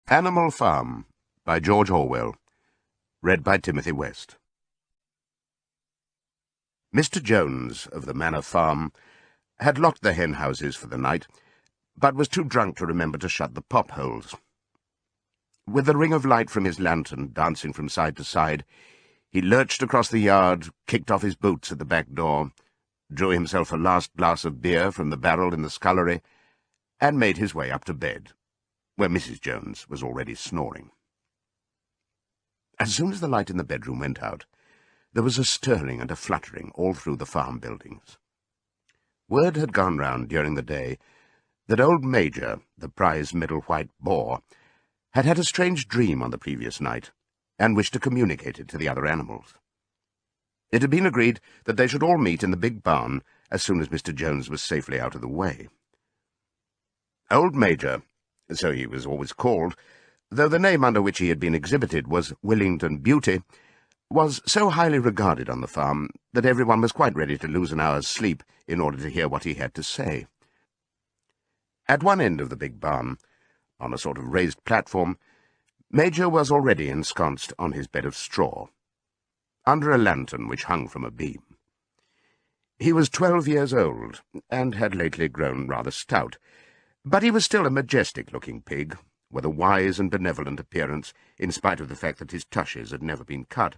Animal Farm by George Orwell. Read by Timothy West. Mr. Jones of the Manor Farm had locked the hen houses for the night, but was too drunk to remember to shut the pop holes. With the ring of light from his lantern dancing from side to side, he lurched across the yard, kicked off his boots at the back door, drew himself a last glass of beer from the barrel in the scullery, and made his way up to bed, where Mrs. Jones was already snoring. As soon as the light in the bedroom went out, there was a stirring and a fluttering all through the farm buildings. Word had gone round during the day that old Major, the prize middle white boar, had had a strange dream on the previous night, and wished to communicate it to the other animals. It had been agreed that they should all meet in the big barn as soon as Mr. Jones was safely out of the way. Old Major, so he was always called, though the name under which he had been exhibited was Willington Beauty, was so highly regarded on the farm that everyone was quite ready to lose an hour's sleep in order to hear what he had to say. At one end of the big barn, on a sort of raised platform, Major was already ensconced on his bed of straw, under a lantern which hung from a beam. He was 12 years old, and had lately grown rather stout, but he was still a majestic-looking pig, with a wise and benevolent appearance, in spite of the fact that his tushes had never been cut.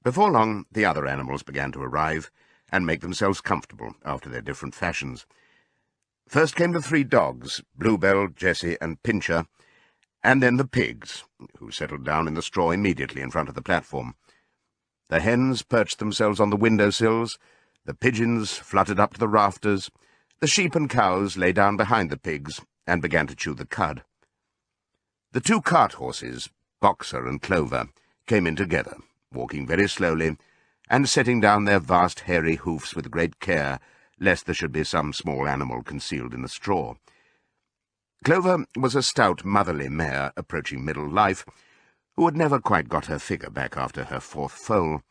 Before long, the other animals began to arrive, and make themselves comfortable after their different fashions. First came the 3 dogs, Bluebell, Jessie, and Pincher, and then the pigs, who settled down in the straw immediately in front of the platform. The hens perched themselves on the window-sills, the pigeons fluttered up to the rafters, the sheep and cows lay down behind the pigs and began to chew the cud. The 2 cart horses, Boxer and Clover, came in together, walking very slowly, and setting down their vast hairy hoofs with great care, lest there should be some small animal concealed in the straw. Clover was a stout, motherly mare approaching middle life, who had never quite got her figure back after her 4th foal.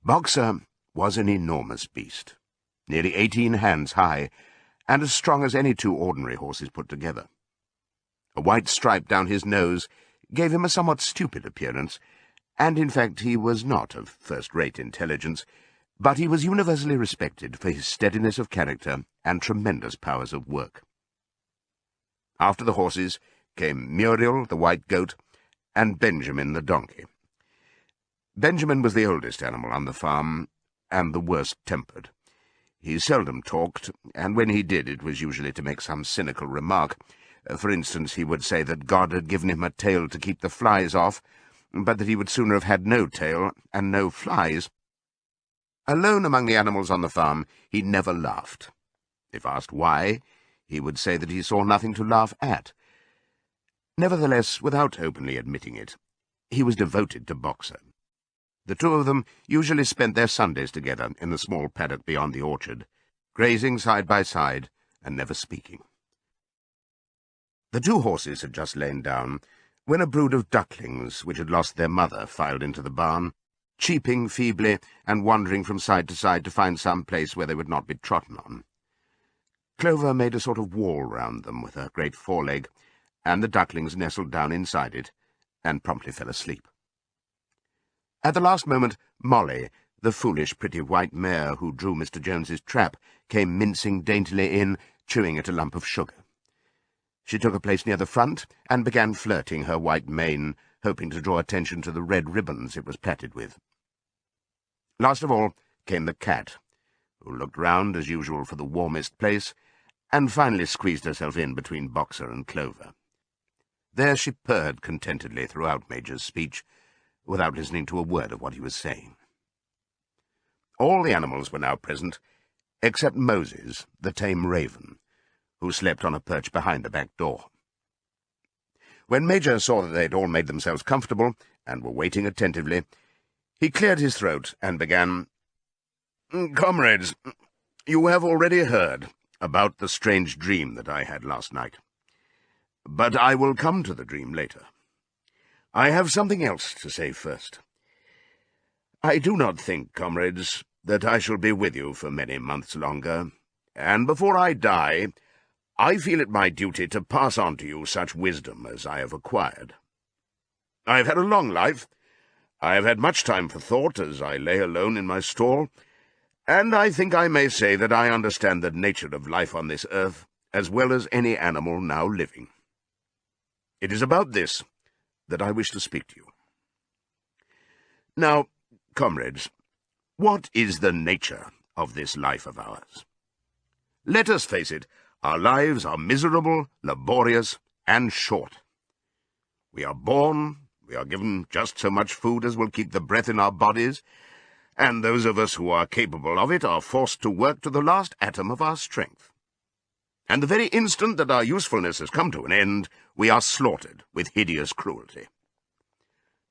Boxer was an enormous beast, nearly 18 hands high, and as strong as any 2 ordinary horses put together. A white stripe down his nose gave him a somewhat stupid appearance, and in fact he was not of first-rate intelligence, but he was universally respected for his steadiness of character and tremendous powers of work. After the horses came Muriel, the white goat, and Benjamin, the donkey. Benjamin was the oldest animal on the farm, and the worst-tempered. He seldom talked, and when he did it was usually to make some cynical remark. For instance, he would say that God had given him a tail to keep the flies off, but that he would sooner have had no tail and no flies. Alone among the animals on the farm, he never laughed. If asked why, he would say that he saw nothing to laugh at. Nevertheless, without openly admitting it, he was devoted to Boxer. The 2 of them usually spent their Sundays together in the small paddock beyond the orchard, grazing side by side and never speaking. The 2 horses had just lain down when a brood of ducklings, which had lost their mother, filed into the barn, cheeping feebly and wandering from side to side to find some place where they would not be trodden on. Clover made a sort of wall round them with her great foreleg, and the ducklings nestled down inside it and promptly fell asleep. At the last moment, Molly, the foolish, pretty white mare who drew Mr. Jones's trap, came mincing daintily in, chewing at a lump of sugar. She took a place near the front and began flirting her white mane, hoping to draw attention to the red ribbons it was plaited with. Last of all came the cat, who looked round as usual for the warmest place, and finally squeezed herself in between Boxer and Clover. There she purred contentedly throughout Major's speech, without listening to a word of what he was saying. All the animals were now present, except Moses, the tame raven, who slept on a perch behind the back door. When Major saw that they had all made themselves comfortable, and were waiting attentively, he cleared his throat and began, "Comrades, you have already heard about the strange dream that I had last night. But I will come to the dream later. I have something else to say first. I do not think, comrades, that I shall be with you for many months longer, and before I die, I feel it my duty to pass on to you such wisdom as I have acquired. I have had a long life. I have had much time for thought as I lay alone in my stall, and I think I may say that I understand the nature of life on this earth as well as any animal now living. It is about this that I wish to speak to you. Now, comrades, what is the nature of this life of ours? Let us face it, our lives are miserable, laborious, and short. We are born, we are given just so much food as will keep the breath in our bodies, and those of us who are capable of it are forced to work to the last atom of our strength. And the very instant that our usefulness has come to an end, we are slaughtered with hideous cruelty.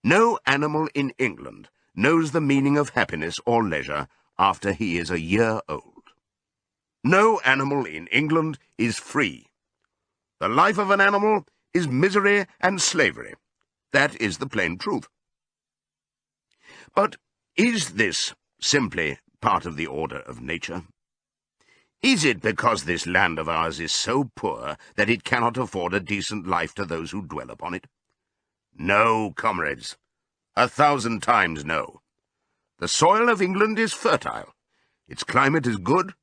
No animal in England knows the meaning of happiness or leisure after he is a year old. No animal in England is free. The life of an animal is misery and slavery. That is the plain truth. But is this simply part of the order of nature? Is it because this land of ours is so poor that it cannot afford a decent life to those who dwell upon it? No, comrades, 1,000 times no. The soil of England is fertile. Its climate is good.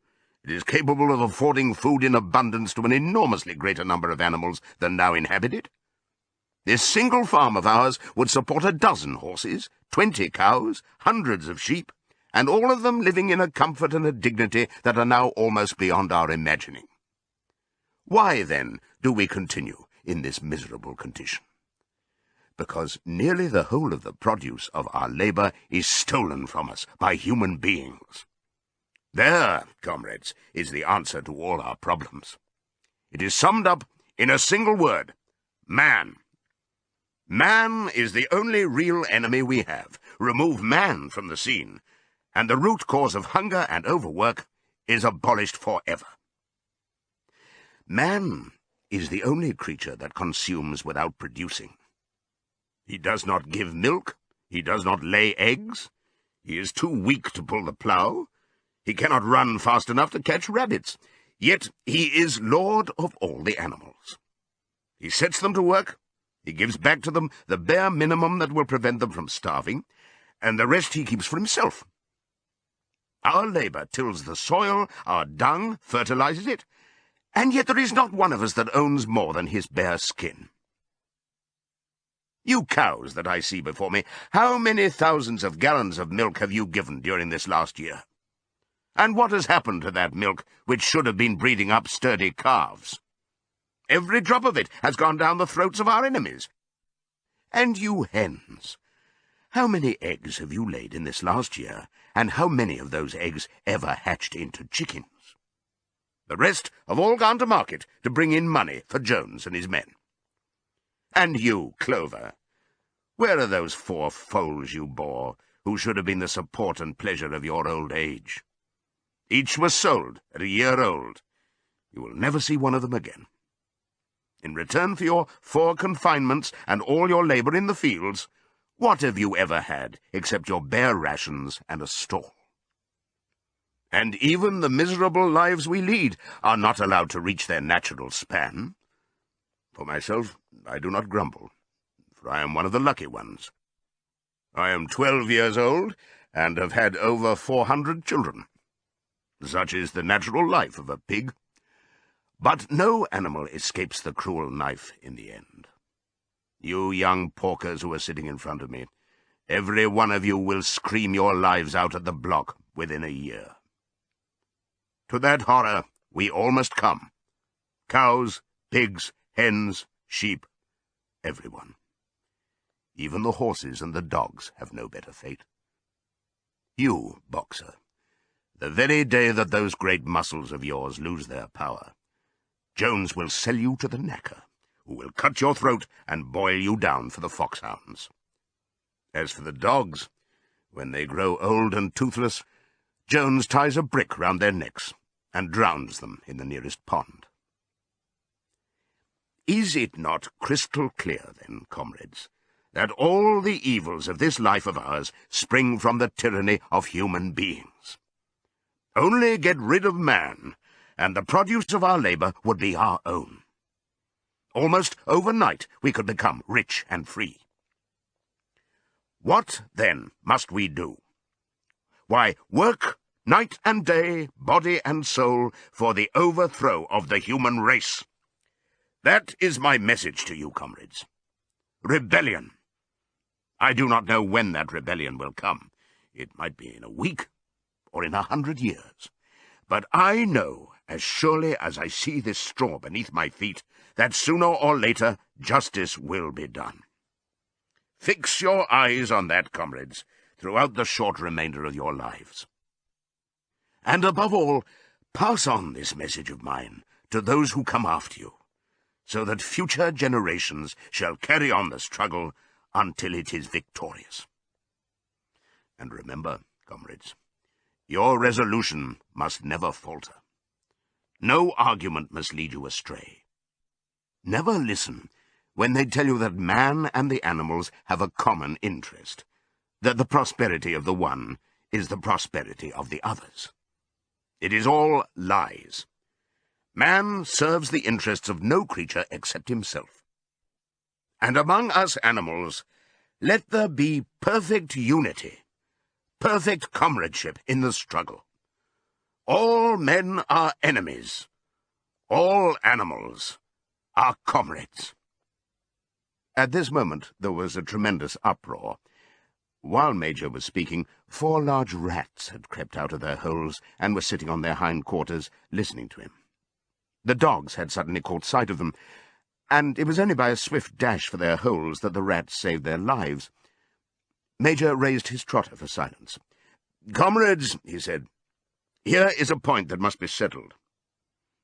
It is capable of affording food in abundance to an enormously greater number of animals than now inhabit it. This single farm of ours would support 12 horses, 20 cows, hundreds of sheep, and all of them living in a comfort and a dignity that are now almost beyond our imagining. Why, then, do we continue in this miserable condition? Because nearly the whole of the produce of our labour is stolen from us by human beings. There, comrades, is the answer to all our problems. It is summed up in a single word: man. Man is the only real enemy we have. Remove man from the scene, and the root cause of hunger and overwork is abolished forever. Man is the only creature that consumes without producing. He does not give milk, he does not lay eggs, he is too weak to pull the plough, he cannot run fast enough to catch rabbits, yet he is lord of all the animals. He sets them to work, he gives back to them the bare minimum that will prevent them from starving, and the rest he keeps for himself. Our labour tills the soil, our dung fertilizes it, and yet there is not one of us that owns more than his bare skin. You cows that I see before me, how many thousands of gallons of milk have you given during this last year? And what has happened to that milk which should have been breeding up sturdy calves? Every drop of it has gone down the throats of our enemies. And you hens, how many eggs have you laid in this last year, and how many of those eggs ever hatched into chickens? The rest have all gone to market to bring in money for Jones and his men. And you, Clover, where are those 4 foals you bore, who should have been the support and pleasure of your old age? Each was sold at a year old. You will never see one of them again. In return for your 4 confinements and all your labour in the fields, what have you ever had except your bare rations and a stall? And even the miserable lives we lead are not allowed to reach their natural span. For myself, I do not grumble, for I am one of the lucky ones. I am 12 years old, and have had over 400 children. Such is the natural life of a pig. But no animal escapes the cruel knife in the end. You young porkers who are sitting in front of me, every one of you will scream your lives out at the block within a year. To that horror we all must come. Cows, pigs, hens, sheep, everyone. Even the horses and the dogs have no better fate. You, Boxer, the very day that those great muscles of yours lose their power, Jones will sell you to the knacker, who will cut your throat and boil you down for the foxhounds. As for the dogs, when they grow old and toothless, Jones ties a brick round their necks and drowns them in the nearest pond. Is it not crystal clear, then, comrades, that all the evils of this life of ours spring from the tyranny of human beings? Only get rid of man, and the produce of our labour would be our own. Almost overnight we could become rich and free. What, then, must we do? Why, work night and day, body and soul, for the overthrow of the human race. That is my message to you, comrades. Rebellion. I do not know when that rebellion will come. It might be in a week, or in 100 years. But I know, as surely as I see this straw beneath my feet, that sooner or later justice will be done. Fix your eyes on that, comrades, throughout the short remainder of your lives. And above all, pass on this message of mine to those who come after you, so that future generations shall carry on the struggle until it is victorious. And remember, comrades, your resolution must never falter. No argument must lead you astray. Never listen when they tell you that man and the animals have a common interest, that the prosperity of the one is the prosperity of the others. It is all lies. Man serves the interests of no creature except himself. And among us animals, let there be perfect unity, perfect comradeship in the struggle. All men are enemies. All animals are comrades. At this moment there was a tremendous uproar. While Major was speaking, 4 large rats had crept out of their holes and were sitting on their hind quarters, listening to him. The dogs had suddenly caught sight of them, and it was only by a swift dash for their holes that the rats saved their lives. Major raised his trotter for silence. "Comrades," he said, "here is a point that must be settled.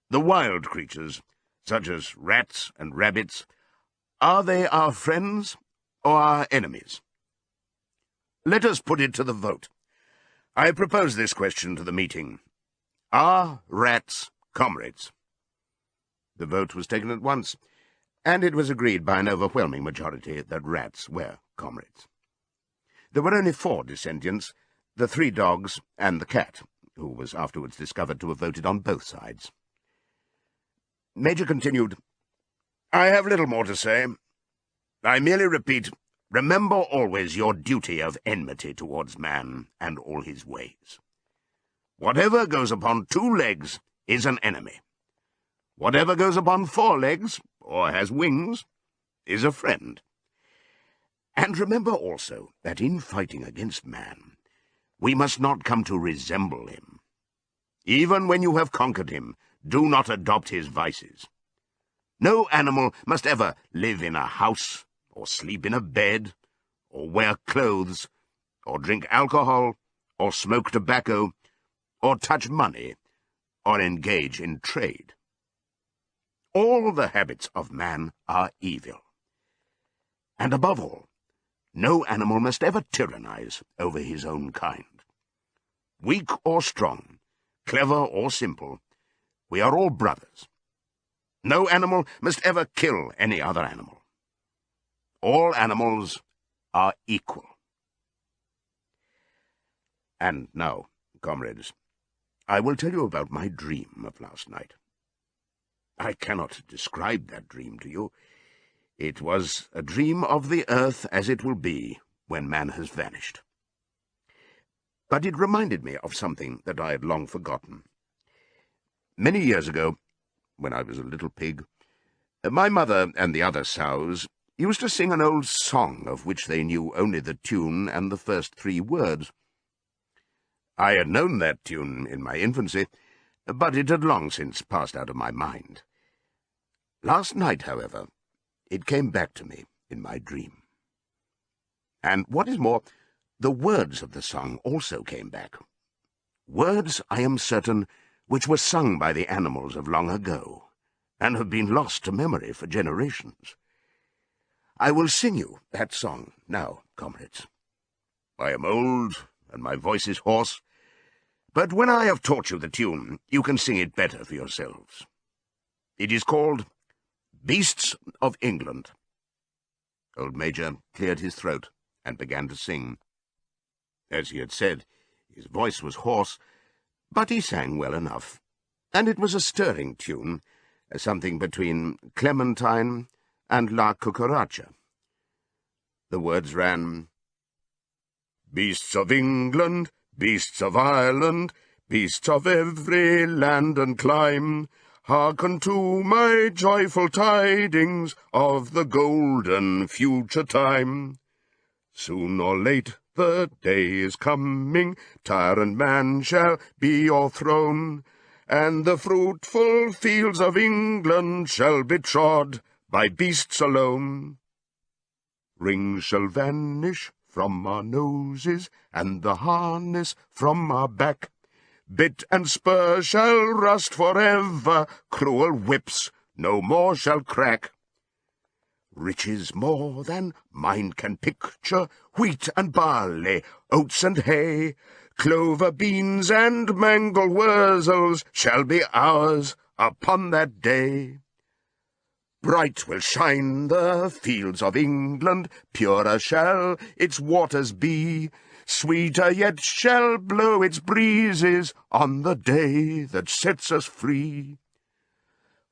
The wild creatures, such as rats and rabbits, are they our friends or our enemies? Let us put it to the vote. I propose this question to the meeting. Are rats comrades?" The vote was taken at once, and it was agreed by an overwhelming majority that rats were comrades. There were only 4 dissentients, the 3 dogs and the cat, who was afterwards discovered to have voted on both sides. Major continued, "I have little more to say. I merely repeat, remember always your duty of enmity towards man and all his ways. Whatever goes upon 2 legs is an enemy. Whatever goes upon 4 legs, or has wings, is a friend. And remember also that in fighting against man, we must not come to resemble him. Even when you have conquered him, do not adopt his vices. No animal must ever live in a house, or sleep in a bed, or wear clothes, or drink alcohol, or smoke tobacco, or touch money, or engage in trade. All the habits of man are evil. And above all, no animal must ever tyrannize over his own kind. Weak or strong, clever or simple, we are all brothers. No animal must ever kill any other animal. All animals are equal. And now, comrades, I will tell you about my dream of last night. I cannot describe that dream to you. It was a dream of the earth as it will be when man has vanished. But it reminded me of something that I had long forgotten. Many years ago, when I was a little pig, my mother and the other sows used to sing an old song of which they knew only the tune and the first 3 words. I had known that tune in my infancy, but it had long since passed out of my mind. Last night, however, it came back to me in my dream. And what is more, the words of the song also came back. Words, I am certain, which were sung by the animals of long ago, and have been lost to memory for generations. I will sing you that song now, comrades. I am old, and my voice is hoarse, but when I have taught you the tune, you can sing it better for yourselves. It is called Beasts of England. Old Major cleared his throat and began to sing. As he had said, his voice was hoarse, but he sang well enough, and it was a stirring tune, something between Clementine and La Cucaracha. The words ran, "Beasts of England, beasts of Ireland, beasts of every land and clime, hearken to my joyful tidings of the golden future time. Soon or late the day is coming, tyrant man shall be o'erthrown, and the fruitful fields of England shall be trod by beasts alone. Rings shall vanish from our noses, and the harness from our back. Bit and spur shall rust forever, cruel whips no more shall crack. Riches more than mind can picture, wheat and barley, oats and hay, clover, beans, and mangel wurzels shall be ours upon that day. Bright will shine the fields of England, purer shall its waters be, sweeter yet shall blow its breezes on the day that sets us free.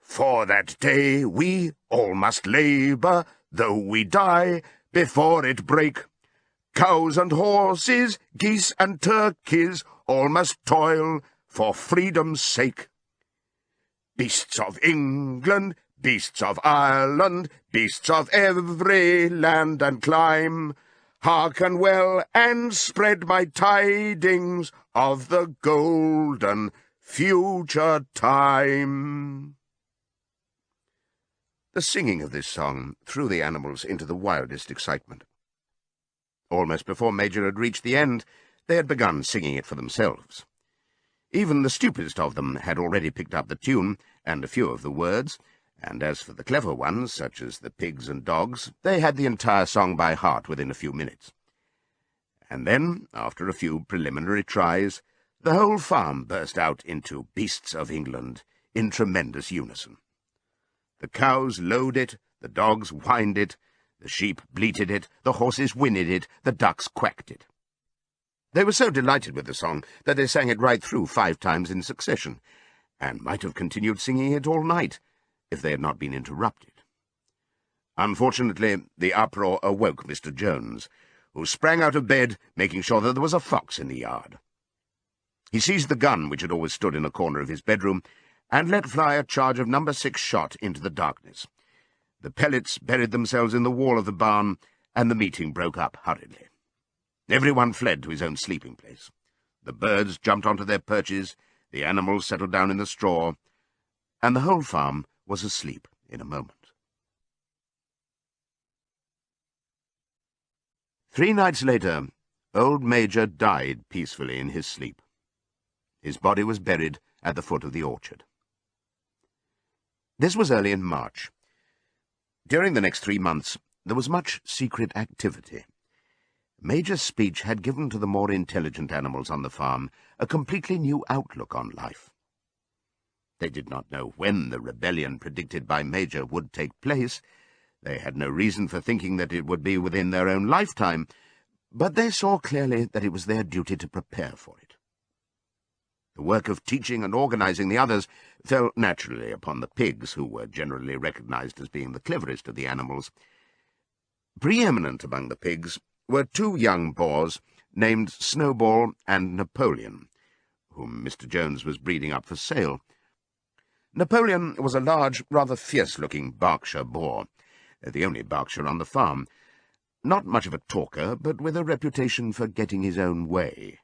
For that day we all must labour, though we die before it break. Cows and horses, geese and turkeys, all must toil for freedom's sake. Beasts of England, beasts of Ireland, beasts of every land and clime, hearken well and spread my tidings of the golden future time." The singing of this song threw the animals into the wildest excitement. Almost before Major had reached the end, they had begun singing it for themselves. Even the stupidest of them had already picked up the tune and a few of the words, and as for the clever ones, such as the pigs and dogs, they had the entire song by heart within a few minutes. And then, after a few preliminary tries, the whole farm burst out into Beasts of England in tremendous unison. The cows lowed it, the dogs whined it, the sheep bleated it, the horses whinnied it, the ducks quacked it. They were so delighted with the song that they sang it right through 5 times in succession, and might have continued singing it all night if they had not been interrupted. Unfortunately, the uproar awoke Mr. Jones, who sprang out of bed, making sure that there was a fox in the yard. He seized the gun, which had always stood in a corner of his bedroom, and let fly a charge of No. 6 shot into the darkness. The pellets buried themselves in the wall of the barn, and the meeting broke up hurriedly. Everyone fled to his own sleeping place. The birds jumped onto their perches, the animals settled down in the straw, and the whole farm was asleep in a moment. 3 nights later, old Major died peacefully in his sleep. His body was buried at the foot of the orchard. This was early in March. During the next 3 months, there was much secret activity. Major's speech had given to the more intelligent animals on the farm a completely new outlook on life. They did not know when the rebellion predicted by Major would take place. They had no reason for thinking that it would be within their own lifetime, but they saw clearly that it was their duty to prepare for it. The work of teaching and organizing the others fell naturally upon the pigs, who were generally recognized as being the cleverest of the animals. Preeminent among the pigs were 2 young boars named Snowball and Napoleon, whom Mr. Jones was breeding up for sale. Napoleon was a large, rather fierce-looking Berkshire boar, the only Berkshire on the farm. Not much of a talker, but with a reputation for getting his own way.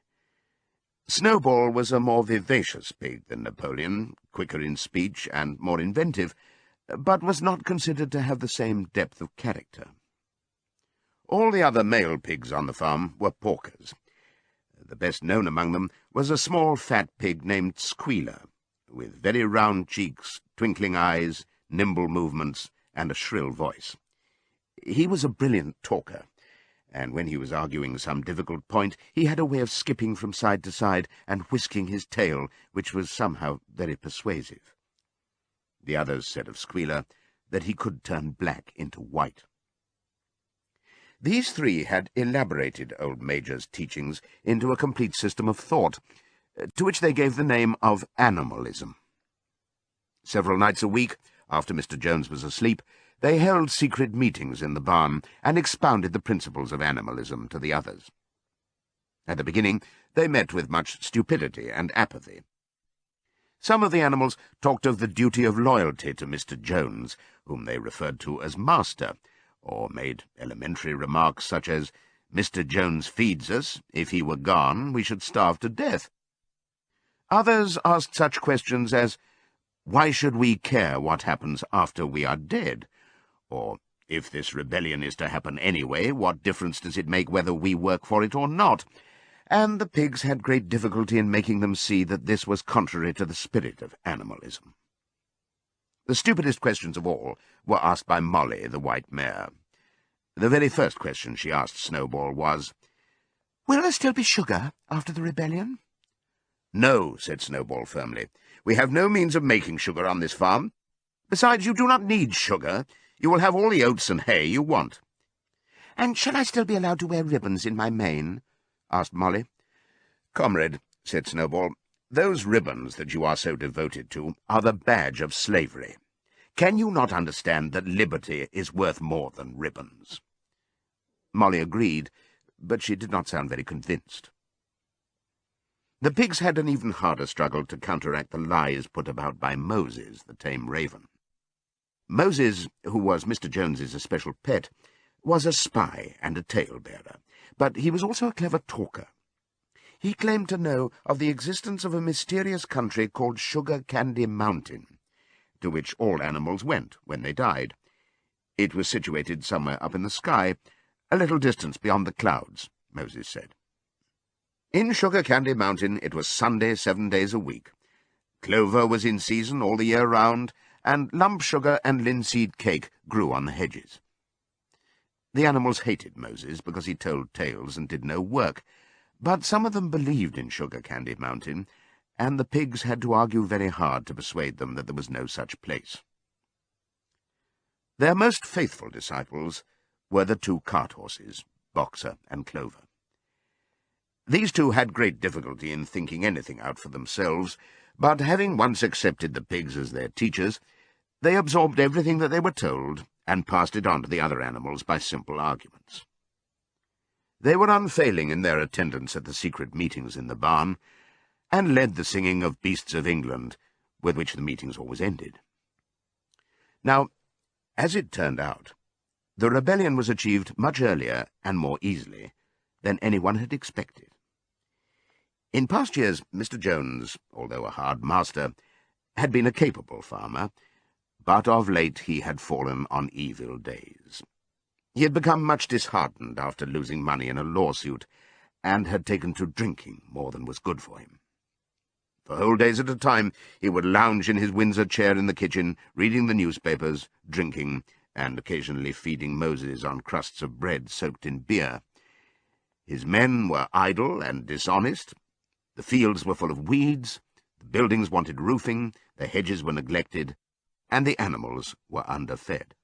Snowball was a more vivacious pig than Napoleon, quicker in speech and more inventive, but was not considered to have the same depth of character. All the other male pigs on the farm were porkers. The best known among them was a small fat pig named Squealer, with very round cheeks, twinkling eyes, nimble movements, and a shrill voice. He was a brilliant talker, and when he was arguing some difficult point, he had a way of skipping from side to side and whisking his tail, which was somehow very persuasive. The others said of Squealer that he could turn black into white. These 3 had elaborated old Major's teachings into a complete system of thought, to which they gave the name of animalism. Several nights a week, after Mr. Jones was asleep, they held secret meetings in the barn and expounded the principles of animalism to the others. At the beginning, they met with much stupidity and apathy. Some of the animals talked of the duty of loyalty to Mr. Jones, whom they referred to as Master, or made elementary remarks such as, "Mr. Jones feeds us. If he were gone, we should starve to death." Others asked such questions as, "Why should we care what happens after we are dead?" Or, "If this rebellion is to happen anyway, what difference does it make whether we work for it or not?" And the pigs had great difficulty in making them see that this was contrary to the spirit of animalism. The stupidest questions of all were asked by Molly, the white mare. The very first question she asked Snowball was, "Will there still be sugar after the rebellion?" "No," said Snowball firmly. "We have no means of making sugar on this farm. Besides, you do not need sugar. You will have all the oats and hay you want." "And shall I still be allowed to wear ribbons in my mane?" asked Molly. "Comrade," said Snowball, "those ribbons that you are so devoted to are the badge of slavery. Can you not understand that liberty is worth more than ribbons?" Molly agreed, but she did not sound very convinced. The pigs had an even harder struggle to counteract the lies put about by Moses, the tame raven. Moses, who was Mr. Jones's especial pet, was a spy and a tale-bearer, but he was also a clever talker. He claimed to know of the existence of a mysterious country called Sugar Candy Mountain, to which all animals went when they died. It was situated somewhere up in the sky, a little distance beyond the clouds, Moses said. In Sugar Candy Mountain it was Sunday 7 days a week. Clover was in season all the year round, and lump sugar and linseed cake grew on the hedges. The animals hated Moses because he told tales and did no work, but some of them believed in Sugar Candy Mountain, and the pigs had to argue very hard to persuade them that there was no such place. Their most faithful disciples were the 2 cart horses, Boxer and Clover. These two had great difficulty in thinking anything out for themselves, but having once accepted the pigs as their teachers, they absorbed everything that they were told and passed it on to the other animals by simple arguments. They were unfailing in their attendance at the secret meetings in the barn, and led the singing of Beasts of England, with which the meetings always ended. Now, as it turned out, the rebellion was achieved much earlier and more easily than anyone had expected. In past years, Mr. Jones, although a hard master, had been a capable farmer, but of late he had fallen on evil days. He had become much disheartened after losing money in a lawsuit, and had taken to drinking more than was good for him. For whole days at a time he would lounge in his Windsor chair in the kitchen, reading the newspapers, drinking, and occasionally feeding Moses on crusts of bread soaked in beer. His men were idle and dishonest. The fields were full of weeds, the buildings wanted roofing, the hedges were neglected, and the animals were underfed.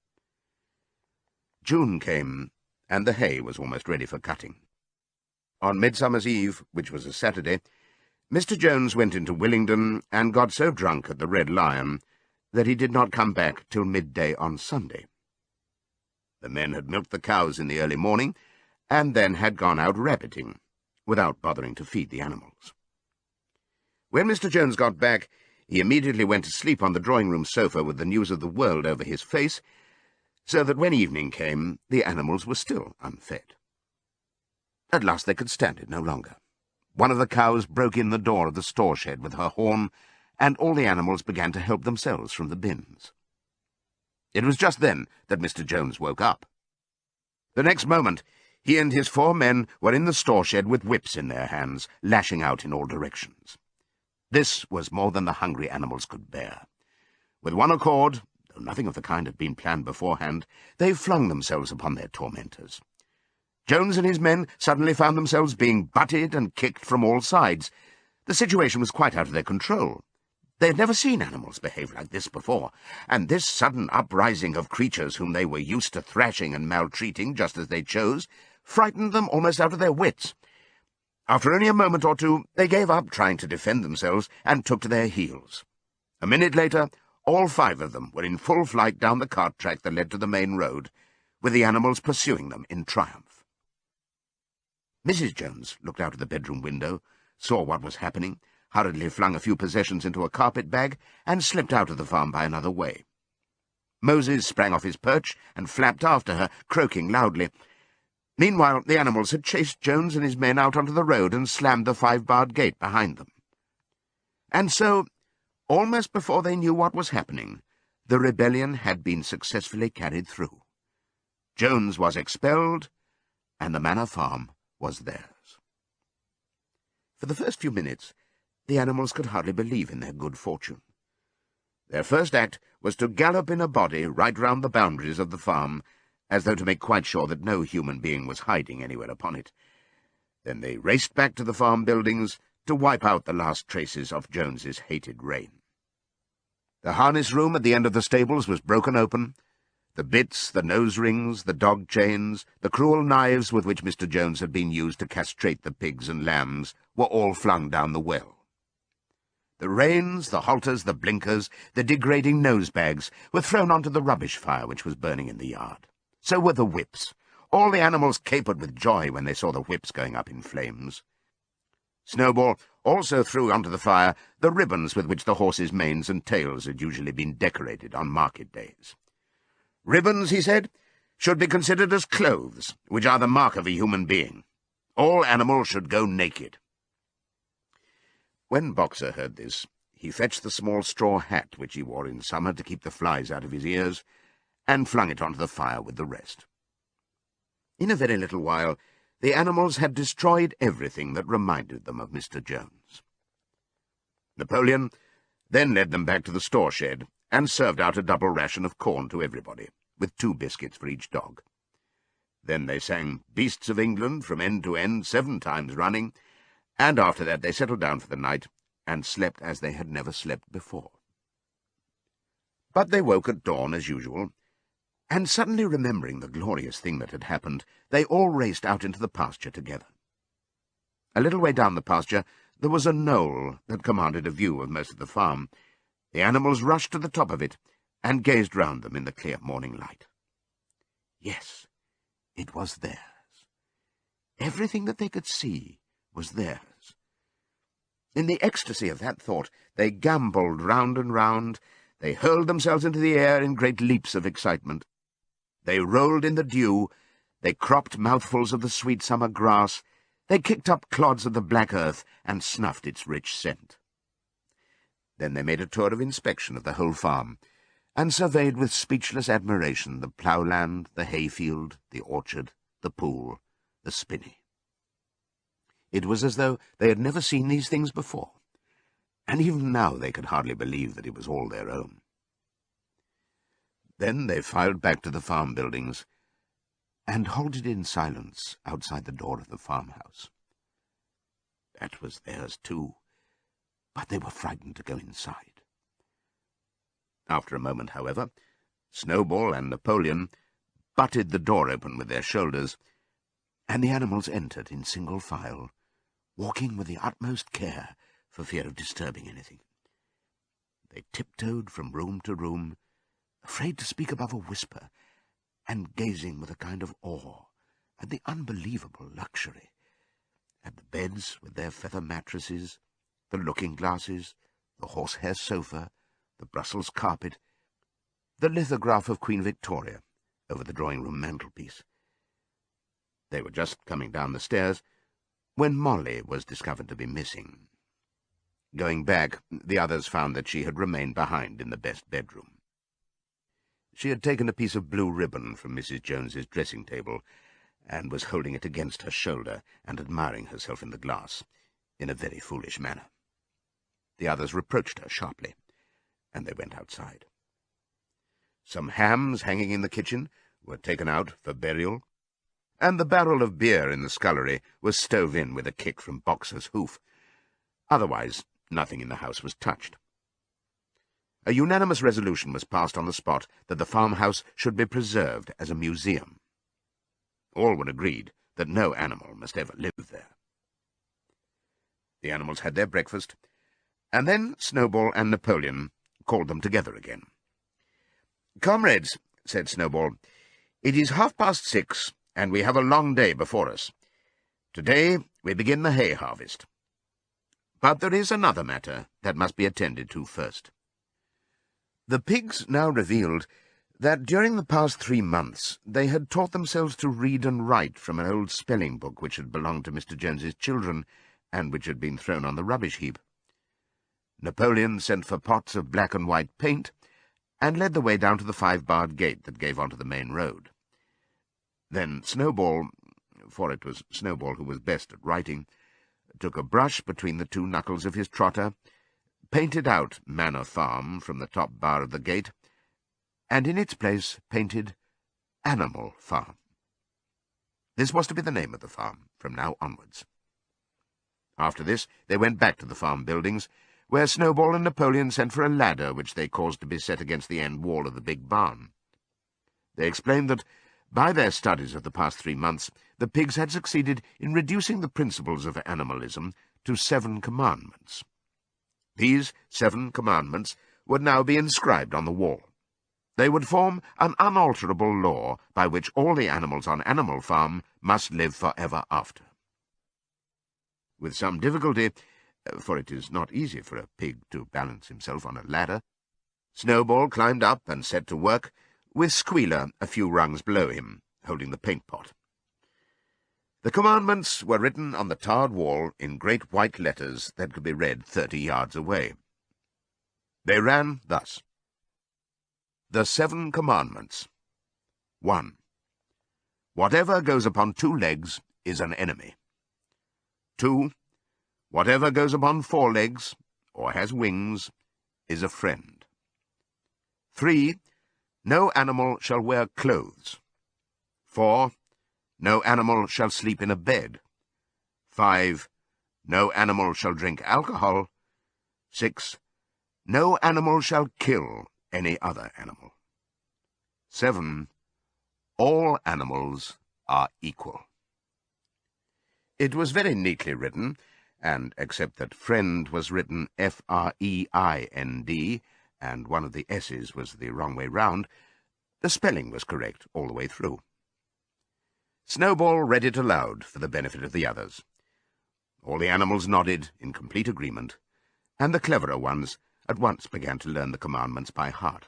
June came, and the hay was almost ready for cutting. On Midsummer's Eve, which was a Saturday, Mr. Jones went into Willingdon and got so drunk at the Red Lion that he did not come back till midday on Sunday. The men had milked the cows in the early morning, and then had gone out rabbiting, without bothering to feed the animals. When Mr. Jones got back, he immediately went to sleep on the drawing-room sofa with the news of the world over his face, so that when evening came, the animals were still unfed. At last they could stand it no longer. One of the cows broke in the door of the store-shed with her horn, and all the animals began to help themselves from the bins. It was just then that Mr. Jones woke up. The next moment, he and his 4 men were in the store-shed with whips in their hands, lashing out in all directions. This was more than the hungry animals could bear. With one accord, though nothing of the kind had been planned beforehand, they flung themselves upon their tormentors. Jones and his men suddenly found themselves being butted and kicked from all sides. The situation was quite out of their control. They had never seen animals behave like this before, and this sudden uprising of creatures whom they were used to thrashing and maltreating just as they chose frightened them almost out of their wits. After only a moment or two, they gave up trying to defend themselves and took to their heels. A minute later, All 5 of them were in full flight down the cart track that led to the main road, with the animals pursuing them in triumph. Mrs. Jones looked out of the bedroom window, saw what was happening, hurriedly flung a few possessions into a carpet bag, and slipped out of the farm by another way. Moses sprang off his perch and flapped after her, croaking loudly. Meanwhile, the animals had chased Jones and his men out onto the road and slammed the 5-barred gate behind them. And so, almost before they knew what was happening, the rebellion had been successfully carried through. Jones was expelled, and the manor farm was theirs. For the first few minutes, the animals could hardly believe in their good fortune. Their first act was to gallop in a body right round the boundaries of the farm, as though to make quite sure that no human being was hiding anywhere upon it. Then they raced back to the farm buildings to wipe out the last traces of Jones's hated reign. The harness room at the end of the stables was broken open. The bits, the nose rings, the dog chains, the cruel knives with which Mr. Jones had been used to castrate the pigs and lambs were all flung down the well. The reins, the halters, the blinkers, the degrading nose-bags were thrown onto the rubbish fire which was burning in the yard. So were the whips. All the animals capered with joy when they saw the whips going up in flames. Snowball also threw onto the fire the ribbons with which the horses' manes and tails had usually been decorated on market days. Ribbons, he said, should be considered as clothes, which are the mark of a human being. All animals should go naked. When Boxer heard this, he fetched the small straw hat which he wore in summer to keep the flies out of his ears, and flung it onto the fire with the rest. In a very little while, the animals had destroyed everything that reminded them of Mr. Jones. Napoleon then led them back to the store shed and served out a double ration of corn to everybody, with 2 biscuits for each dog. Then they sang Beasts of England from end to end 7 times running, and after that they settled down for the night and slept as they had never slept before. But they woke at dawn as usual, and suddenly remembering the glorious thing that had happened, they all raced out into the pasture together. A little way down the pasture there was a knoll that commanded a view of most of the farm. The animals rushed to the top of it and gazed round them in the clear morning light. Yes, it was theirs. Everything that they could see was theirs. In the ecstasy of that thought, they gambolled round and round. They hurled themselves into the air in great leaps of excitement. They rolled in the dew. They cropped mouthfuls of the sweet summer grass. They kicked up clods of the black earth and snuffed its rich scent. Then they made a tour of inspection of the whole farm, and surveyed with speechless admiration the ploughland, the hayfield, the orchard, the pool, the spinney. It was as though they had never seen these things before, and even now they could hardly believe that it was all their own. Then they filed back to the farm buildings, and halted in silence outside the door of the farmhouse. That was theirs too, but they were frightened to go inside. After a moment, however, Snowball and Napoleon butted the door open with their shoulders, and the animals entered in single file, walking with the utmost care for fear of disturbing anything. They tiptoed from room to room, afraid to speak above a whisper, and gazing with a kind of awe at the unbelievable luxury, at the beds with their feather mattresses, the looking-glasses, the horsehair sofa, the Brussels carpet, the lithograph of Queen Victoria over the drawing-room mantelpiece. They were just coming down the stairs when Molly was discovered to be missing. Going back, the others found that she had remained behind in the best bedroom. She had taken a piece of blue ribbon from Mrs. Jones's dressing-table and was holding it against her shoulder and admiring herself in the glass in a very foolish manner. The others reproached her sharply, and they went outside. Some hams hanging in the kitchen were taken out for burial, and the barrel of beer in the scullery was stove in with a kick from Boxer's hoof. Otherwise, nothing in the house was touched. A unanimous resolution was passed on the spot that the farmhouse should be preserved as a museum. All were agreed that no animal must ever live there. The animals had their breakfast, and then Snowball and Napoleon called them together again. "Comrades," said Snowball, "it is 6:30, and we have a long day before us. Today we begin the hay harvest. But there is another matter that must be attended to first." The pigs now revealed that during the past 3 months they had taught themselves to read and write from an old spelling book which had belonged to Mr. Jones's children, and which had been thrown on the rubbish heap. Napoleon sent for pots of black and white paint, and led the way down to the 5-barred gate that gave onto the main road. Then Snowball, for it was Snowball who was best at writing, took a brush between the 2 knuckles of his trotter, painted out Manor Farm from the top bar of the gate, and in its place painted Animal Farm. This was to be the name of the farm from now onwards. After this they went back to the farm buildings, where Snowball and Napoleon sent for a ladder which they caused to be set against the end wall of the big barn. They explained that, by their studies of the past 3 months, the pigs had succeeded in reducing the principles of animalism to 7 commandments. These 7 commandments would now be inscribed on the wall. They would form an unalterable law by which all the animals on Animal Farm must live forever after. With some difficulty, for it is not easy for a pig to balance himself on a ladder, Snowball climbed up and set to work, with Squealer a few rungs below him, holding the paint-pot. The commandments were written on the tarred wall in great white letters that could be read 30 yards away. They ran thus. The 7 commandments. 1. Whatever goes upon 2 legs is an enemy. 2. Whatever goes upon 4 legs, or has wings, is a friend. 3. No animal shall wear clothes. 4. No animal shall sleep in a bed. 5. No animal shall drink alcohol. 6. No animal shall kill any other animal. 7. All animals are equal. It was very neatly written, and except that friend was written F-R-E-I-N-D, and one of the S's was the wrong way round, the spelling was correct all the way through. Snowball read it aloud for the benefit of the others. All the animals nodded in complete agreement, and the cleverer ones at once began to learn the commandments by heart.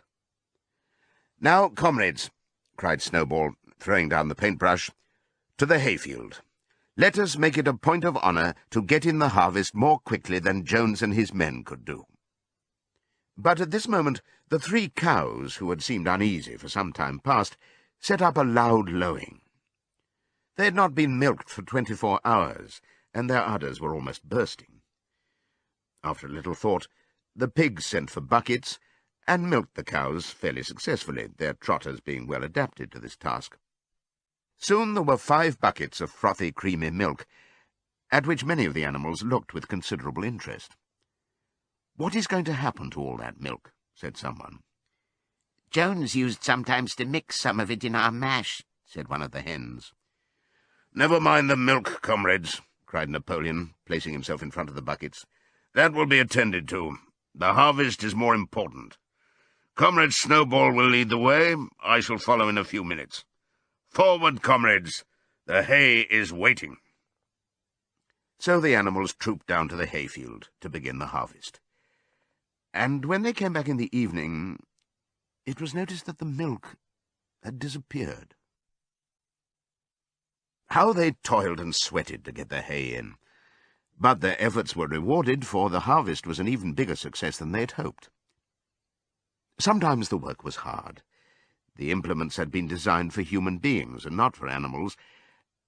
"Now, comrades," cried Snowball, throwing down the paintbrush, "to the hayfield. Let us make it a point of honour to get in the harvest more quickly than Jones and his men could do." But at this moment the 3 cows, who had seemed uneasy for some time past, set up a loud lowing. They had not been milked for 24 hours, and their udders were almost bursting. After a little thought, the pigs sent for buckets, and milked the cows fairly successfully, their trotters being well adapted to this task. Soon there were 5 buckets of frothy, creamy milk, at which many of the animals looked with considerable interest. "What is going to happen to all that milk?" said someone. "Jones used sometimes to mix some of it in our mash," said one of the hens. "Never mind the milk, comrades," cried Napoleon, placing himself in front of the buckets. "That will be attended to. The harvest is more important. Comrade Snowball will lead the way. I shall follow in a few minutes. Forward, comrades! The hay is waiting." So the animals trooped down to the hayfield to begin the harvest. And when they came back in the evening, it was noticed that the milk had disappeared. How they toiled and sweated to get their hay in! But their efforts were rewarded, for the harvest was an even bigger success than they had hoped. Sometimes the work was hard. The implements had been designed for human beings and not for animals,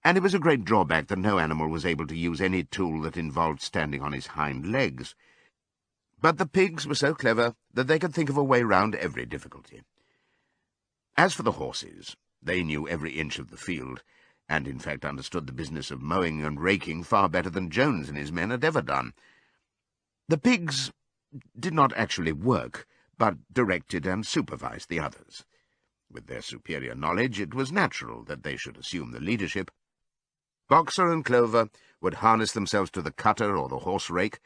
and it was a great drawback that no animal was able to use any tool that involved standing on his hind legs. But the pigs were so clever that they could think of a way round every difficulty. As for the horses, they knew every inch of the field, and in fact understood the business of mowing and raking far better than Jones and his men had ever done. The pigs did not actually work, but directed and supervised the others. With their superior knowledge, it was natural that they should assume the leadership. Boxer and Clover would harness themselves to the cutter or the horse-rake.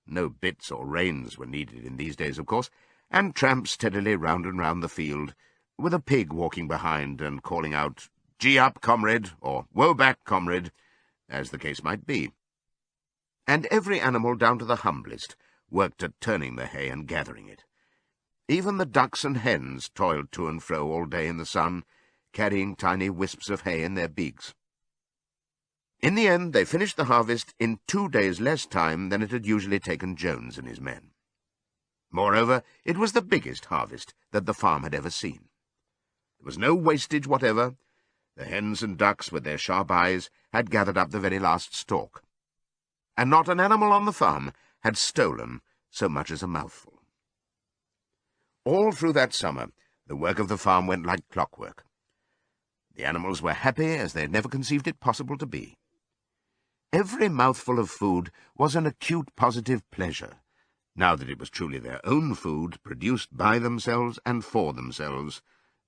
No bits or reins were needed in these days, of course, and tramped steadily round and round the field, with a pig walking behind and calling out, "Gee up, comrade," or "Woe back, comrade," as the case might be. And every animal, down to the humblest, worked at turning the hay and gathering it. Even the ducks and hens toiled to and fro all day in the sun, carrying tiny wisps of hay in their beaks. In the end, they finished the harvest in 2 days less time than it had usually taken Jones and his men. Moreover, it was the biggest harvest that the farm had ever seen. There was no wastage whatever. The hens and ducks, with their sharp eyes, had gathered up the very last stalk, and not an animal on the farm had stolen so much as a mouthful. All through that summer, the work of the farm went like clockwork. The animals were happy as they had never conceived it possible to be. Every mouthful of food was an acute positive pleasure, now that it was truly their own food, produced by themselves and for themselves,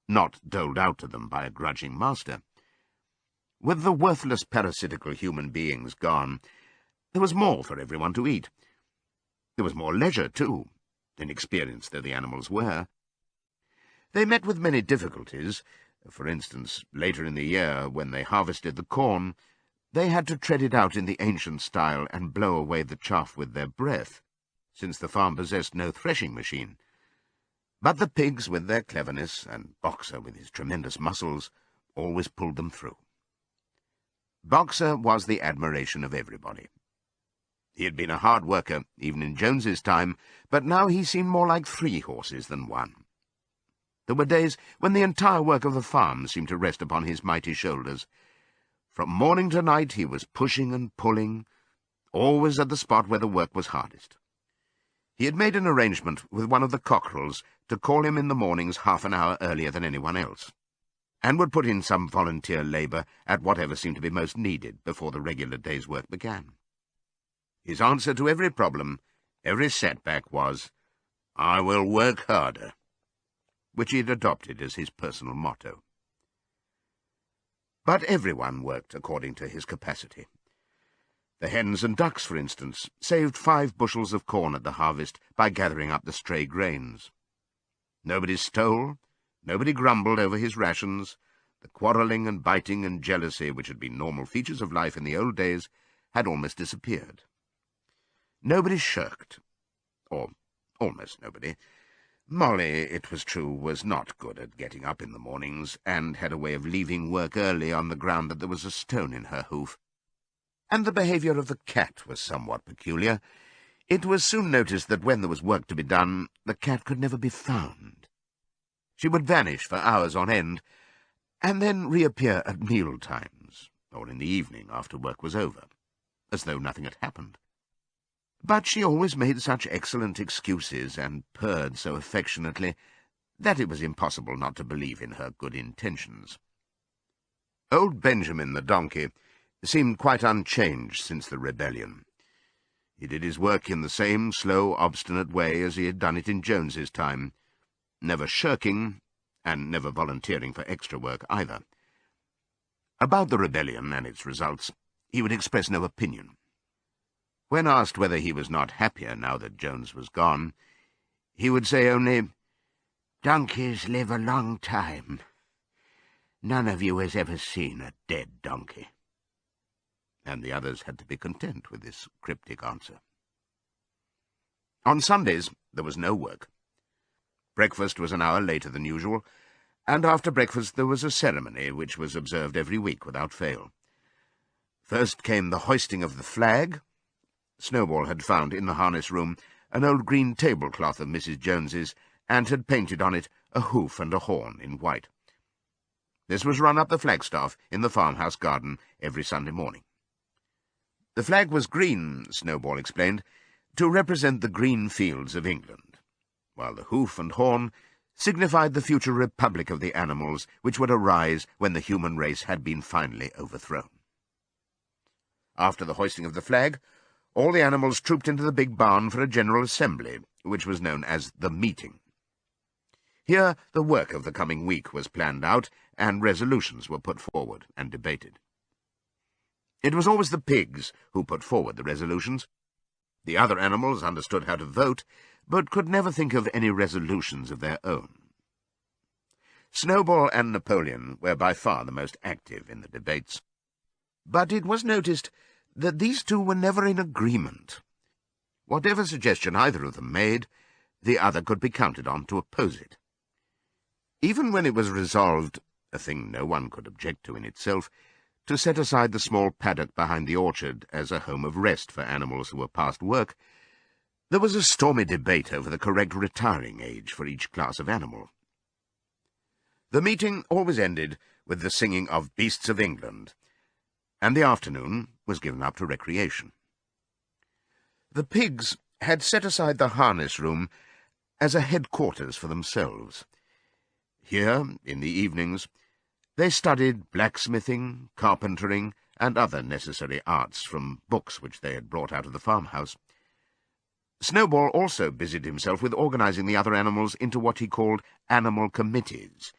not doled out to them by a grudging master. With the worthless parasitical human beings gone, there was more for everyone to eat. There was more leisure, too, inexperienced though the animals were. They met with many difficulties. For instance, later in the year, when they harvested the corn, they had to tread it out in the ancient style and blow away the chaff with their breath, since the farm possessed no threshing machine. But the pigs, with their cleverness, and Boxer, with his tremendous muscles, always pulled them through. Boxer was the admiration of everybody. He had been a hard worker, even in Jones's time, but now he seemed more like 3 horses than 1. There were days when the entire work of the farm seemed to rest upon his mighty shoulders. From morning to night he was pushing and pulling, always at the spot where the work was hardest. He had made an arrangement with one of the cockerels to call him in the mornings half an hour earlier than anyone else, and would put in some volunteer labour at whatever seemed to be most needed before the regular day's work began. His answer to every problem, every setback, was, "I will work harder," which he had adopted as his personal motto. But everyone worked according to his capacity. The hens and ducks, for instance, saved 5 bushels of corn at the harvest by gathering up the stray grains. Nobody stole, nobody grumbled over his rations. The quarrelling and biting and jealousy, which had been normal features of life in the old days, had almost disappeared. Nobody shirked, or almost nobody. Molly, it was true, was not good at getting up in the mornings, and had a way of leaving work early on the ground that there was a stone in her hoof. And the behaviour of the cat was somewhat peculiar. It was soon noticed that when there was work to be done, the cat could never be found. She would vanish for hours on end, and then reappear at meal times, or in the evening after work was over, as though nothing had happened. But she always made such excellent excuses and purred so affectionately that it was impossible not to believe in her good intentions. Old Benjamin the donkey seemed quite unchanged since the rebellion. He did his work in the same slow, obstinate way as he had done it in Jones's time, never shirking, and never volunteering for extra work either. About the rebellion and its results, he would express no opinion. When asked whether he was not happier now that Jones was gone, he would say only, "Donkeys live a long time. None of you has ever seen a dead donkey." And the others had to be content with this cryptic answer. On Sundays there was no work. Breakfast was an hour later than usual, and after breakfast there was a ceremony which was observed every week without fail. First came the hoisting of the flag. Snowball had found in the harness room an old green tablecloth of Mrs. Jones's, and had painted on it a hoof and a horn in white. This was run up the flagstaff in the farmhouse garden every Sunday morning. The flag was green, Snowball explained, to represent the green fields of England, while the hoof and horn signified the future republic of the animals which would arise when the human race had been finally overthrown. After the hoisting of the flag, all the animals trooped into the big barn for a general assembly, which was known as the meeting. Here the work of the coming week was planned out, and resolutions were put forward and debated. It was always the pigs who put forward the resolutions. The other animals understood how to vote, but could never think of any resolutions of their own. Snowball and Napoleon were by far the most active in the debates. But it was noticed that these two were never in agreement. Whatever suggestion either of them made, the other could be counted on to oppose it. Even when it was resolved, a thing no one could object to in itself, to set aside the small paddock behind the orchard as a home of rest for animals who were past work, there was a stormy debate over the correct retiring age for each class of animal. The meeting always ended with the singing of Beasts of England, and the afternoon was given up to recreation. The pigs had set aside the harness room as a headquarters for themselves. Here, in the evenings, they studied blacksmithing, carpentering, and other necessary arts from books which they had brought out of the farmhouse. Snowball also busied himself with organizing the other animals into what he called animal committees.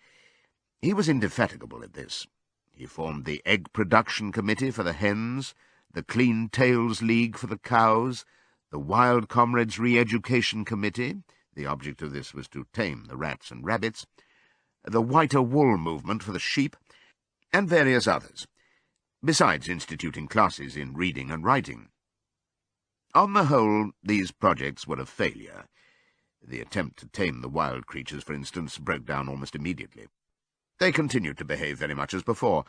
He was indefatigable at this. He formed the Egg Production Committee for the hens, the Clean Tails League for the cows, the Wild Comrades Re-Education Committee — the object of this was to tame the rats and rabbits — the Whiter Wool Movement for the sheep, and various others, besides instituting classes in reading and writing. On the whole, these projects were a failure. The attempt to tame the wild creatures, for instance, broke down almost immediately. They continued to behave very much as before,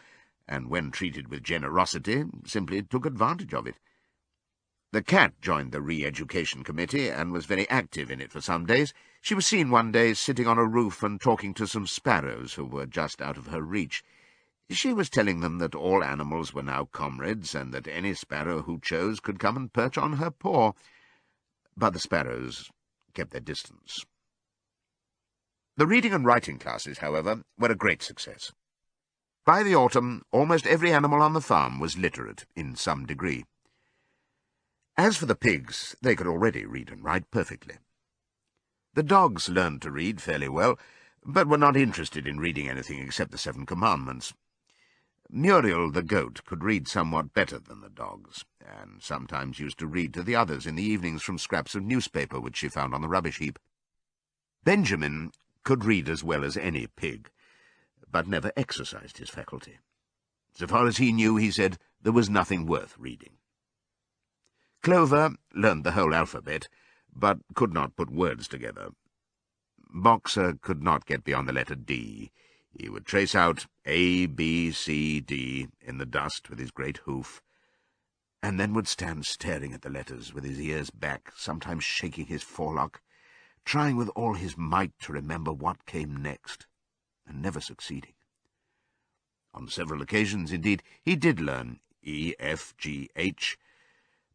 and when treated with generosity, simply took advantage of it. The cat joined the Re-Education Committee and was very active in it for some days. She was seen one day sitting on a roof and talking to some sparrows who were just out of her reach. She was telling them that all animals were now comrades, and that any sparrow who chose could come and perch on her paw. But the sparrows kept their distance. The reading and writing classes, however, were a great success. By the autumn, almost every animal on the farm was literate in some degree. As for the pigs, they could already read and write perfectly. The dogs learned to read fairly well, but were not interested in reading anything except the 7 Commandments. Muriel, the goat, could read somewhat better than the dogs, and sometimes used to read to the others in the evenings from scraps of newspaper which she found on the rubbish heap. Benjamin could read as well as any pig, but never exercised his faculty. So far as he knew, he said, there was nothing worth reading. Clover learned the whole alphabet, but could not put words together. Boxer could not get beyond the letter D. He would trace out A, B, C, D in the dust with his great hoof, and then would stand staring at the letters with his ears back, sometimes shaking his forelock, trying with all his might to remember what came next, and never succeeding. On several occasions, indeed, he did learn E, F, G, H,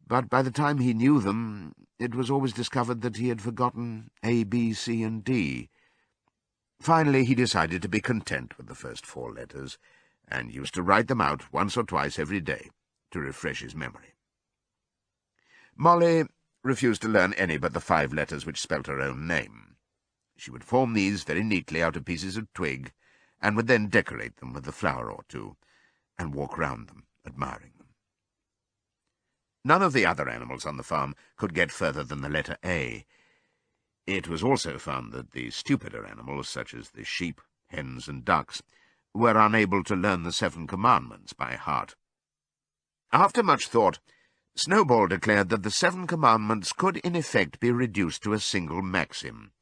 but by the time he knew them, it was always discovered that he had forgotten A, B, C, and D. Finally, he decided to be content with the first 4 letters, and used to write them out once or twice every day to refresh his memory. Molly refused to learn any but the 5 letters which spelt her own name. She would form these very neatly out of pieces of twig, and would then decorate them with a flower or two, and walk round them, admiring them. None of the other animals on the farm could get further than the letter A. It was also found that the stupider animals, such as the sheep, hens, and ducks, were unable to learn the 7 Commandments by heart. After much thought, Snowball declared that the 7 Commandments could in effect be reduced to a single maxim,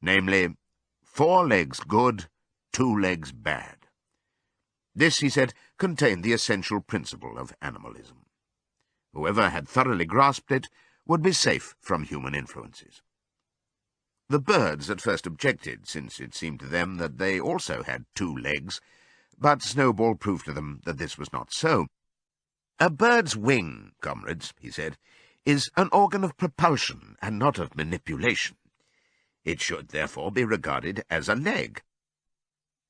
namely, 4 legs good, 2 legs bad. This, he said, contained the essential principle of animalism. Whoever had thoroughly grasped it would be safe from human influences. The birds at first objected, since it seemed to them that they also had 2 legs, but Snowball proved to them that this was not so. A bird's wing, comrades, he said, is an organ of propulsion and not of manipulation. It should therefore be regarded as a leg.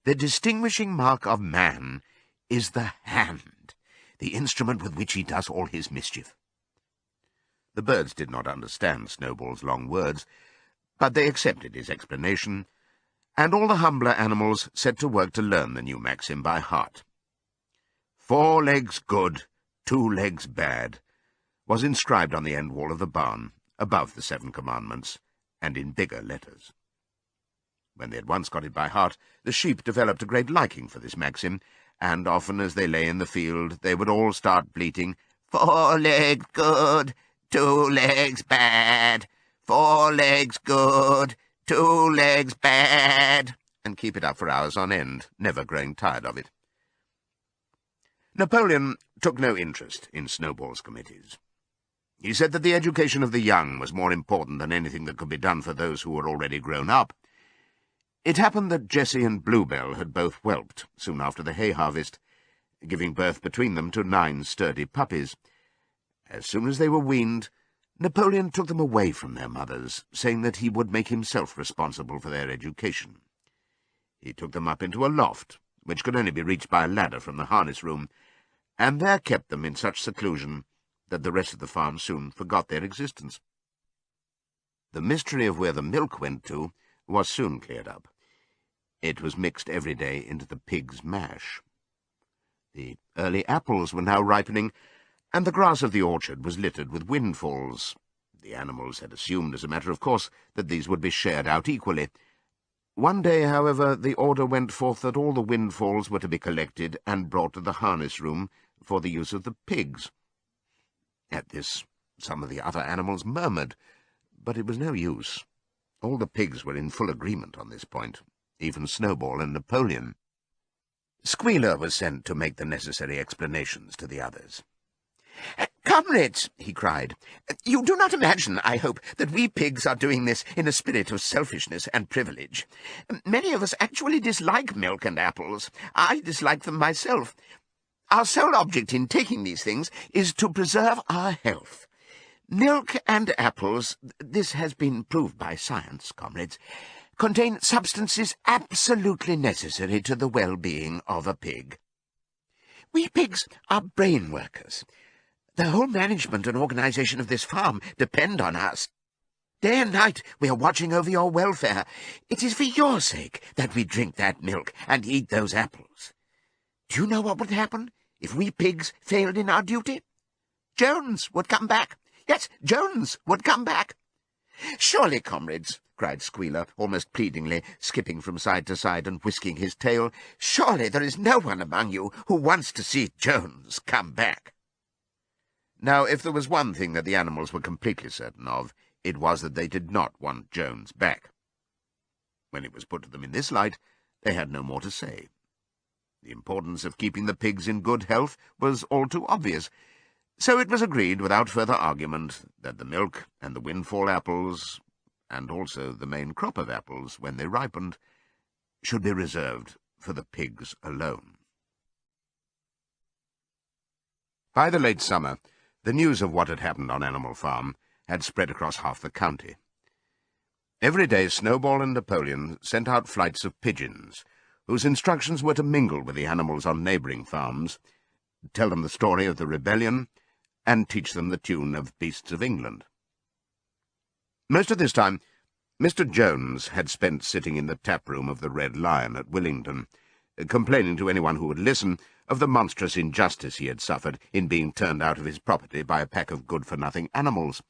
The distinguishing mark of man is the hand, the instrument with which he does all his mischief. The birds did not understand Snowball's long words, but they accepted his explanation, and all the humbler animals set to work to learn the new maxim by heart. 4 legs good, 2 legs bad, was inscribed on the end wall of the barn above the 7 Commandments, and in bigger letters. When they had once got it by heart, the sheep developed a great liking for this maxim, and often as they lay in the field, they would all start bleating, 4 legs good, 2 legs bad, 4 legs good, 2 legs bad, and keep it up for hours on end, never growing tired of it. Napoleon took no interest in Snowball's committees. He said that the education of the young was more important than anything that could be done for those who were already grown up. It happened that Jessie and Bluebell had both whelped soon after the hay harvest, giving birth between them to 9 sturdy puppies. As soon as they were weaned, Napoleon took them away from their mothers, saying that he would make himself responsible for their education. He took them up into a loft, which could only be reached by a ladder from the harness room, and there kept them in such seclusion that the rest of the farm soon forgot their existence. The mystery of where the milk went to was soon cleared up. It was mixed every day into the pigs' mash. The early apples were now ripening, and the grass of the orchard was littered with windfalls. The animals had assumed, as a matter of course, that these would be shared out equally. One day, however, the order went forth that all the windfalls were to be collected and brought to the harness room for the use of the pigs. At this, some of the other animals murmured, but it was no use. All the pigs were in full agreement on this point, even Snowball and Napoleon. Squealer was sent to make the necessary explanations to the others. "Comrades," he cried, "you do not imagine, I hope, that we pigs are doing this in a spirit of selfishness and privilege. Many of us actually dislike milk and apples. I dislike them myself. Our sole object in taking these things is to preserve our health. Milk and apples, this has been proved by science, comrades, contain substances absolutely necessary to the well-being of a pig. We pigs are brain workers. The whole management and organization of this farm depend on us. Day and night we are watching over your welfare. It is for your sake that we drink that milk and eat those apples. Do you know what would happen if we pigs failed in our duty? Jones would come back. Yes, Jones would come back. Surely, comrades," cried Squealer, almost pleadingly, skipping from side to side and whisking his tail, "surely there is no one among you who wants to see Jones come back." Now, if there was one thing that the animals were completely certain of, it was that they did not want Jones back. When it was put to them in this light, they had no more to say. The importance of keeping the pigs in good health was all too obvious, so it was agreed without further argument that the milk and the windfall apples, and also the main crop of apples when they ripened, should be reserved for the pigs alone. By the late summer, the news of what had happened on Animal Farm had spread across half the county. Every day Snowball and Napoleon sent out flights of pigeons, whose instructions were to mingle with the animals on neighbouring farms, tell them the story of the rebellion, and teach them the tune of Beasts of England. Most of this time, Mr. Jones had spent sitting in the tap-room of the Red Lion at Willingdon, complaining to anyone who would listen of the monstrous injustice he had suffered in being turned out of his property by a pack of good-for-nothing animals.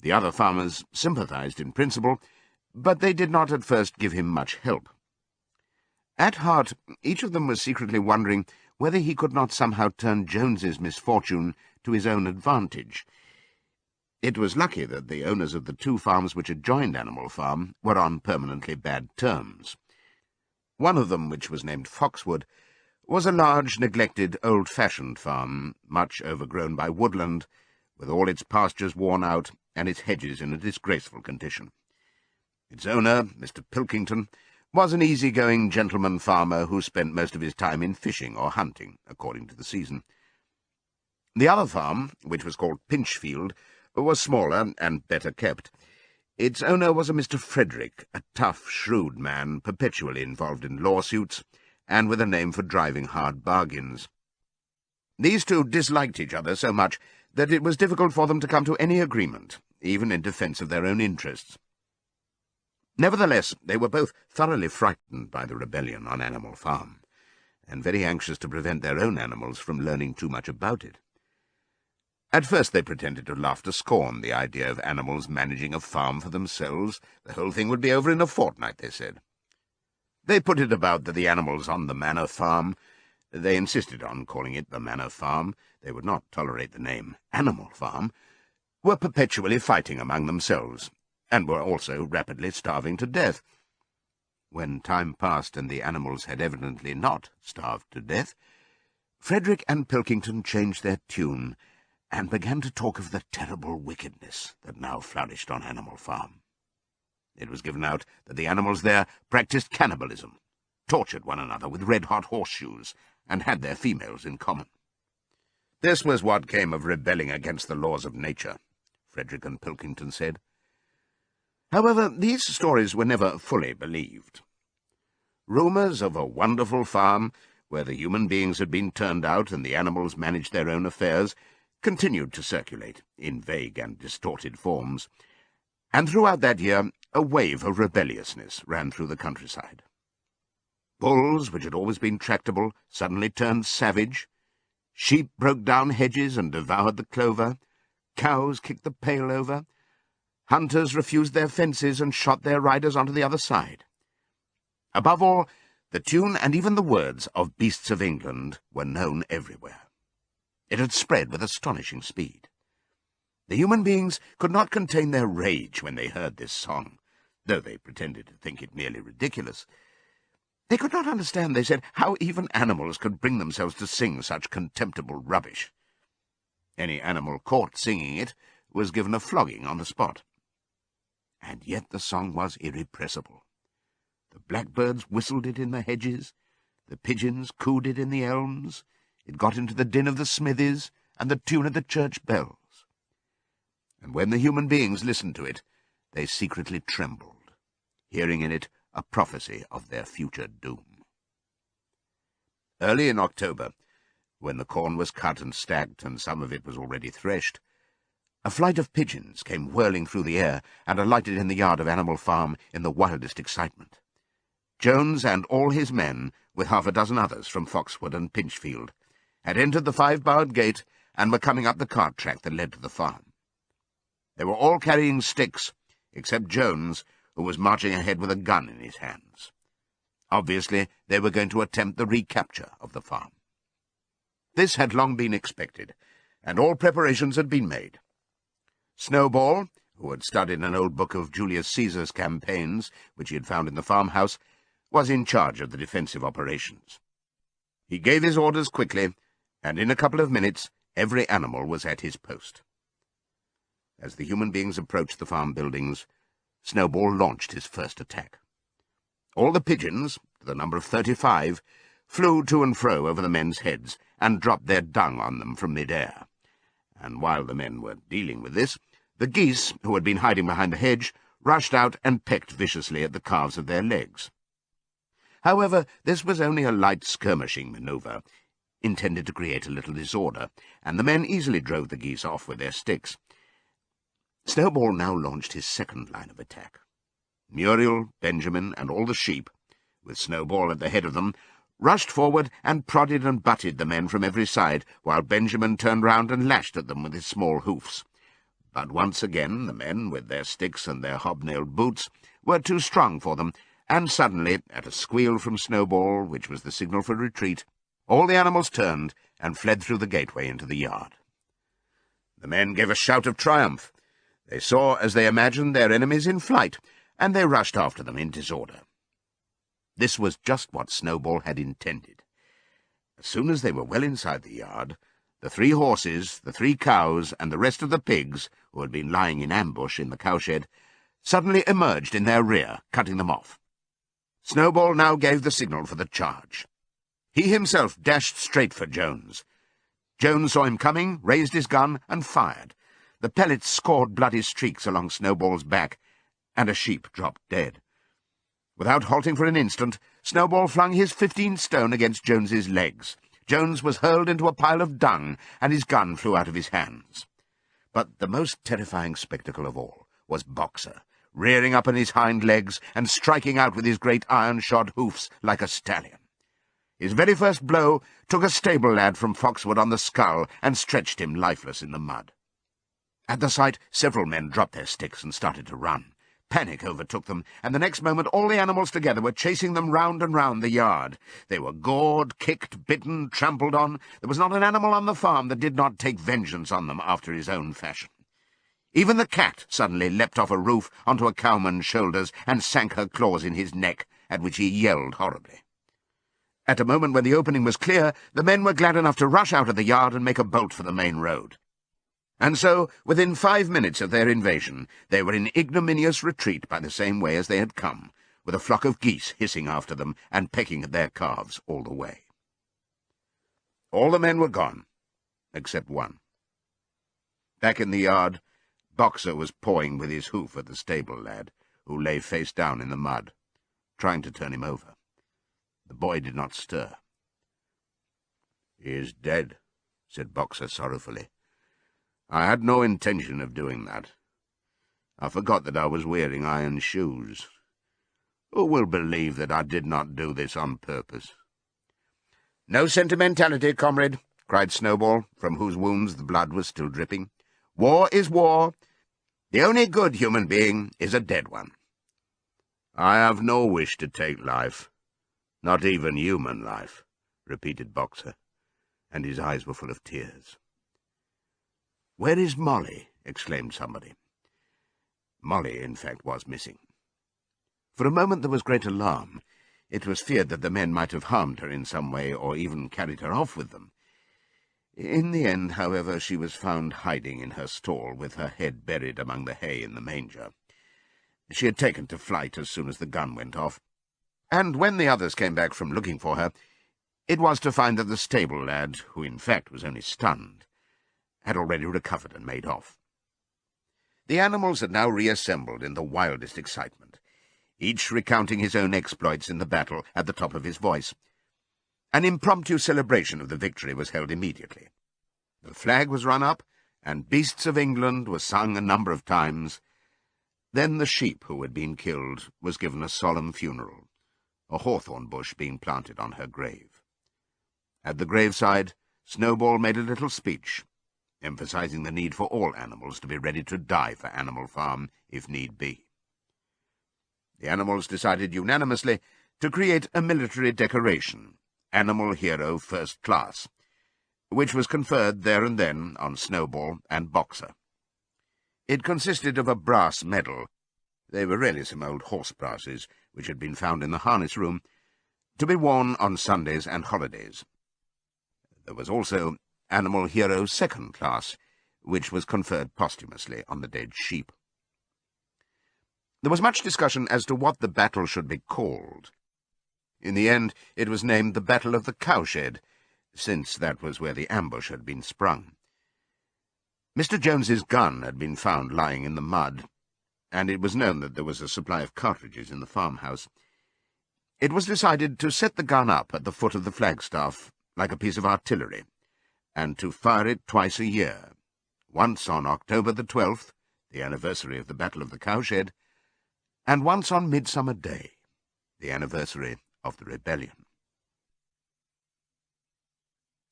The other farmers sympathized in principle, but they did not at first give him much help. At heart, each of them was secretly wondering whether he could not somehow turn Jones's misfortune to his own advantage. It was lucky that the owners of the 2 farms which had joined Animal Farm were on permanently bad terms. One of them, which was named Foxwood, was a large, neglected, old-fashioned farm, much overgrown by woodland, with all its pastures worn out and its hedges in a disgraceful condition. Its owner, Mr. Pilkington, was an easy-going gentleman farmer who spent most of his time in fishing or hunting, according to the season. The other farm, which was called Pinchfield, was smaller and better kept. Its owner was a Mr. Frederick, a tough, shrewd man, perpetually involved in lawsuits, and with a name for driving hard bargains. These 2 disliked each other so much that it was difficult for them to come to any agreement, even in defence of their own interests. Nevertheless, they were both thoroughly frightened by the rebellion on Animal Farm, and very anxious to prevent their own animals from learning too much about it. At first they pretended to laugh to scorn the idea of animals managing a farm for themselves. The whole thing would be over in a fortnight, they said. They put it about that the animals on the manor farm— they insisted on calling it the manor farm, they would not tolerate the name animal farm— were perpetually fighting among themselves, and were also rapidly starving to death. When time passed and the animals had evidently not starved to death, Frederick and Pilkington changed their tune and began to talk of the terrible wickedness that now flourished on Animal Farm. It was given out that the animals there practiced cannibalism, tortured one another with red-hot horseshoes, and had their females in common. This was what came of rebelling against the laws of nature, Frederick and Pilkington said. However, these stories were never fully believed. Rumours of a wonderful farm, where the human beings had been turned out and the animals managed their own affairs, continued to circulate in vague and distorted forms, and throughout that year a wave of rebelliousness ran through the countryside. Bulls, which had always been tractable, suddenly turned savage. Sheep broke down hedges and devoured the clover. Cows kicked the pail over. Hunters refused their fences and shot their riders onto the other side. Above all, the tune and even the words of Beasts of England were known everywhere. It had spread with astonishing speed. The human beings could not contain their rage when they heard this song, though they pretended to think it merely ridiculous. They could not understand, they said, how even animals could bring themselves to sing such contemptible rubbish. Any animal caught singing it was given a flogging on the spot. And yet the song was irrepressible. The blackbirds whistled it in the hedges, the pigeons cooed it in the elms, it got into the din of the smithies and the tune of the church bells. And when the human beings listened to it, they secretly trembled, hearing in it a prophecy of their future doom. Early in October, when the corn was cut and stacked and some of it was already threshed, a flight of pigeons came whirling through the air and alighted in the yard of Animal Farm in the wildest excitement. Jones and all his men, with half a dozen others from Foxwood and Pinchfield, had entered the five-barred gate and were coming up the cart track that led to the farm. They were all carrying sticks, except Jones, who was marching ahead with a gun in his hands. Obviously, they were going to attempt the recapture of the farm. This had long been expected, and all preparations had been made. Snowball, who had studied an old book of Julius Caesar's campaigns, which he had found in the farmhouse, was in charge of the defensive operations. He gave his orders quickly, and in a couple of minutes every animal was at his post. As the human beings approached the farm buildings, Snowball launched his first attack. All the pigeons, to the number of 35, flew to and fro over the men's heads and dropped their dung on them from mid-air. And while the men were dealing with this, the geese, who had been hiding behind the hedge, rushed out and pecked viciously at the calves of their legs. However, this was only a light skirmishing manoeuvre, intended to create a little disorder, and the men easily drove the geese off with their sticks. Snowball now launched his second line of attack. Muriel, Benjamin, and all the sheep, with Snowball at the head of them, rushed forward and prodded and butted the men from every side, while Benjamin turned round and lashed at them with his small hoofs. But once again the men, with their sticks and their hobnailed boots, were too strong for them, and suddenly, at a squeal from Snowball, which was the signal for retreat, all the animals turned and fled through the gateway into the yard. The men gave a shout of triumph. They saw, as they imagined, their enemies in flight, and they rushed after them in disorder. This was just what Snowball had intended. As soon as they were well inside the yard, the 3 horses, the 3 cows, and the rest of the pigs, who had been lying in ambush in the cowshed, suddenly emerged in their rear, cutting them off. Snowball now gave the signal for the charge. He himself dashed straight for Jones. Jones saw him coming, raised his gun, and fired. The pellets scored bloody streaks along Snowball's back, and a sheep dropped dead. Without halting for an instant, Snowball flung his 15 stone against Jones's legs. Jones was hurled into a pile of dung, and his gun flew out of his hands. But the most terrifying spectacle of all was Boxer, rearing up on his hind legs and striking out with his great iron-shod hoofs like a stallion. His very first blow took a stable lad from Foxwood on the skull and stretched him lifeless in the mud. At the sight, several men dropped their sticks and started to run. Panic overtook them, and the next moment all the animals together were chasing them round and round the yard. They were gored, kicked, bitten, trampled on. There was not an animal on the farm that did not take vengeance on them after his own fashion. Even the cat suddenly leapt off a roof onto a cowman's shoulders and sank her claws in his neck, at which he yelled horribly. At a moment when the opening was clear, the men were glad enough to rush out of the yard and make a bolt for the main road. And so, within 5 minutes of their invasion, they were in ignominious retreat by the same way as they had come, with a flock of geese hissing after them and pecking at their calves all the way. All the men were gone, except one. Back in the yard, Boxer was pawing with his hoof at the stable lad, who lay face down in the mud, trying to turn him over. The boy did not stir. "He is dead," said Boxer sorrowfully. "I had no intention of doing that. I forgot that I was wearing iron shoes. Who will believe that I did not do this on purpose?" "No sentimentality, comrade," cried Snowball, from whose wounds the blood was still dripping. "War is war. The only good human being is a dead one." "I have no wish to take life, not even human life," repeated Boxer, and his eyes were full of tears. "Where is Molly?" exclaimed somebody. Molly, in fact, was missing. For a moment there was great alarm. It was feared that the men might have harmed her in some way, or even carried her off with them. In the end, however, she was found hiding in her stall, with her head buried among the hay in the manger. She had taken to flight as soon as the gun went off, and when the others came back from looking for her, it was to find that the stable lad, who in fact was only stunned, had already recovered and made off. The animals had now reassembled in the wildest excitement, each recounting his own exploits in the battle at the top of his voice. An impromptu celebration of the victory was held immediately. The flag was run up, and Beasts of England was sung a number of times. Then the sheep who had been killed was given a solemn funeral, a hawthorn bush being planted on her grave. At the graveside, Snowball made a little speech, emphasizing the need for all animals to be ready to die for Animal Farm, if need be. The animals decided unanimously to create a military decoration, Animal Hero First Class, which was conferred there and then on Snowball and Boxer. It consisted of a brass medal — they were really some old horse brasses which had been found in the harness room — to be worn on Sundays and holidays. There was also Animal Hero Second Class, which was conferred posthumously on the dead sheep. There was much discussion as to what the battle should be called. In the end, it was named the Battle of the Cowshed, since that was where the ambush had been sprung. Mr. Jones's gun had been found lying in the mud, and it was known that there was a supply of cartridges in the farmhouse. It was decided to set the gun up at the foot of the flagstaff, like a piece of artillery, and to fire it twice a year, once on October the 12th, the anniversary of the Battle of the Cowshed, and once on Midsummer Day, the anniversary of the rebellion.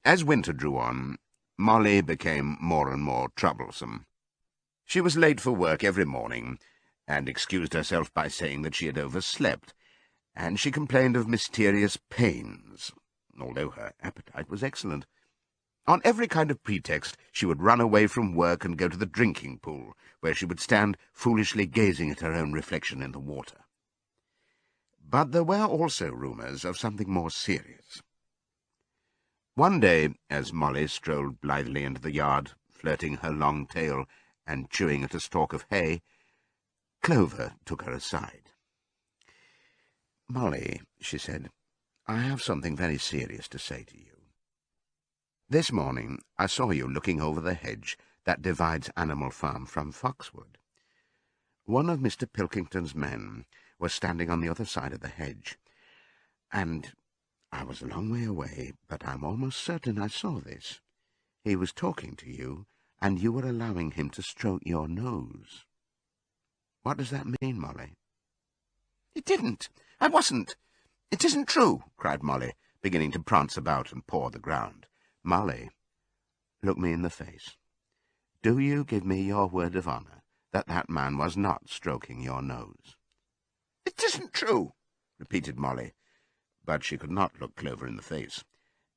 As winter drew on, Molly became more and more troublesome. She was late for work every morning, and excused herself by saying that she had overslept, and she complained of mysterious pains, although her appetite was excellent. On every kind of pretext, she would run away from work and go to the drinking pool, where she would stand foolishly gazing at her own reflection in the water. But there were also rumours of something more serious. One day, as Molly strolled blithely into the yard, flirting her long tail and chewing at a stalk of hay, Clover took her aside. "Molly," she said, "I have something very serious to say to you. This morning I saw you looking over the hedge that divides Animal Farm from Foxwood. One of Mr. Pilkington's men was standing on the other side of the hedge, and I was a long way away, but I'm almost certain I saw this. He was talking to you, and you were allowing him to stroke your nose. What does that mean, Molly?" "It didn't. I wasn't. It isn't true," cried Molly, beginning to prance about and paw the ground. "Molly, look me in the face. Do you give me your word of honour that that man was not stroking your nose?" "It isn't true," repeated Molly, but she could not look Clover in the face,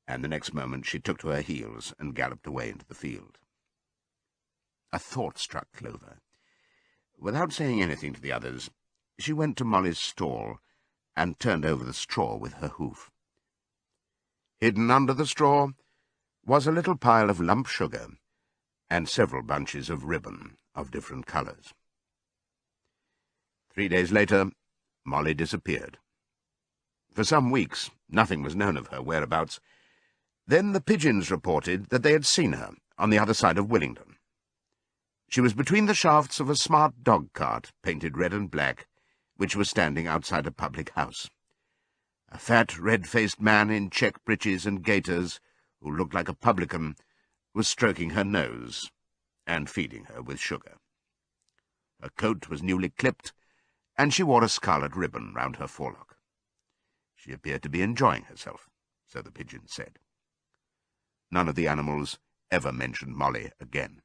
and the next moment she took to her heels and galloped away into the field. A thought struck Clover. Without saying anything to the others, she went to Molly's stall and turned over the straw with her hoof. Hidden under the straw was a little pile of lump sugar and several bunches of ribbon of different colours. 3 days later, Molly disappeared. For some weeks, nothing was known of her whereabouts. Then the pigeons reported that they had seen her on the other side of Willingdon. She was between the shafts of a smart dog-cart, painted red and black, which was standing outside a public house. A fat, red-faced man in check breeches and gaiters, who looked like a publican, was stroking her nose and feeding her with sugar. Her coat was newly clipped, and she wore a scarlet ribbon round her forelock. She appeared to be enjoying herself, so the pigeons said. None of the animals ever mentioned Molly again.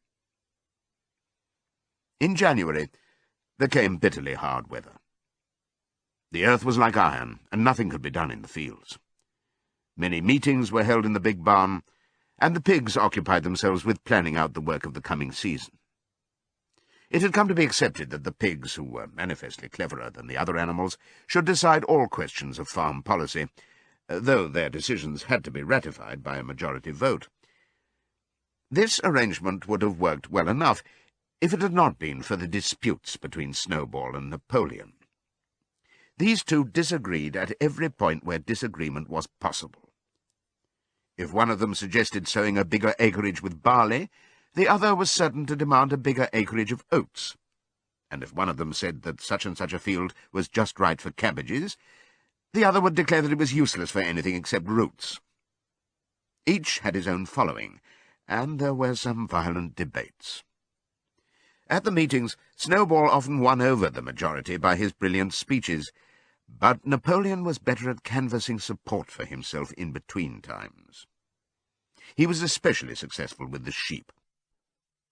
In January, there came bitterly hard weather. The earth was like iron, and nothing could be done in the fields. Many meetings were held in the big barn, and the pigs occupied themselves with planning out the work of the coming season. It had come to be accepted that the pigs, who were manifestly cleverer than the other animals, should decide all questions of farm policy, though their decisions had to be ratified by a majority vote. This arrangement would have worked well enough if it had not been for the disputes between Snowball and Napoleon. These two disagreed at every point where disagreement was possible. If one of them suggested sowing a bigger acreage with barley, the other was certain to demand a bigger acreage of oats, and if one of them said that such and such a field was just right for cabbages, the other would declare that it was useless for anything except roots. Each had his own following, and there were some violent debates. At the meetings, Snowball often won over the majority by his brilliant speeches, but Napoleon was better at canvassing support for himself in between times. He was especially successful with the sheep.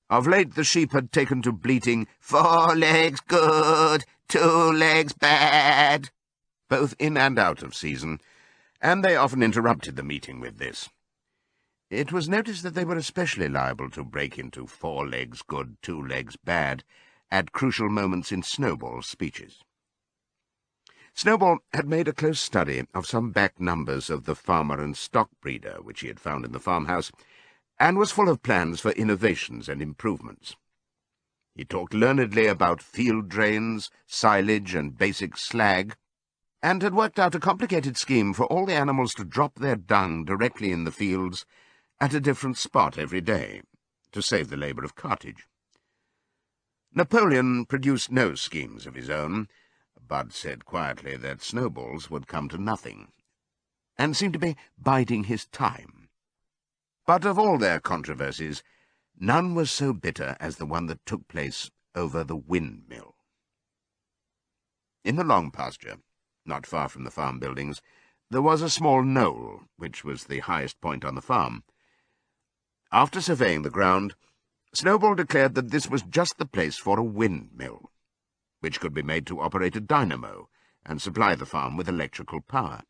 Of late the sheep had taken to bleating, "4 legs good, 2 legs bad," both in and out of season, and they often interrupted the meeting with this. It was noticed that they were especially liable to break into 4 legs good, 2 legs bad at crucial moments in Snowball's speeches. Snowball had made a close study of some back numbers of the Farmer and Stock Breeder which he had found in the farmhouse, and was full of plans for innovations and improvements. He talked learnedly about field drains, silage, and basic slag, and had worked out a complicated scheme for all the animals to drop their dung directly in the fields at a different spot every day, to save the labour of cartage. Napoleon produced no schemes of his own, but said quietly that Snowball's would come to nothing, and seemed to be biding his time. But of all their controversies, none was so bitter as the one that took place over the windmill. In the long pasture, not far from the farm buildings, there was a small knoll, which was the highest point on the farm. After surveying the ground, Snowball declared that this was just the place for a windmill, which could be made to operate a dynamo and supply the farm with electrical power.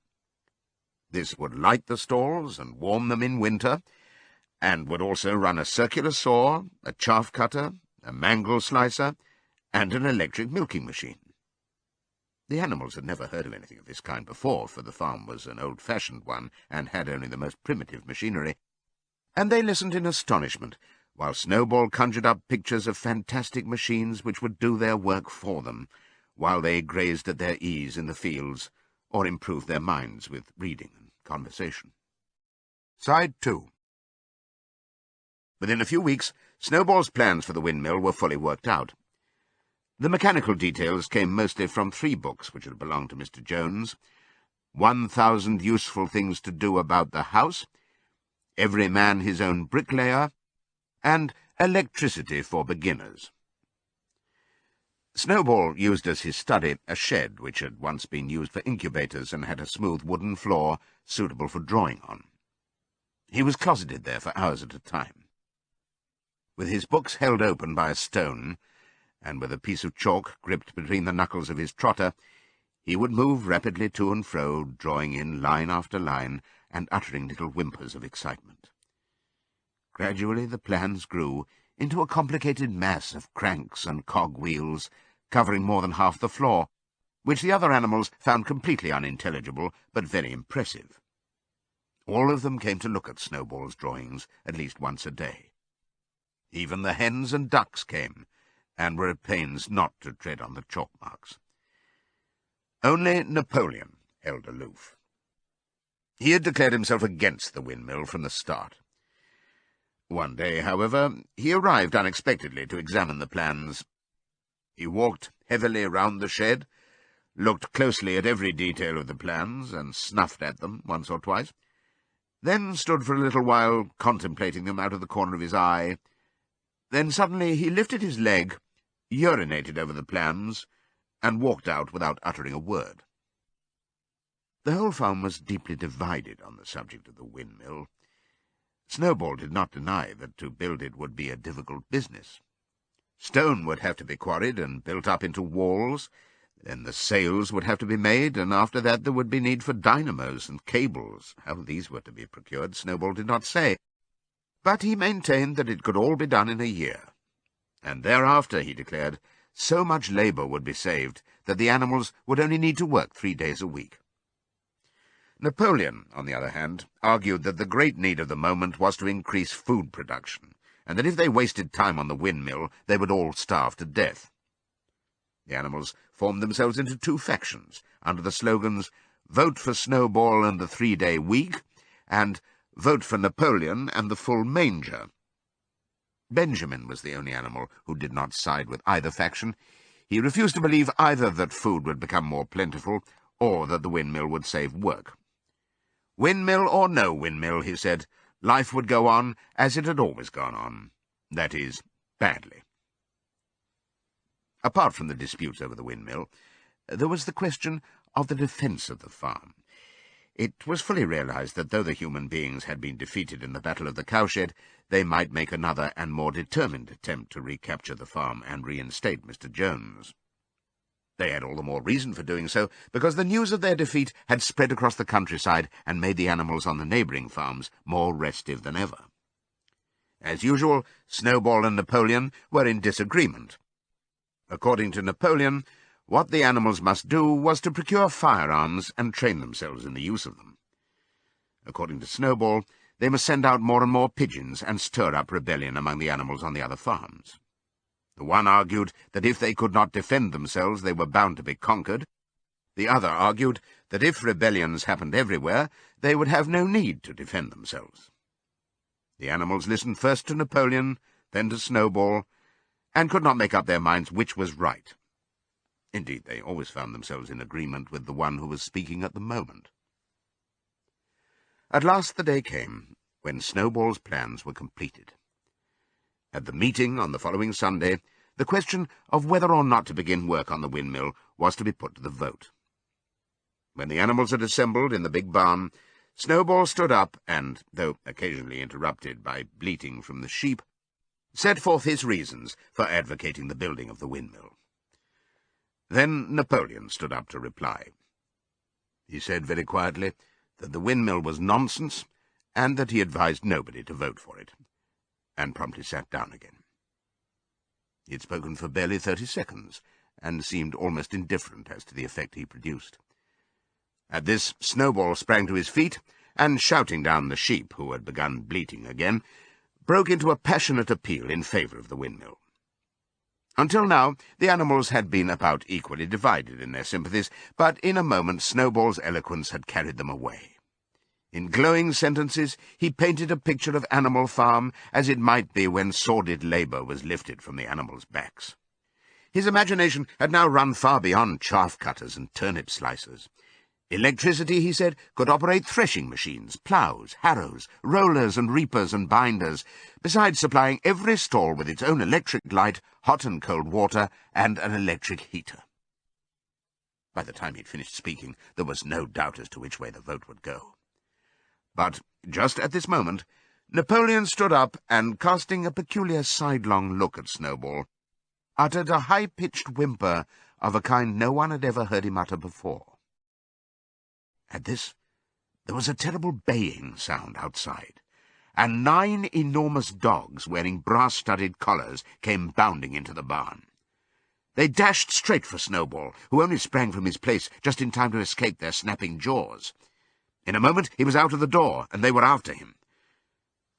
This would light the stalls and warm them in winter, and would also run a circular saw, a chaff cutter, a mangle slicer, and an electric milking machine. The animals had never heard of anything of this kind before, for the farm was an old-fashioned one and had only the most primitive machinery, and they listened in astonishment, while Snowball conjured up pictures of fantastic machines which would do their work for them, while they grazed at their ease in the fields, or improved their minds with reading and conversation. Side 2. Within a few weeks, Snowball's plans for the windmill were fully worked out. The mechanical details came mostly from 3 books which had belonged to Mr. Jones: 1,000 Useful Things to Do About the House, Every Man His Own Bricklayer, and Electricity for Beginners. Snowball used as his study a shed which had once been used for incubators and had a smooth wooden floor suitable for drawing on. He was closeted there for hours at a time. With his books held open by a stone, and with a piece of chalk gripped between the knuckles of his trotter, he would move rapidly to and fro, drawing in line after line, and uttering little whimpers of excitement. Gradually the plans grew into a complicated mass of cranks and cog-wheels, covering more than half the floor, which the other animals found completely unintelligible, but very impressive. All of them came to look at Snowball's drawings at least once a day. Even the hens and ducks came, and were at pains not to tread on the chalk marks. Only Napoleon held aloof. He had declared himself against the windmill from the start. One day, however, he arrived unexpectedly to examine the plans. He walked heavily round the shed, looked closely at every detail of the plans, and snuffed at them once or twice, then stood for a little while contemplating them out of the corner of his eye. Then suddenly he lifted his leg, urinated over the plans, and walked out without uttering a word. The whole farm was deeply divided on the subject of the windmill. Snowball did not deny that to build it would be a difficult business. Stone would have to be quarried and built up into walls, then the sails would have to be made, and after that there would be need for dynamos and cables. How these were to be procured, Snowball did not say, but he maintained that it could all be done in a year, and thereafter, he declared, so much labour would be saved that the animals would only need to work 3 days a week. Napoleon, on the other hand, argued that the great need of the moment was to increase food production, and that if they wasted time on the windmill, they would all starve to death. The animals formed themselves into 2 factions, under the slogans, "Vote for Snowball and the 3-day week," and "Vote for Napoleon and the full manger." Benjamin was the only animal who did not side with either faction. He refused to believe either that food would become more plentiful, or that the windmill would save work. Windmill or no windmill, he said, life would go on as it had always gone on. That is, badly. Apart from the disputes over the windmill, there was the question of the defence of the farm. It was fully realized that though the human beings had been defeated in the Battle of the Cowshed, they might make another and more determined attempt to recapture the farm and reinstate Mr. Jones. They had all the more reason for doing so, because the news of their defeat had spread across the countryside and made the animals on the neighbouring farms more restive than ever. As usual, Snowball and Napoleon were in disagreement. According to Napoleon, what the animals must do was to procure firearms and train themselves in the use of them. According to Snowball, they must send out more and more pigeons and stir up rebellion among the animals on the other farms. The one argued that if they could not defend themselves, they were bound to be conquered. The other argued that if rebellions happened everywhere, they would have no need to defend themselves. The animals listened first to Napoleon, then to Snowball, and could not make up their minds which was right. Indeed, they always found themselves in agreement with the one who was speaking at the moment. At last the day came when Snowball's plans were completed. At the meeting on the following Sunday, the question of whether or not to begin work on the windmill was to be put to the vote. When the animals had assembled in the big barn, Snowball stood up and, though occasionally interrupted by bleating from the sheep, set forth his reasons for advocating the building of the windmill. Then Napoleon stood up to reply. He said very quietly that the windmill was nonsense, and that he advised nobody to vote for it, and promptly sat down again. He had spoken for barely 30 seconds, and seemed almost indifferent as to the effect he produced. At this, Snowball sprang to his feet, and, shouting down the sheep, who had begun bleating again, broke into a passionate appeal in favour of the windmill. Until now, the animals had been about equally divided in their sympathies, but in a moment Snowball's eloquence had carried them away. In glowing sentences, he painted a picture of Animal Farm as it might be when sordid labour was lifted from the animals' backs. His imagination had now run far beyond chaff-cutters and turnip slicers. Electricity, he said, could operate threshing machines, ploughs, harrows, rollers and reapers and binders, besides supplying every stall with its own electric light, hot and cold water, and an electric heater. By the time he'd finished speaking, there was no doubt as to which way the vote would go. But just at this moment, Napoleon stood up and, casting a peculiar sidelong look at Snowball, uttered a high-pitched whimper of a kind no one had ever heard him utter before. At this, there was a terrible baying sound outside, and 9 enormous dogs wearing brass-studded collars came bounding into the barn. They dashed straight for Snowball, who only sprang from his place just in time to escape their snapping jaws. In a moment he was out of the door, and they were after him.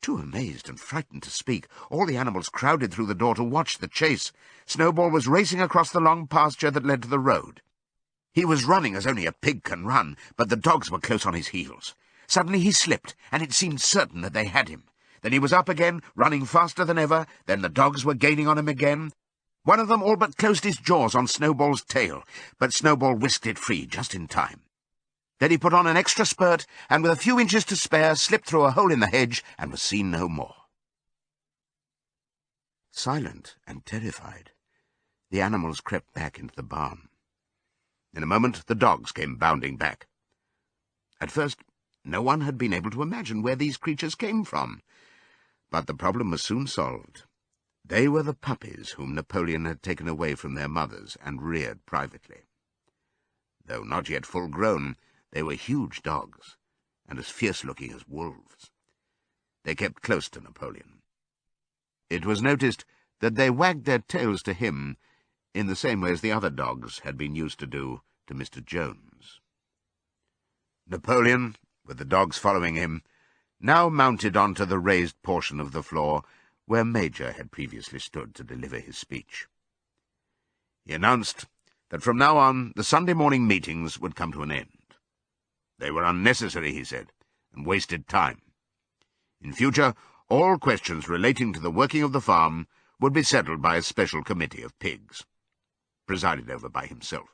Too amazed and frightened to speak, all the animals crowded through the door to watch the chase. Snowball was racing across the long pasture that led to the road. He was running as only a pig can run, but the dogs were close on his heels. Suddenly he slipped, and it seemed certain that they had him. Then he was up again, running faster than ever. Then the dogs were gaining on him again. One of them all but closed his jaws on Snowball's tail, but Snowball whisked it free just in time. Then he put on an extra spurt, and with a few inches to spare, slipped through a hole in the hedge and was seen no more. Silent and terrified, the animals crept back into the barn. In a moment the dogs came bounding back. At first, no one had been able to imagine where these creatures came from, but the problem was soon solved. They were the puppies whom Napoleon had taken away from their mothers and reared privately. Though not yet full grown, they were huge dogs, and as fierce-looking as wolves. They kept close to Napoleon. It was noticed that they wagged their tails to him in the same way as the other dogs had been used to do to Mr. Jones. Napoleon, with the dogs following him, now mounted onto the raised portion of the floor where Major had previously stood to deliver his speech. He announced that from now on the Sunday morning meetings would come to an end. They were unnecessary, he said, and wasted time. In future, all questions relating to the working of the farm would be settled by a special committee of pigs, presided over by himself.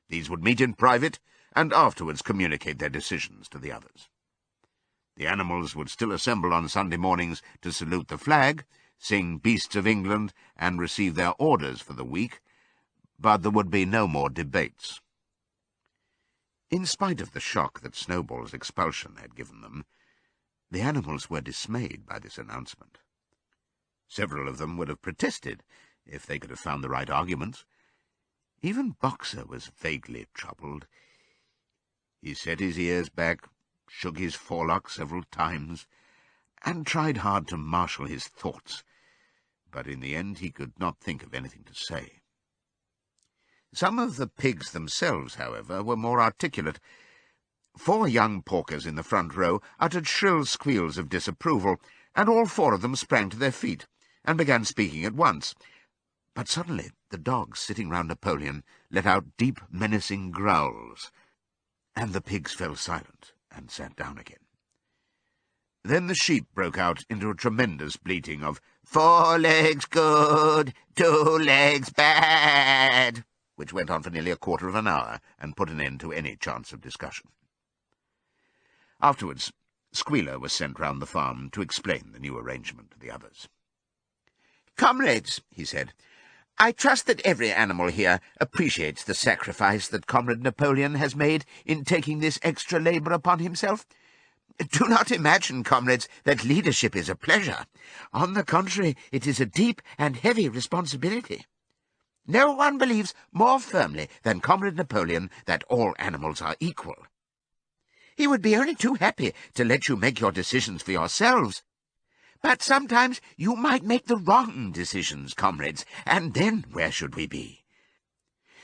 These would meet in private and afterwards communicate their decisions to the others. The animals would still assemble on Sunday mornings to salute the flag, sing Beasts of England, and receive their orders for the week, but there would be no more debates. In spite of the shock that Snowball's expulsion had given them, the animals were dismayed by this announcement. Several of them would have protested if they could have found the right arguments. Even Boxer was vaguely troubled. He set his ears back, shook his forelock several times, and tried hard to marshal his thoughts, but in the end he could not think of anything to say. Some of the pigs themselves, however, were more articulate. 4 young porkers in the front row uttered shrill squeals of disapproval, and all 4 of them sprang to their feet and began speaking at once. But suddenly the dogs sitting round Napoleon let out deep, menacing growls, and the pigs fell silent and sat down again. Then the sheep broke out into a tremendous bleating of 4 legs good, 2 legs bad, which went on for nearly a quarter of an hour and put an end to any chance of discussion. Afterwards, Squealer was sent round the farm to explain the new arrangement to the others. "Comrades," he said, "I trust that every animal here appreciates the sacrifice that Comrade Napoleon has made in taking this extra labour upon himself. Do not imagine, comrades, that leadership is a pleasure. On the contrary, it is a deep and heavy responsibility. No one believes more firmly than Comrade Napoleon that all animals are equal. He would be only too happy to let you make your decisions for yourselves. But sometimes you might make the wrong decisions, comrades, and then where should we be?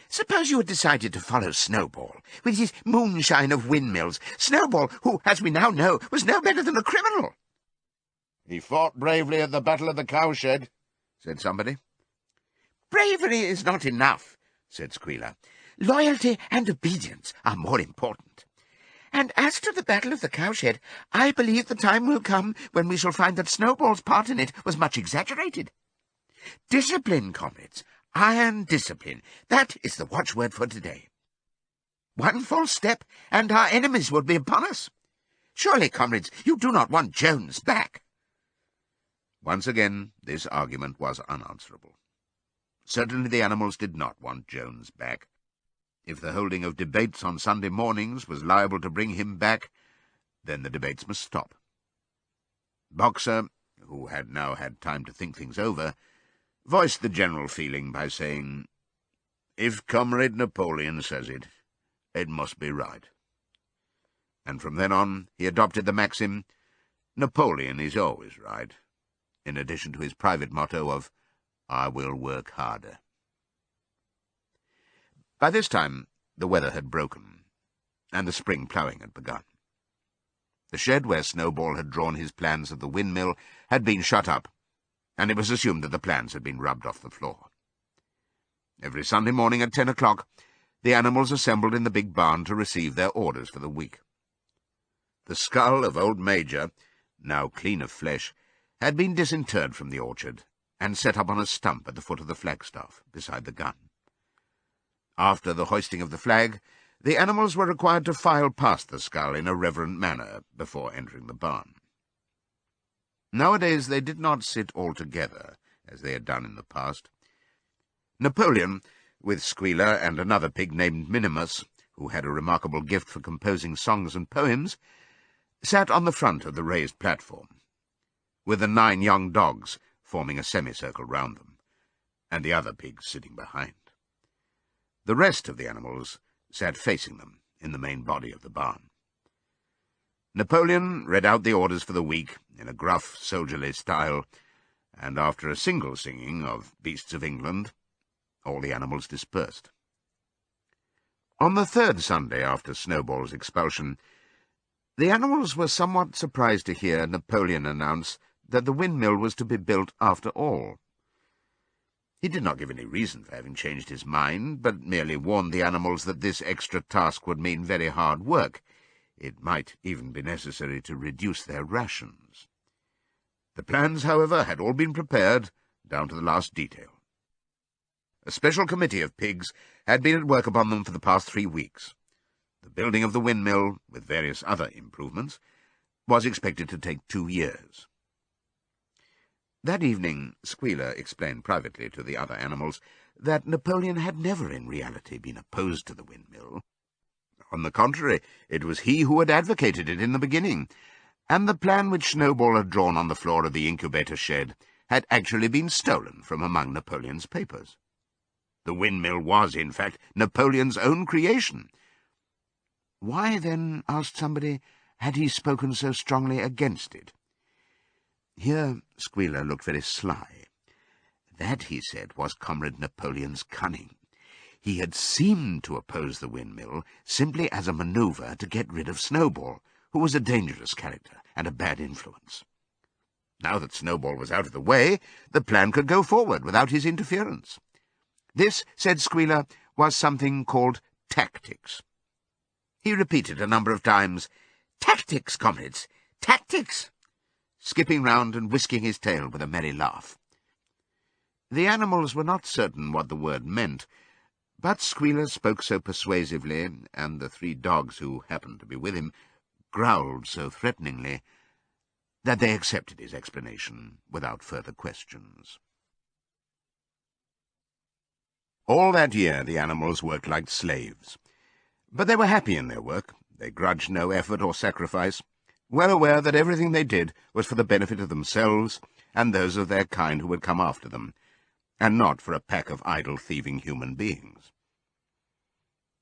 Suppose you had decided to follow Snowball, with his moonshine of windmills, Snowball, who, as we now know, was no better than a criminal." "He fought bravely at the Battle of the Cowshed," said somebody. "Bravery is not enough," said Squealer. "Loyalty and obedience are more important. And as to the Battle of the Cowshed, I believe the time will come when we shall find that Snowball's part in it was much exaggerated. Discipline, comrades, iron discipline, that is the watchword for today." One false step, and our enemies would be upon us. Surely, comrades, you do not want Jones back. Once again, this argument was unanswerable. Certainly the animals did not want Jones back. If the holding of debates on Sunday mornings was liable to bring him back, then the debates must stop. Boxer, who had now had time to think things over, voiced the general feeling by saying, "If Comrade Napoleon says it, it must be right." And from then on he adopted the maxim, "Napoleon is always right," in addition to his private motto of, "I will work harder." By this time the weather had broken, and the spring ploughing had begun. The shed where Snowball had drawn his plans of the windmill had been shut up, and it was assumed that the plans had been rubbed off the floor. Every Sunday morning at 10 o'clock, the animals assembled in the big barn to receive their orders for the week. The skull of old Major, now clean of flesh, had been disinterred from the orchard and set up on a stump at the foot of the flagstaff beside the gun. After the hoisting of the flag, the animals were required to file past the skull in a reverent manner before entering the barn. Nowadays they did not sit all together, as they had done in the past. Napoleon, with Squealer and another pig named Minimus, who had a remarkable gift for composing songs and poems, sat on the front of the raised platform, with the 9 young dogs forming a semicircle round them, and the other pigs sitting behind. The rest of the animals sat facing them in the main body of the barn. Napoleon read out the orders for the week in a gruff, soldierly style, and after a single singing of Beasts of England, all the animals dispersed. On the 3rd Sunday after Snowball's expulsion, the animals were somewhat surprised to hear Napoleon announce that the windmill was to be built after all. He did not give any reason for having changed his mind, but merely warned the animals that this extra task would mean very hard work. It might even be necessary to reduce their rations. The plans, however, had all been prepared, down to the last detail. A special committee of pigs had been at work upon them for the past 3 weeks. The building of the windmill, with various other improvements, was expected to take 2 years. That evening, Squealer explained privately to the other animals that Napoleon had never in reality been opposed to the windmill. On the contrary, it was he who had advocated it in the beginning, and the plan which Snowball had drawn on the floor of the incubator shed had actually been stolen from among Napoleon's papers. The windmill was, in fact, Napoleon's own creation. Why, then, asked somebody, had he spoken so strongly against it? Here Squealer looked very sly. That, he said, was Comrade Napoleon's cunning. He had seemed to oppose the windmill simply as a manoeuvre to get rid of Snowball, who was a dangerous character and a bad influence. Now that Snowball was out of the way, the plan could go forward without his interference. This, said Squealer, was something called tactics. He repeated a number of times, "Tactics, comrades, tactics!" skipping round and whisking his tail with a merry laugh. The animals were not certain what the word meant, but Squealer spoke so persuasively, and the 3 dogs who happened to be with him growled so threateningly, that they accepted his explanation without further questions. All that year the animals worked like slaves, but they were happy in their work. They grudged no effort or sacrifice, well aware that everything they did was for the benefit of themselves and those of their kind who would come after them, and not for a pack of idle, thieving human beings.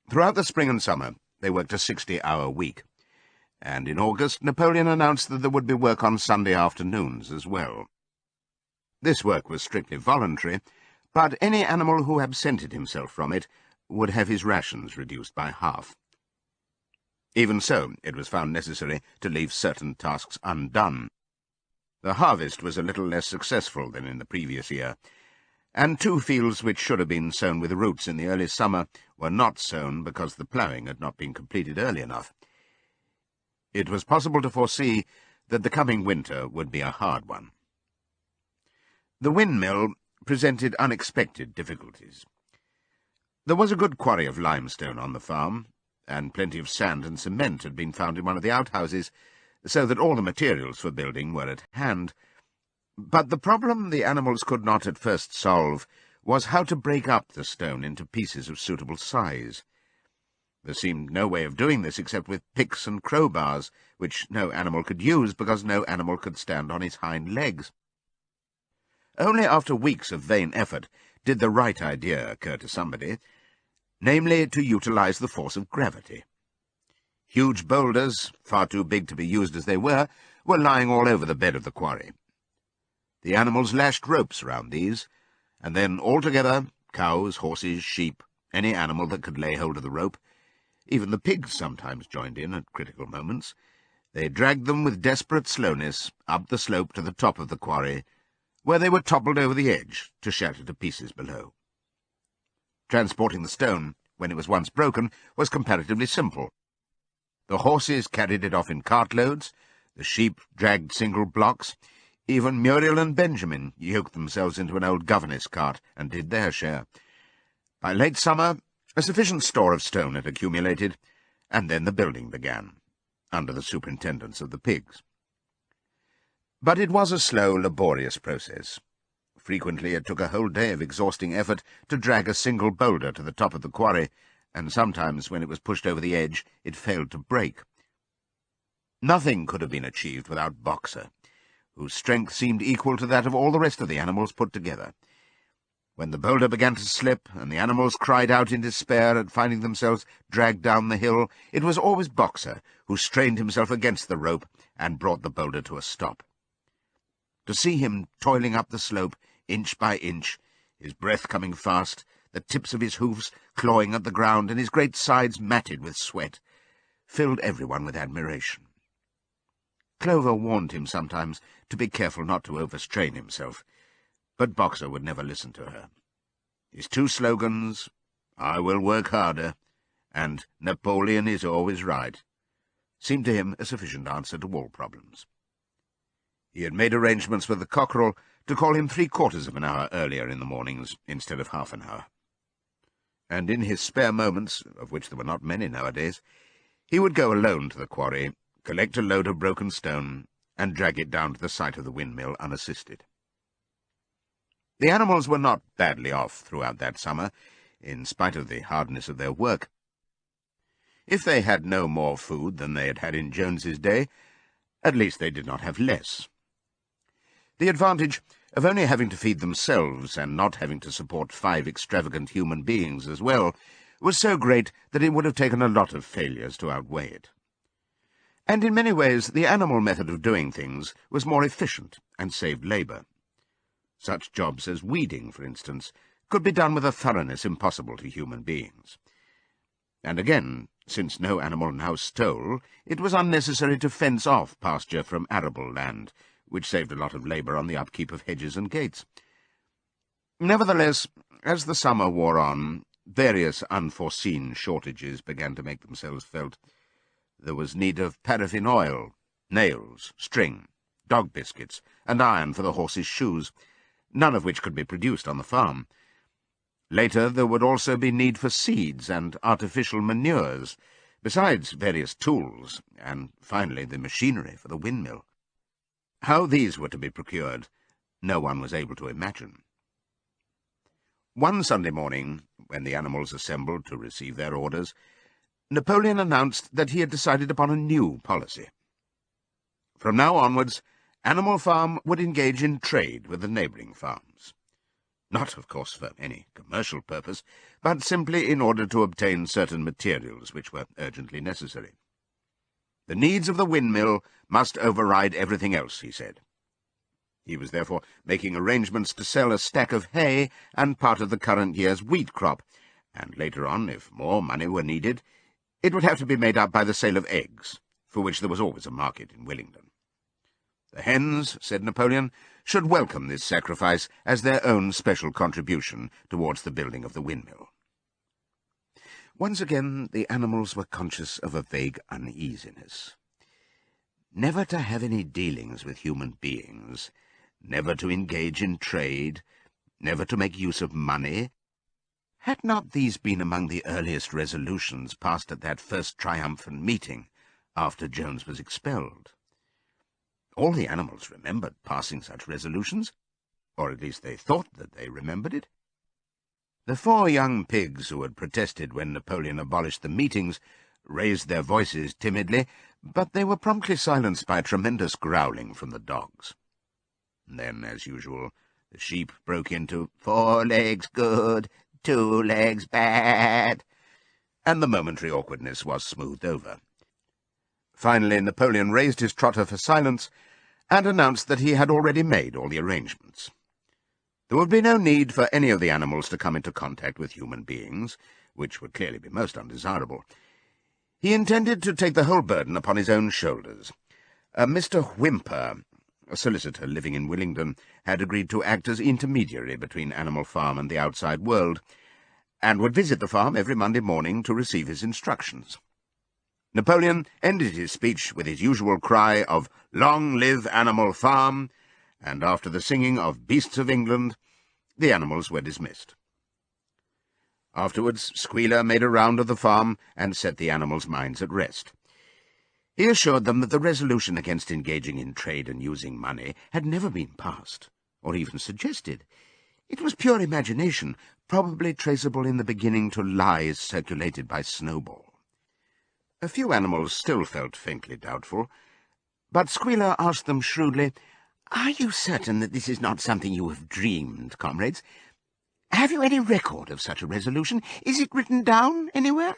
Throughout the spring and summer they worked a 60-hour week, and in August Napoleon announced that there would be work on Sunday afternoons as well. This work was strictly voluntary, but any animal who absented himself from it would have his rations reduced by half. Even so, it was found necessary to leave certain tasks undone. The harvest was a little less successful than in the previous year, and 2 fields which should have been sown with roots in the early summer were not sown because the ploughing had not been completed early enough. It was possible to foresee that the coming winter would be a hard one. The windmill presented unexpected difficulties. There was a good quarry of limestone on the farm, and plenty of sand and cement had been found in one of the outhouses, so that all the materials for building were at hand. But the problem the animals could not at first solve was how to break up the stone into pieces of suitable size. There seemed no way of doing this except with picks and crowbars, which no animal could use because no animal could stand on its hind legs. Only after weeks of vain effort did the right idea occur to somebody, namely to utilize the force of gravity. Huge boulders, far too big to be used as they were lying all over the bed of the quarry. The animals lashed ropes round these, and then all together, cows, horses, sheep, any animal that could lay hold of the rope, even the pigs sometimes joined in at critical moments, they dragged them with desperate slowness up the slope to the top of the quarry, where they were toppled over the edge to shatter to pieces below. Transporting the stone, when it was once broken, was comparatively simple. The horses carried it off in cartloads, the sheep dragged single blocks, even Muriel and Benjamin yoked themselves into an old governess cart and did their share. By late summer, a sufficient store of stone had accumulated, and then the building began, under the superintendence of the pigs. But it was a slow, laborious process. Frequently it took a whole day of exhausting effort to drag a single boulder to the top of the quarry, and sometimes, when it was pushed over the edge, it failed to break. Nothing could have been achieved without Boxer, whose strength seemed equal to that of all the rest of the animals put together. When the boulder began to slip, and the animals cried out in despair at finding themselves dragged down the hill, it was always Boxer who strained himself against the rope and brought the boulder to a stop. To see him toiling up the slope, inch by inch, his breath coming fast, the tips of his hoofs clawing at the ground, and his great sides matted with sweat, filled everyone with admiration. Clover warned him sometimes to be careful not to overstrain himself, but Boxer would never listen to her. His two slogans, "I will work harder," and "Napoleon is always right," seemed to him a sufficient answer to all problems. He had made arrangements with the cockerel to call him 3/4 of an hour earlier in the mornings instead of half an hour. And in his spare moments, of which there were not many nowadays, he would go alone to the quarry, collect a load of broken stone, and drag it down to the site of the windmill unassisted. The animals were not badly off throughout that summer, in spite of the hardness of their work. If they had no more food than they had had in Jones's day, at least they did not have less. The advantage of only having to feed themselves and not having to support 5 extravagant human beings as well was so great that it would have taken a lot of failures to outweigh it. And in many ways the animal method of doing things was more efficient and saved labour. Such jobs as weeding, for instance, could be done with a thoroughness impossible to human beings. And again, since no animal now stole, it was unnecessary to fence off pasture from arable land, which saved a lot of labour on the upkeep of hedges and gates. Nevertheless, as the summer wore on, various unforeseen shortages began to make themselves felt. There was need of paraffin oil, nails, string, dog biscuits, and iron for the horses' shoes, none of which could be produced on the farm. Later there would also be need for seeds and artificial manures, besides various tools, and finally the machinery for the windmill. How these were to be procured, no one was able to imagine. One Sunday morning, when the animals assembled to receive their orders, Napoleon announced that he had decided upon a new policy. From now onwards, Animal Farm would engage in trade with the neighbouring farms. Not, of course, for any commercial purpose, but simply in order to obtain certain materials which were urgently necessary. The needs of the windmill must override everything else, he said. He was therefore making arrangements to sell a stack of hay and part of the current year's wheat crop, and later on, if more money were needed, it would have to be made up by the sale of eggs, for which there was always a market in Willingdon. The hens, said Napoleon, should welcome this sacrifice as their own special contribution towards the building of the windmill. Once again the animals were conscious of a vague uneasiness. Never to have any dealings with human beings, never to engage in trade, never to make use of money, Had not these been among the earliest resolutions passed at that first triumphant meeting after Jones was expelled? All the animals remembered passing such resolutions, or at least they thought that they remembered it. The 4 young pigs who had protested when Napoleon abolished the meetings raised their voices timidly, but they were promptly silenced by a tremendous growling from the dogs. Then, as usual, the sheep broke into 4 legs good, 2 legs bad, and the momentary awkwardness was smoothed over. Finally, Napoleon raised his trotter for silence and announced that he had already made all the arrangements. There would be no need for any of the animals to come into contact with human beings, which would clearly be most undesirable. He intended to take the whole burden upon his own shoulders. Mr. Whymper, a solicitor living in Willingdon, had agreed to act as intermediary between Animal Farm and the outside world, and would visit the farm every Monday morning to receive his instructions. Napoleon ended his speech with his usual cry of "Long live Animal Farm," and after the singing of Beasts of England, the animals were dismissed. Afterwards, Squealer made a round of the farm and set the animals' minds at rest. He assured them that the resolution against engaging in trade and using money had never been passed, or even suggested. It was pure imagination, probably traceable in the beginning to lies circulated by Snowball. A few animals still felt faintly doubtful, but Squealer asked them shrewdly, "Are you certain that this is not something you have dreamed, comrades? Have you any record of such a resolution? Is it written down anywhere?"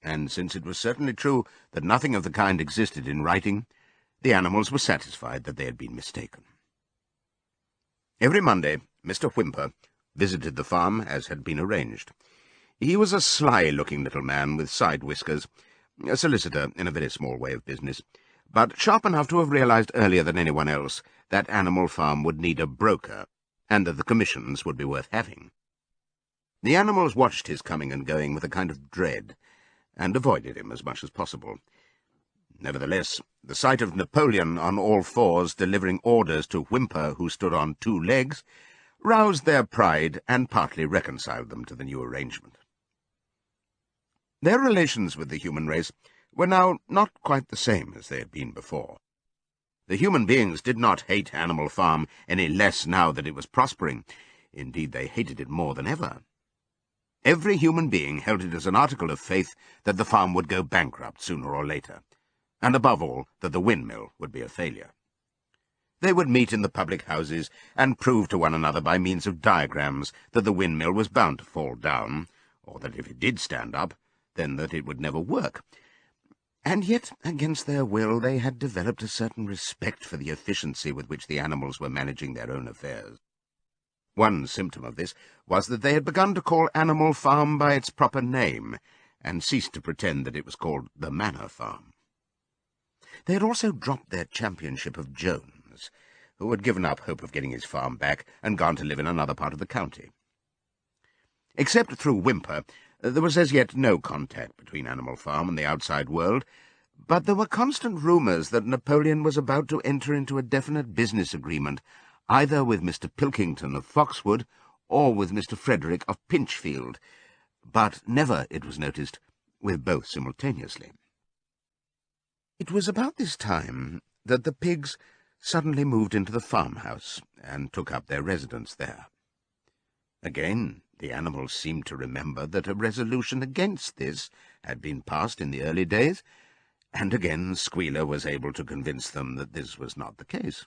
And since it was certainly true that nothing of the kind existed in writing, the animals were satisfied that they had been mistaken. Every Monday, Mr. Whymper visited the farm as had been arranged. He was a sly-looking little man with side whiskers, a solicitor in a very small way of business, but sharp enough to have realized earlier than anyone else that Animal Farm would need a broker, and that the commissions would be worth having. The animals watched his coming and going with a kind of dread, and avoided him as much as possible. Nevertheless, the sight of Napoleon on all fours delivering orders to Whymper, who stood on 2 legs, roused their pride and partly reconciled them to the new arrangement. Their relations with the human race were now not quite the same as they had been before. The human beings did not hate Animal Farm any less now that it was prospering. Indeed, they hated it more than ever. Every human being held it as an article of faith that the farm would go bankrupt sooner or later, and above all that the windmill would be a failure. They would meet in the public houses and prove to one another by means of diagrams that the windmill was bound to fall down, or that if it did stand up, then that it would never work. And yet, against their will, they had developed a certain respect for the efficiency with which the animals were managing their own affairs. One symptom of this was that they had begun to call Animal Farm by its proper name, and ceased to pretend that it was called the Manor Farm. They had also dropped their championship of Jones, who had given up hope of getting his farm back and gone to live in another part of the county. Except through Whymper, there was as yet no contact between Animal Farm and the outside world, but there were constant rumours that Napoleon was about to enter into a definite business agreement, either with Mr. Pilkington of Foxwood or with Mr. Frederick of Pinchfield, but never, it was noticed, with both simultaneously. It was about this time that the pigs suddenly moved into the farmhouse and took up their residence there. Again, the animals seemed to remember that a resolution against this had been passed in the early days, and again Squealer was able to convince them that this was not the case.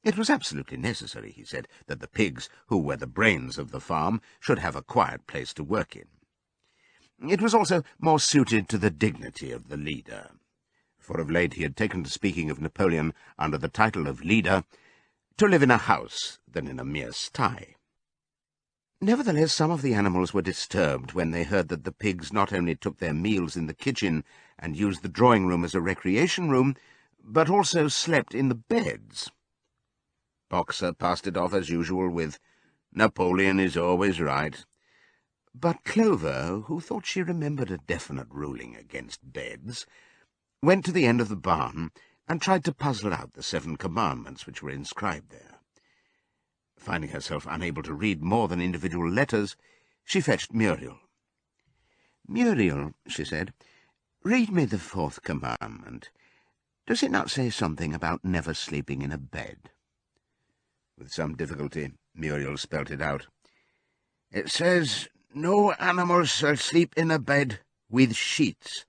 It was absolutely necessary, he said, that the pigs, who were the brains of the farm, should have a quiet place to work in. It was also more suited to the dignity of the leader, for of late he had taken to speaking of Napoleon under the title of leader, to live in a house than in a mere sty. Nevertheless, some of the animals were disturbed when they heard that the pigs not only took their meals in the kitchen and used the drawing-room as a recreation room, but also slept in the beds. Boxer passed it off as usual with, "Napoleon is always right." But Clover, who thought she remembered a definite ruling against beds, went to the end of the barn and tried to puzzle out the 7 commandments which were inscribed there. Finding herself unable to read more than individual letters, She fetched Muriel. "Muriel," she said, "read me the fourth commandment. Does it not say something about never sleeping in a bed?" With some difficulty, Muriel spelt it out. "It says, 'No animal shall sleep in a bed with sheets,'"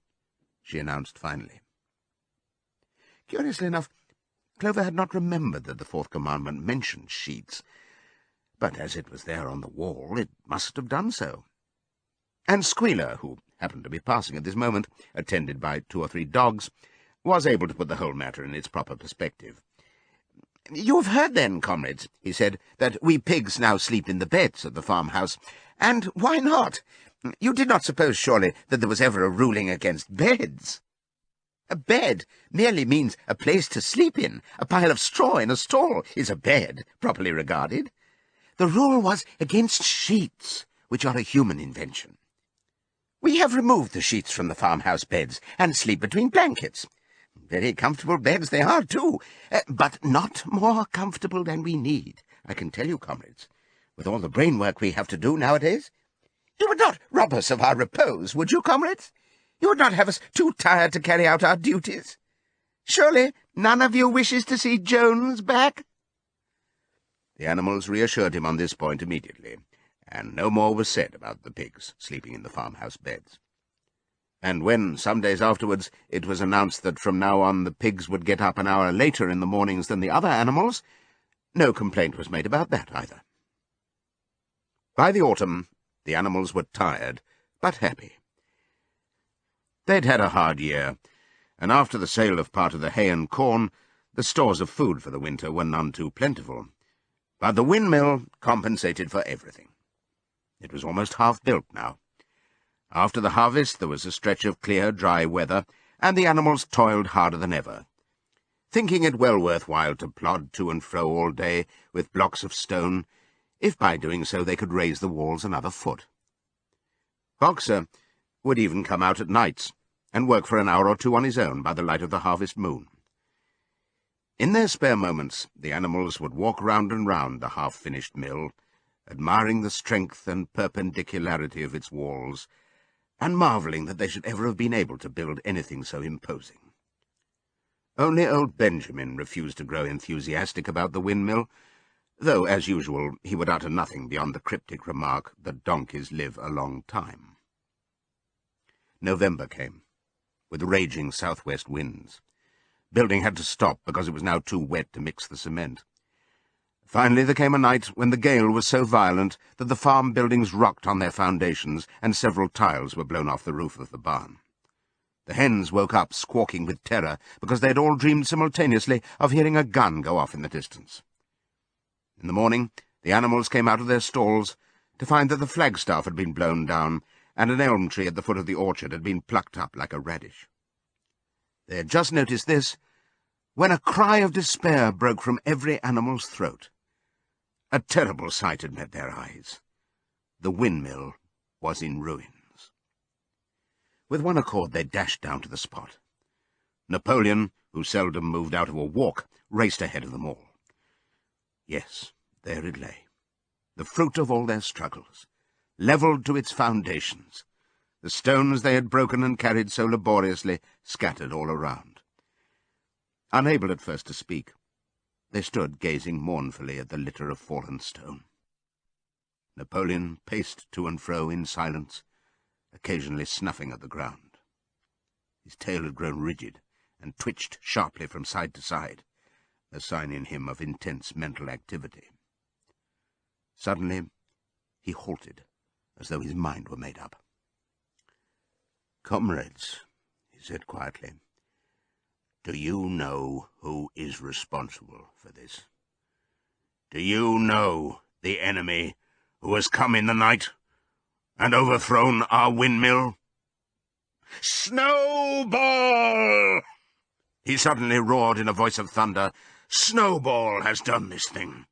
she announced finally. Curiously enough, Clover had not remembered that the fourth commandment mentioned sheets, but as it was there on the wall, it must have done so. And Squealer, who happened to be passing at this moment, attended by 2 or 3 dogs, was able to put the whole matter in its proper perspective. "You have heard, then, comrades," he said, "that we pigs now sleep in the beds of the farmhouse. And why not? You did not suppose, surely, that there was ever a ruling against beds? A bed merely means a place to sleep in. A pile of straw in a stall is a bed, properly regarded. The rule was against sheets, which are a human invention. We have removed the sheets from the farmhouse beds and sleep between blankets. Very comfortable beds they are, too, but not more comfortable than we need, I can tell you, comrades, with all the brain work we have to do nowadays. You would not rob us of our repose, would you, comrades? You would not have us too tired to carry out our duties? Surely none of you wishes to see Jones back?" The animals reassured him on this point immediately, and no more was said about the pigs sleeping in the farmhouse beds. And when, some days afterwards, it was announced that from now on the pigs would get up an hour later in the mornings than the other animals, no complaint was made about that either. By the autumn, the animals were tired, but happy. They'd had a hard year, and after the sale of part of the hay and corn, the stores of food for the winter were none too plentiful. But the windmill compensated for everything. It was almost half built now. After the harvest there was a stretch of clear, dry weather, and the animals toiled harder than ever, thinking it well worth while to plod to and fro all day with blocks of stone, if by doing so they could raise the walls another foot. Boxer would even come out at nights and work for an hour or 2 on his own by the light of the harvest moon. In their spare moments the animals would walk round and round the half-finished mill, admiring the strength and perpendicularity of its walls, and marvelling that they should ever have been able to build anything so imposing. Only old Benjamin refused to grow enthusiastic about the windmill, though, as usual, he would utter nothing beyond the cryptic remark that donkeys live a long time. November came, with raging southwest winds. Building had to stop because it was now too wet to mix the cement. Finally there came a night when the gale was so violent that the farm buildings rocked on their foundations and several tiles were blown off the roof of the barn. The hens woke up squawking with terror because they had all dreamed simultaneously of hearing a gun go off in the distance. In the morning the animals came out of their stalls to find that the flagstaff had been blown down and an elm tree at the foot of the orchard had been plucked up like a radish. They had just noticed this when a cry of despair broke from every animal's throat. A terrible sight had met their eyes. The windmill was in ruins. With one accord they dashed down to the spot. Napoleon, who seldom moved out of a walk, raced ahead of them all. Yes, there it lay, the fruit of all their struggles, levelled to its foundations, the stones they had broken and carried so laboriously scattered all around. Unable at first to speak, they stood gazing mournfully at the litter of fallen stone. Napoleon paced to and fro in silence, occasionally snuffing at the ground. His tail had grown rigid and twitched sharply from side to side, a sign in him of intense mental activity. Suddenly he halted, as though his mind were made up. "Comrades," he said quietly, "do you know who is responsible for this? Do you know the enemy who has come in the night and overthrown our windmill? Snowball!" He suddenly roared in a voice of thunder. "Snowball has done this thing.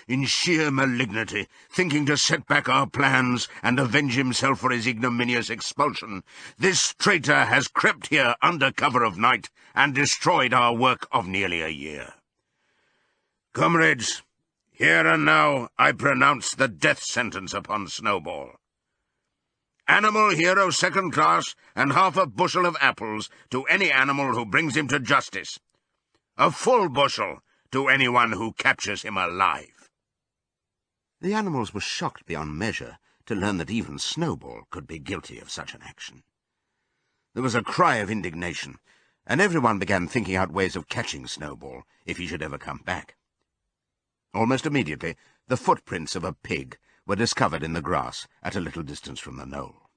In sheer malignity, thinking to set back our plans and avenge himself for his ignominious expulsion, this traitor has crept here under cover of night and destroyed our work of nearly a year. Comrades, here and now I pronounce the death sentence upon Snowball. Animal hero second class, and half a bushel of apples to any animal who brings him to justice. A full bushel to anyone who captures him alive." The animals were shocked beyond measure to learn that even Snowball could be guilty of such an action. There was a cry of indignation, and everyone began thinking out ways of catching Snowball if he should ever come back. Almost immediately, the footprints of a pig were discovered in the grass at a little distance from the knoll.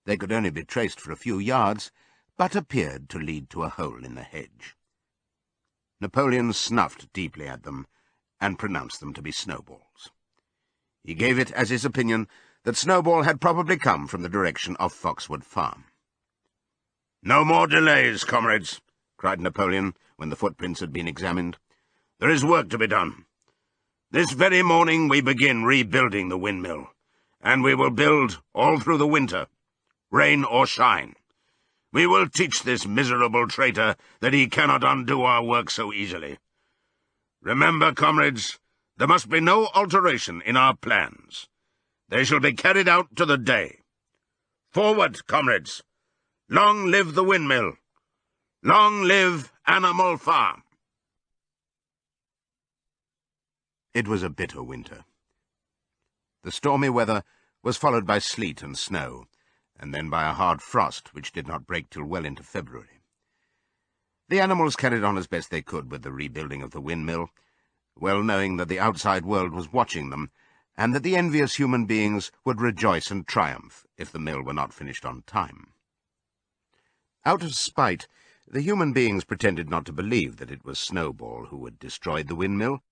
They could only be traced for a few yards, but appeared to lead to a hole in the hedge. Napoleon snuffed deeply at them and pronounced them to be Snowballs. He gave it as his opinion that Snowball had probably come from the direction of Foxwood Farm. "No more delays, comrades," cried Napoleon when the footprints had been examined. "There is work to be done. This very morning we begin rebuilding the windmill, and we will build all through the winter, rain or shine. We will teach this miserable traitor that he cannot undo our work so easily. Remember, comrades, there must be no alteration in our plans. They shall be carried out to the day. Forward, comrades! Long live the windmill! Long live Animal Farm!" It was a bitter winter. The stormy weather was followed by sleet and snow, and then by a hard frost which did not break till well into February. The animals carried on as best they could with the rebuilding of the windmill, well knowing that the outside world was watching them, and that the envious human beings would rejoice and triumph if the mill were not finished on time. Out of spite, the human beings pretended not to believe that it was Snowball who had destroyed the windmill.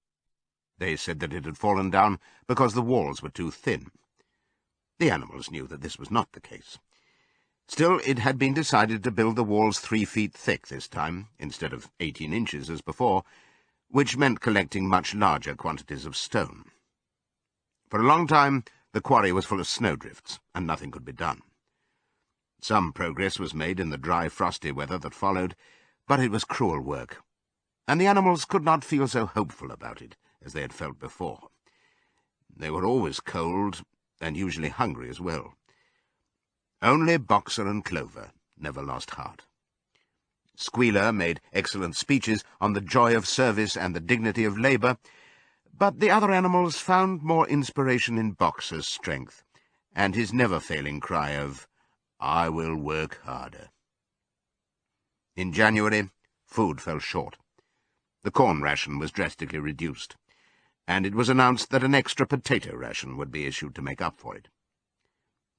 They said that it had fallen down because the walls were too thin. The animals knew that this was not the case. Still, it had been decided to build the walls 3 feet thick this time, instead of 18 inches as before, which meant collecting much larger quantities of stone. For a long time, the quarry was full of snowdrifts, and nothing could be done. Some progress was made in the dry, frosty weather that followed, but it was cruel work, and the animals could not feel so hopeful about it as they had felt before. They were always cold, and usually hungry as well. Only Boxer and Clover never lost heart. Squealer made excellent speeches on the joy of service and the dignity of labour, but the other animals found more inspiration in Boxer's strength, and his never-failing cry of, "I will work harder." In January, food fell short. The corn ration was drastically reduced, and it was announced that an extra potato ration would be issued to make up for it.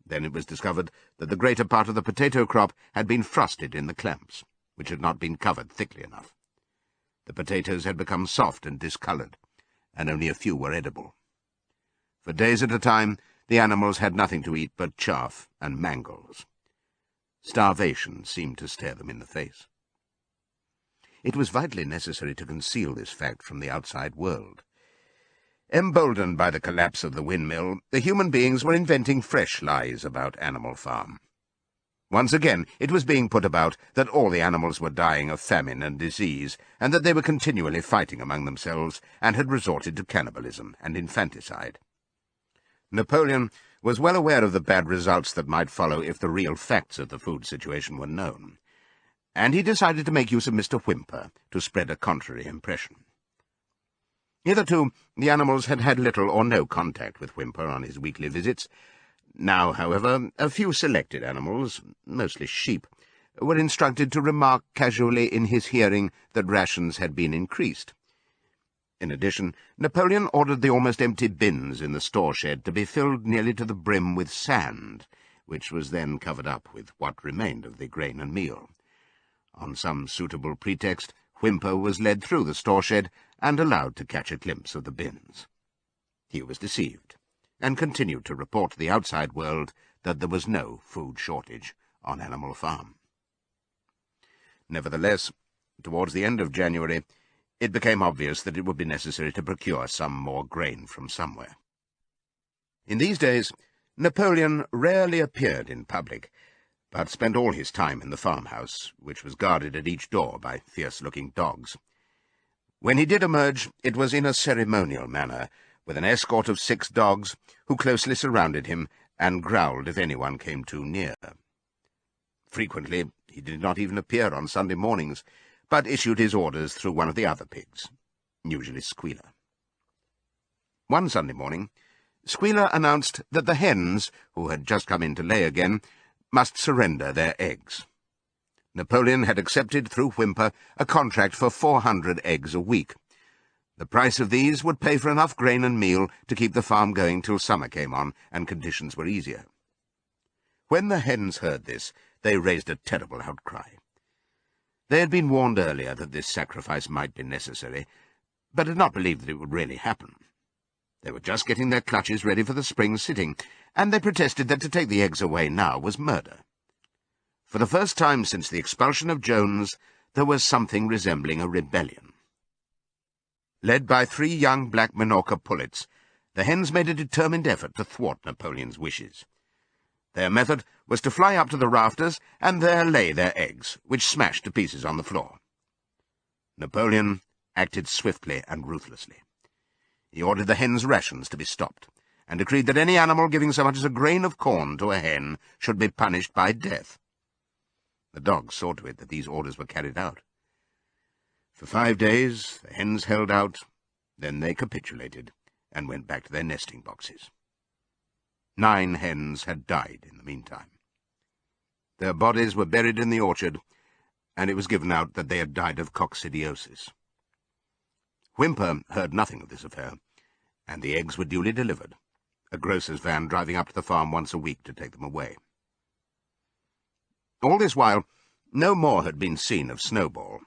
Then it was discovered that the greater part of the potato crop had been frosted in the clamps, which had not been covered thickly enough. The potatoes had become soft and discoloured, and only a few were edible. For days at a time, the animals had nothing to eat but chaff and mangles. Starvation seemed to stare them in the face. It was vitally necessary to conceal this fact from the outside world. Emboldened by the collapse of the windmill, the human beings were inventing fresh lies about Animal Farm. Once again, it was being put about that all the animals were dying of famine and disease, and that they were continually fighting among themselves, and had resorted to cannibalism and infanticide. Napoleon was well aware of the bad results that might follow if the real facts of the food situation were known, and he decided to make use of Mr. Whymper to spread a contrary impression. Hitherto, the animals had had little or no contact with Whymper on his weekly visits. Now, however, a few selected animals, mostly sheep, were instructed to remark casually in his hearing that rations had been increased. In addition, Napoleon ordered the almost empty bins in the store shed to be filled nearly to the brim with sand, which was then covered up with what remained of the grain and meal. On some suitable pretext, Whymper was led through the store shed and allowed to catch a glimpse of the bins. He was deceived, and continued to report to the outside world that there was no food shortage on Animal Farm. Nevertheless, towards the end of January, it became obvious that it would be necessary to procure some more grain from somewhere. In these days, Napoleon rarely appeared in public, but spent all his time in the farmhouse, which was guarded at each door by fierce-looking dogs. When he did emerge, it was in a ceremonial manner, with an escort of 6 dogs, who closely surrounded him and growled if anyone came too near. Frequently he did not even appear on Sunday mornings, but issued his orders through one of the other pigs, usually Squealer. One Sunday morning, Squealer announced that the hens, who had just come in to lay again, must surrender their eggs. Napoleon had accepted, through Whimper, a contract for 400 eggs a week. The price of these would pay for enough grain and meal to keep the farm going till summer came on and conditions were easier. When the hens heard this, they raised a terrible outcry. They had been warned earlier that this sacrifice might be necessary, but had not believed that it would really happen. They were just getting their clutches ready for the spring sitting, and they protested that to take the eggs away now was murder. For the first time since the expulsion of Jones, there was something resembling a rebellion. Led by 3 young black Minorca pullets, the hens made a determined effort to thwart Napoleon's wishes. Their method was to fly up to the rafters and there lay their eggs, which smashed to pieces on the floor. Napoleon acted swiftly and ruthlessly. He ordered the hens' rations to be stopped, and decreed that any animal giving so much as a grain of corn to a hen should be punished by death. The dogs saw to it that these orders were carried out. For 5 days the hens held out, then they capitulated and went back to their nesting boxes. 9 hens had died in the meantime. Their bodies were buried in the orchard, and it was given out that they had died of coccidiosis. Whimper heard nothing of this affair, and the eggs were duly delivered, a grocer's van driving up to the farm once a week to take them away. All this while, no more had been seen of Snowball.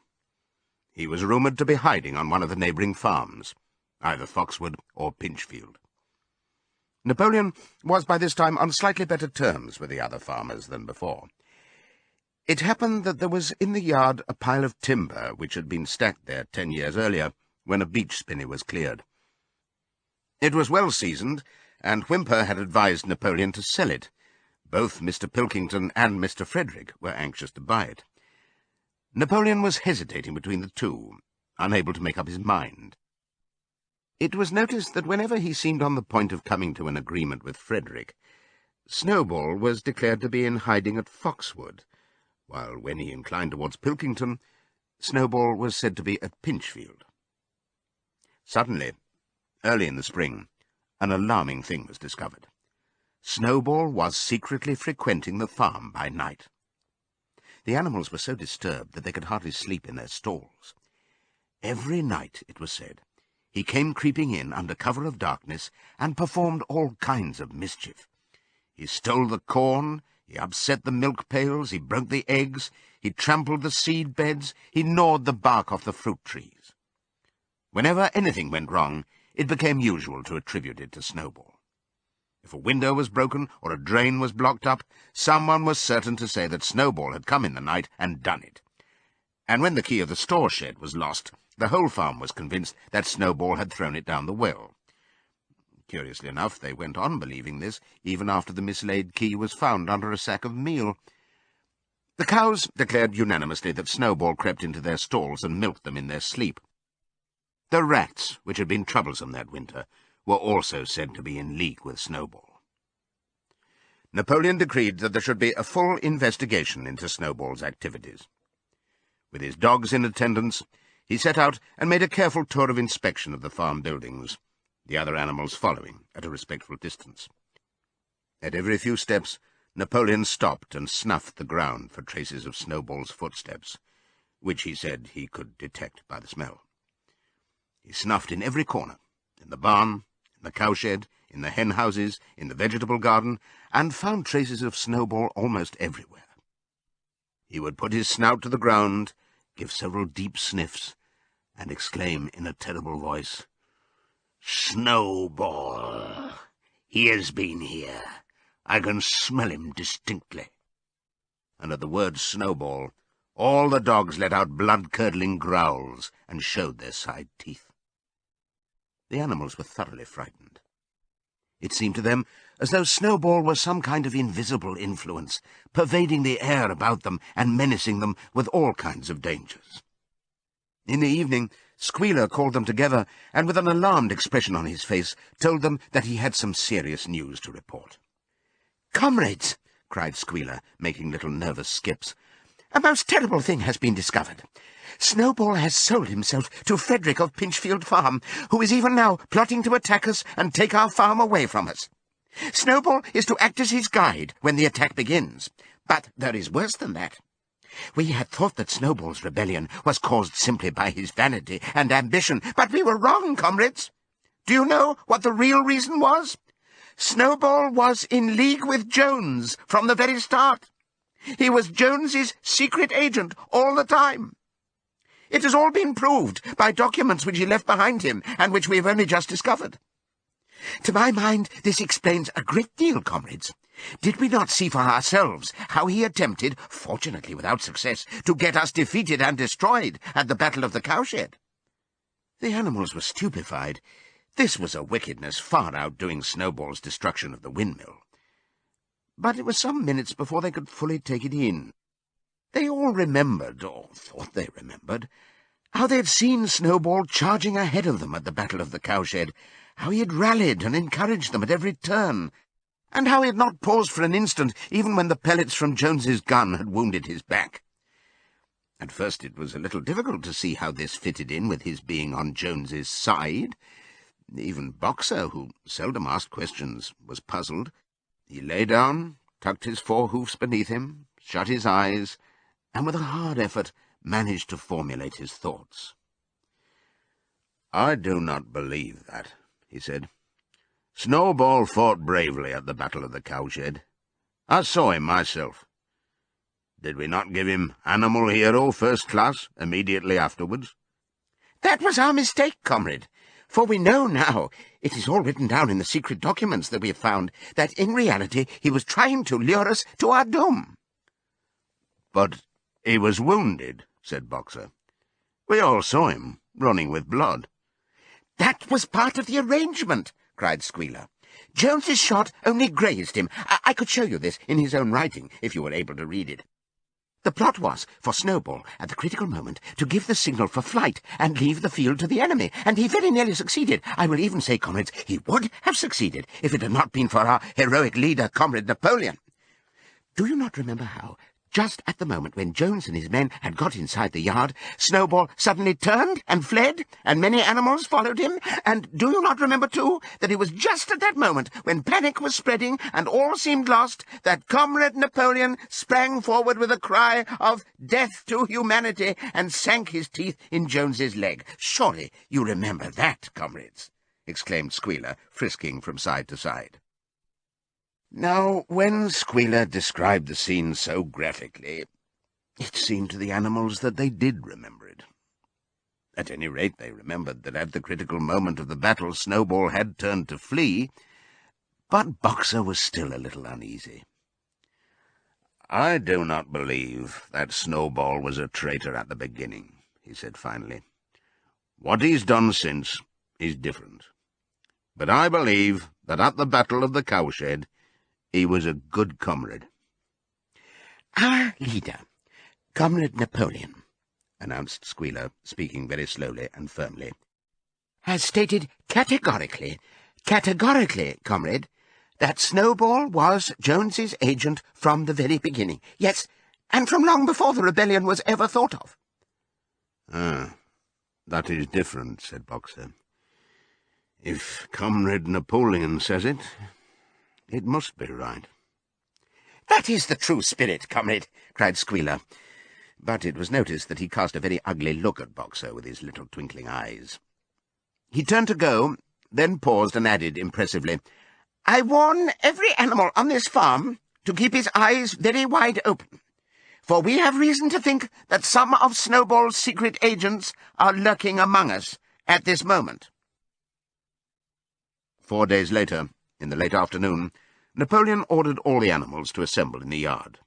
He was rumoured to be hiding on one of the neighbouring farms, either Foxwood or Pinchfield. Napoleon was by this time on slightly better terms with the other farmers than before. It happened that there was in the yard a pile of timber which had been stacked there 10 years earlier, when a beech spinney was cleared. It was well seasoned, and Whimper had advised Napoleon to sell it. Both Mr. Pilkington and Mr. Frederick were anxious to buy it. Napoleon was hesitating between the two, unable to make up his mind. It was noticed that whenever he seemed on the point of coming to an agreement with Frederick, Snowball was declared to be in hiding at Foxwood, while when he inclined towards Pilkington, Snowball was said to be at Pinchfield. Suddenly, early in the spring, an alarming thing was discovered. Snowball was secretly frequenting the farm by night. The animals were so disturbed that they could hardly sleep in their stalls. Every night, it was said, he came creeping in under cover of darkness and performed all kinds of mischief. He stole the corn, he upset the milk pails, he broke the eggs, he trampled the seed beds, he gnawed the bark off the fruit trees. Whenever anything went wrong, it became usual to attribute it to Snowball. If a window was broken or a drain was blocked up, someone was certain to say that Snowball had come in the night and done it. And when the key of the store shed was lost, the whole farm was convinced that Snowball had thrown it down the well. Curiously enough, they went on believing this, even after the mislaid key was found under a sack of meal. The cows declared unanimously that Snowball crept into their stalls and milked them in their sleep. The rats, which had been troublesome that winter, were also said to be in league with Snowball. Napoleon decreed that there should be a full investigation into Snowball's activities. With his dogs in attendance, he set out and made a careful tour of inspection of the farm buildings, the other animals following at a respectful distance. At every few steps, Napoleon stopped and snuffed the ground for traces of Snowball's footsteps, which he said he could detect by the smell. He snuffed in every corner, in the barn, in the cowshed, in the hen houses, in the vegetable garden, and found traces of Snowball almost everywhere. He would put his snout to the ground, give several deep sniffs, and exclaim in a terrible voice, "Snowball! He has been here. I can smell him distinctly." And at the word Snowball, all the dogs let out blood-curdling growls and showed their side teeth. The animals were thoroughly frightened. It seemed to them as though Snowball was some kind of invisible influence, pervading the air about them and menacing them with all kinds of dangers. In the evening, Squealer called them together, and with an alarmed expression on his face, told them that he had some serious news to report. Comrades, cried Squealer, making little nervous skips, a most terrible thing has been discovered. Snowball has sold himself to Frederick of Pinchfield Farm, who is even now plotting to attack us and take our farm away from us. Snowball is to act as his guide when the attack begins. But there is worse than that. We had thought that Snowball's rebellion was caused simply by his vanity and ambition, but we were wrong, comrades. Do you know what the real reason was? Snowball was in league with Jones from the very start. He was Jones's secret agent all the time. It has all been proved by documents which he left behind him and which we have only just discovered. To my mind, this explains a great deal, comrades. Did we not see for ourselves how he attempted, fortunately without success, to get us defeated and destroyed at the Battle of the Cowshed? The animals were stupefied. This was a wickedness far outdoing Snowball's destruction of the windmill. But it was some minutes before they could fully take it in. They all remembered, or thought they remembered, how they had seen Snowball charging ahead of them at the Battle of the Cowshed, how he had rallied and encouraged them at every turn, and how he had not paused for an instant even when the pellets from Jones's gun had wounded his back. At first it was a little difficult to see how this fitted in with his being on Jones's side. Even Boxer, who seldom asked questions, was puzzled. He lay down, tucked his fore hoofs beneath him, shut his eyes, and with a hard effort managed to formulate his thoughts. "I do not believe that," he said. "Snowball fought bravely at the Battle of the Cowshed. I saw him myself. Did we not give him Animal Hero First Class immediately afterwards?" "That was our mistake, comrade, for we know now, it is all written down in the secret documents that we have found, that in reality he was trying to lure us to our doom." "But he was wounded," said Boxer. "We all saw him, running with blood." "That was part of the arrangement," cried Squealer. "Jones's shot only grazed him. I could show you this in his own writing, if you were able to read it. The plot was for Snowball, at the critical moment, to give the signal for flight and leave the field to the enemy, and he very nearly succeeded. I will even say, comrades, he would have succeeded if it had not been for our heroic leader, Comrade Napoleon. Do you not remember how, just at the moment when Jones and his men had got inside the yard, Snowball suddenly turned and fled, and many animals followed him? And do you not remember, too, that it was just at that moment, when panic was spreading and all seemed lost, that Comrade Napoleon sprang forward with a cry of death to humanity and sank his teeth in Jones's leg? Surely you remember that, comrades," exclaimed Squealer, frisking from side to side. Now, when Squealer described the scene so graphically, it seemed to the animals that they did remember it. At any rate, they remembered that at the critical moment of the battle Snowball had turned to flee, but Boxer was still a little uneasy. "I do not believe that Snowball was a traitor at the beginning," he said finally. "What he's done since is different. But I believe that at the Battle of the Cowshed he was a good comrade." "Our leader, Comrade Napoleon," announced Squealer, speaking very slowly and firmly, "has stated categorically, comrade, that Snowball was Jones's agent from the very beginning. Yes, and from long before the rebellion was ever thought of." "Ah, that is different," said Boxer. "If Comrade Napoleon says it, it must be right." "That is the true spirit, comrade," cried Squealer. But it was noticed that he cast a very ugly look at Boxer with his little twinkling eyes. He turned to go, then paused and added impressively, "I warn every animal on this farm to keep his eyes very wide open, for we have reason to think that some of Snowball's secret agents are lurking among us at this moment." 4 days later, in the late afternoon, Napoleon ordered all the animals to assemble in the yard.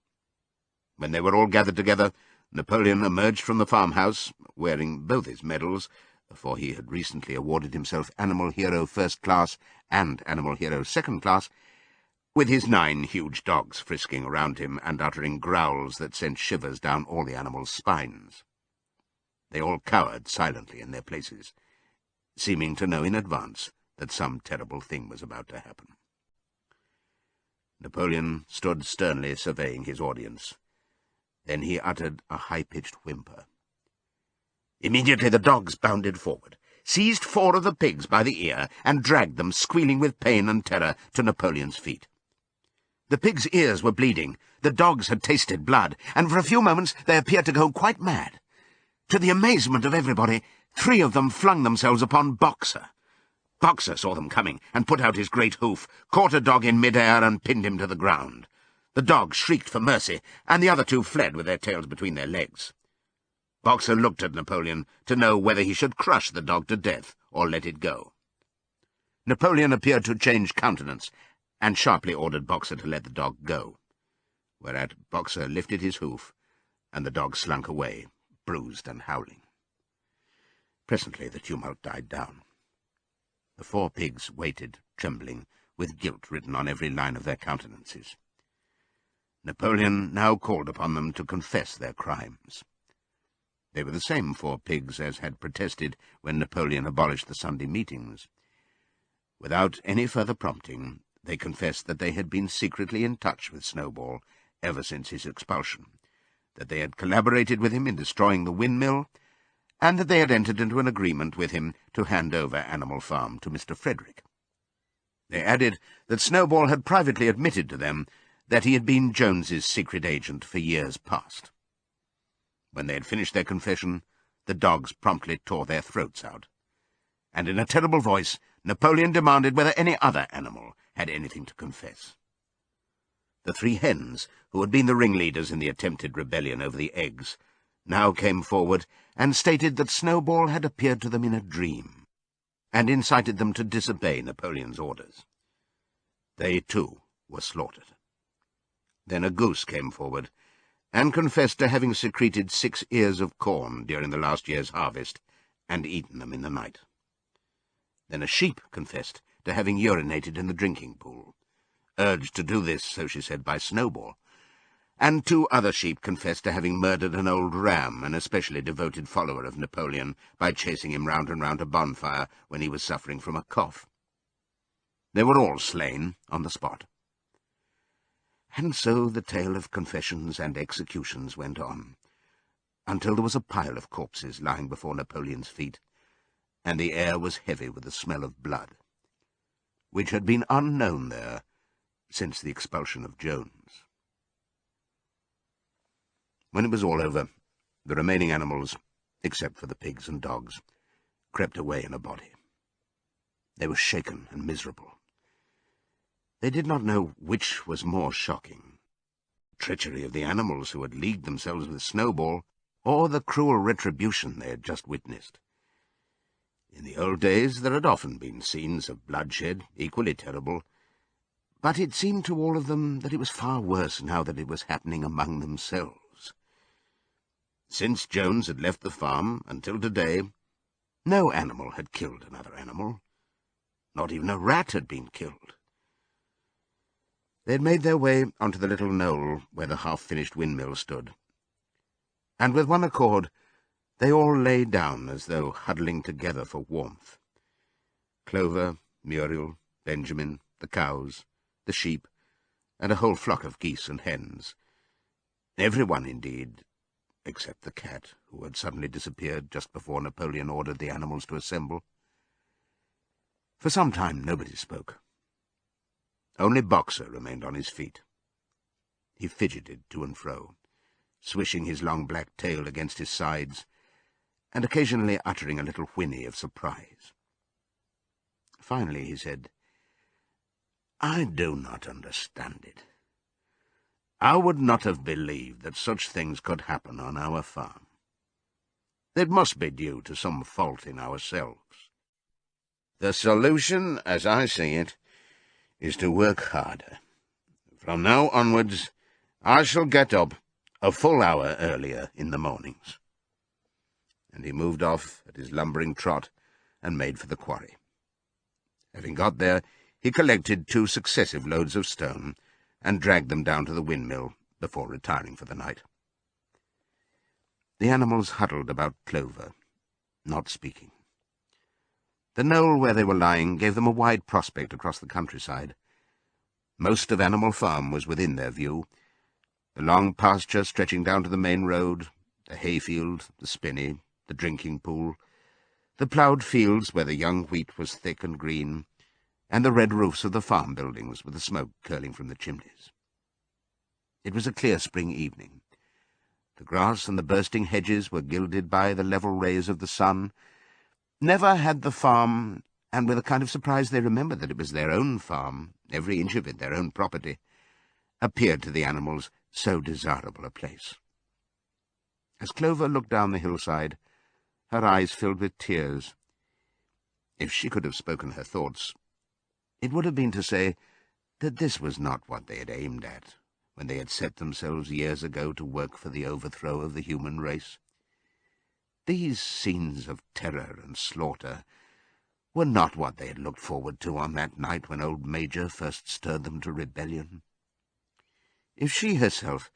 When they were all gathered together, Napoleon emerged from the farmhouse, wearing both his medals, for he had recently awarded himself Animal Hero First Class and Animal Hero Second Class, with his 9 huge dogs frisking around him and uttering growls that sent shivers down all the animals' spines. They all cowered silently in their places, seeming to know in advance that some terrible thing was about to happen. Napoleon stood sternly surveying his audience. Then he uttered a high-pitched whimper. Immediately the dogs bounded forward, seized 4 of the pigs by the ear, and dragged them, squealing with pain and terror, to Napoleon's feet. The pigs' ears were bleeding, the dogs had tasted blood, and for a few moments they appeared to go quite mad. To the amazement of everybody, 3 of them flung themselves upon Boxer. Boxer saw them coming, and put out his great hoof, caught a dog in mid-air, and pinned him to the ground. The dog shrieked for mercy, and the other 2 fled with their tails between their legs. Boxer looked at Napoleon to know whether he should crush the dog to death or let it go. Napoleon appeared to change countenance, and sharply ordered Boxer to let the dog go, whereat Boxer lifted his hoof, and the dog slunk away, bruised and howling. Presently the tumult died down. The 4 pigs waited, trembling, with guilt written on every line of their countenances. Napoleon now called upon them to confess their crimes. They were the same 4 pigs as had protested when Napoleon abolished the Sunday meetings. Without any further prompting, they confessed that they had been secretly in touch with Snowball ever since his expulsion, that they had collaborated with him in destroying the windmill, and that they had entered into an agreement with him to hand over Animal Farm to Mr. Frederick. They added that Snowball had privately admitted to them that he had been Jones's secret agent for years past. When they had finished their confession, the dogs promptly tore their throats out, and in a terrible voice Napoleon demanded whether any other animal had anything to confess. The 3 hens, who had been the ringleaders in the attempted rebellion over the eggs, now came forward and stated that Snowball had appeared to them in a dream, and incited them to disobey Napoleon's orders. They, too, were slaughtered. Then a goose came forward, and confessed to having secreted 6 ears of corn during the last year's harvest, and eaten them in the night. Then a sheep confessed to having urinated in the drinking pool, urged to do this, so she said, by Snowball, and 2 other sheep confessed to having murdered an old ram, an especially devoted follower of Napoleon, by chasing him round and round a bonfire when he was suffering from a cough. They were all slain on the spot. And so the tale of confessions and executions went on, until there was a pile of corpses lying before Napoleon's feet, and the air was heavy with the smell of blood, which had been unknown there since the expulsion of Jones. When it was all over, the remaining animals, except for the pigs and dogs, crept away in a body. They were shaken and miserable. They did not know which was more shocking, treachery of the animals who had leagued themselves with Snowball, or the cruel retribution they had just witnessed. In the old days there had often been scenes of bloodshed, equally terrible, but it seemed to all of them that it was far worse now that it was happening among themselves. Since Jones had left the farm until today, no animal had killed another animal. Not even a rat had been killed. They had made their way onto the little knoll where the half-finished windmill stood, and with one accord they all lay down as though huddling together for warmth. Clover, Muriel, Benjamin, the cows, the sheep, and a whole flock of geese and hens. Everyone, indeed, except the cat, who had suddenly disappeared just before Napoleon ordered the animals to assemble. For some time nobody spoke. Only Boxer remained on his feet. He fidgeted to and fro, swishing his long black tail against his sides, and occasionally uttering a little whinny of surprise. Finally he said, "I do not understand it. I would not have believed that such things could happen on our farm. It must be due to some fault in ourselves. The solution, as I see it, is to work harder. From now onwards, I shall get up a full hour earlier in the mornings." And he moved off at his lumbering trot and made for the quarry. Having got there, he collected 2 successive loads of stone and dragged them down to the windmill before retiring for the night. The animals huddled about Clover, not speaking. The knoll where they were lying gave them a wide prospect across the countryside. Most of Animal Farm was within their view. The long pasture stretching down to the main road, the hayfield, the spinney, the drinking pool, the ploughed fields where the young wheat was thick and green, and the red roofs of the farm buildings with the smoke curling from the chimneys. It was a clear spring evening. The grass and the bursting hedges were gilded by the level rays of the sun. Never had the farm, and with a kind of surprise they remembered that it was their own farm, every inch of it their own property, appeared to the animals so desirable a place. As Clover looked down the hillside, her eyes filled with tears. If she could have spoken her thoughts, it would have been to say that this was not what they had aimed at when they had set themselves years ago to work for the overthrow of the human race. These scenes of terror and slaughter were not what they had looked forward to on that night when old Major first stirred them to rebellion. If she herself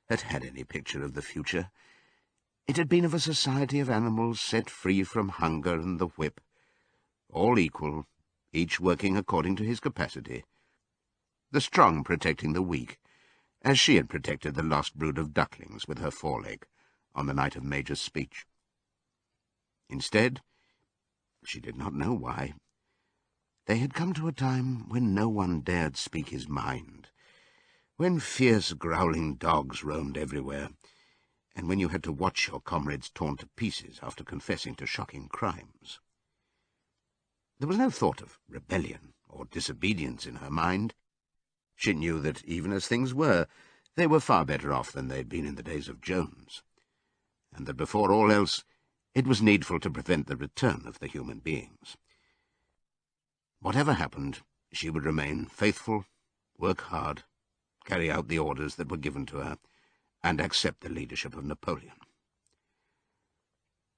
had had any picture of the future, it had been of a society of animals set free from hunger and the whip, all equal, each working according to his capacity, the strong protecting the weak, as she had protected the lost brood of ducklings with her foreleg on the night of Major's speech. Instead, she did not know why, they had come to a time when no one dared speak his mind, when fierce growling dogs roamed everywhere, and when you had to watch your comrades torn to pieces after confessing to shocking crimes. There was no thought of rebellion or disobedience in her mind. She knew that, even as things were, they were far better off than they had been in the days of Jones, and that before all else it was needful to prevent the return of the human beings. Whatever happened, she would remain faithful, work hard, carry out the orders that were given to her, and accept the leadership of Napoleon.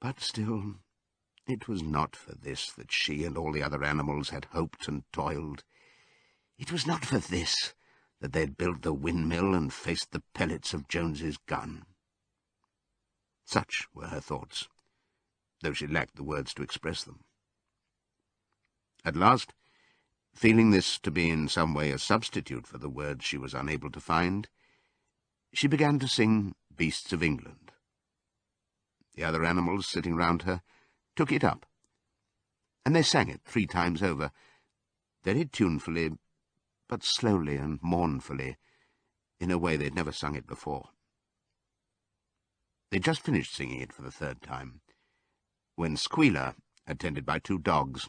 But still, it was not for this that she and all the other animals had hoped and toiled. It was not for this that they had built the windmill and faced the pellets of Jones's gun. Such were her thoughts, though she lacked the words to express them. At last, feeling this to be in some way a substitute for the words she was unable to find, she began to sing Beasts of England. The other animals sitting round her took it up, and they sang it 3 times over, very tunefully, but slowly and mournfully, in a way they'd never sung it before. They'd just finished singing it for the 3rd time, when Squealer, attended by 2 dogs,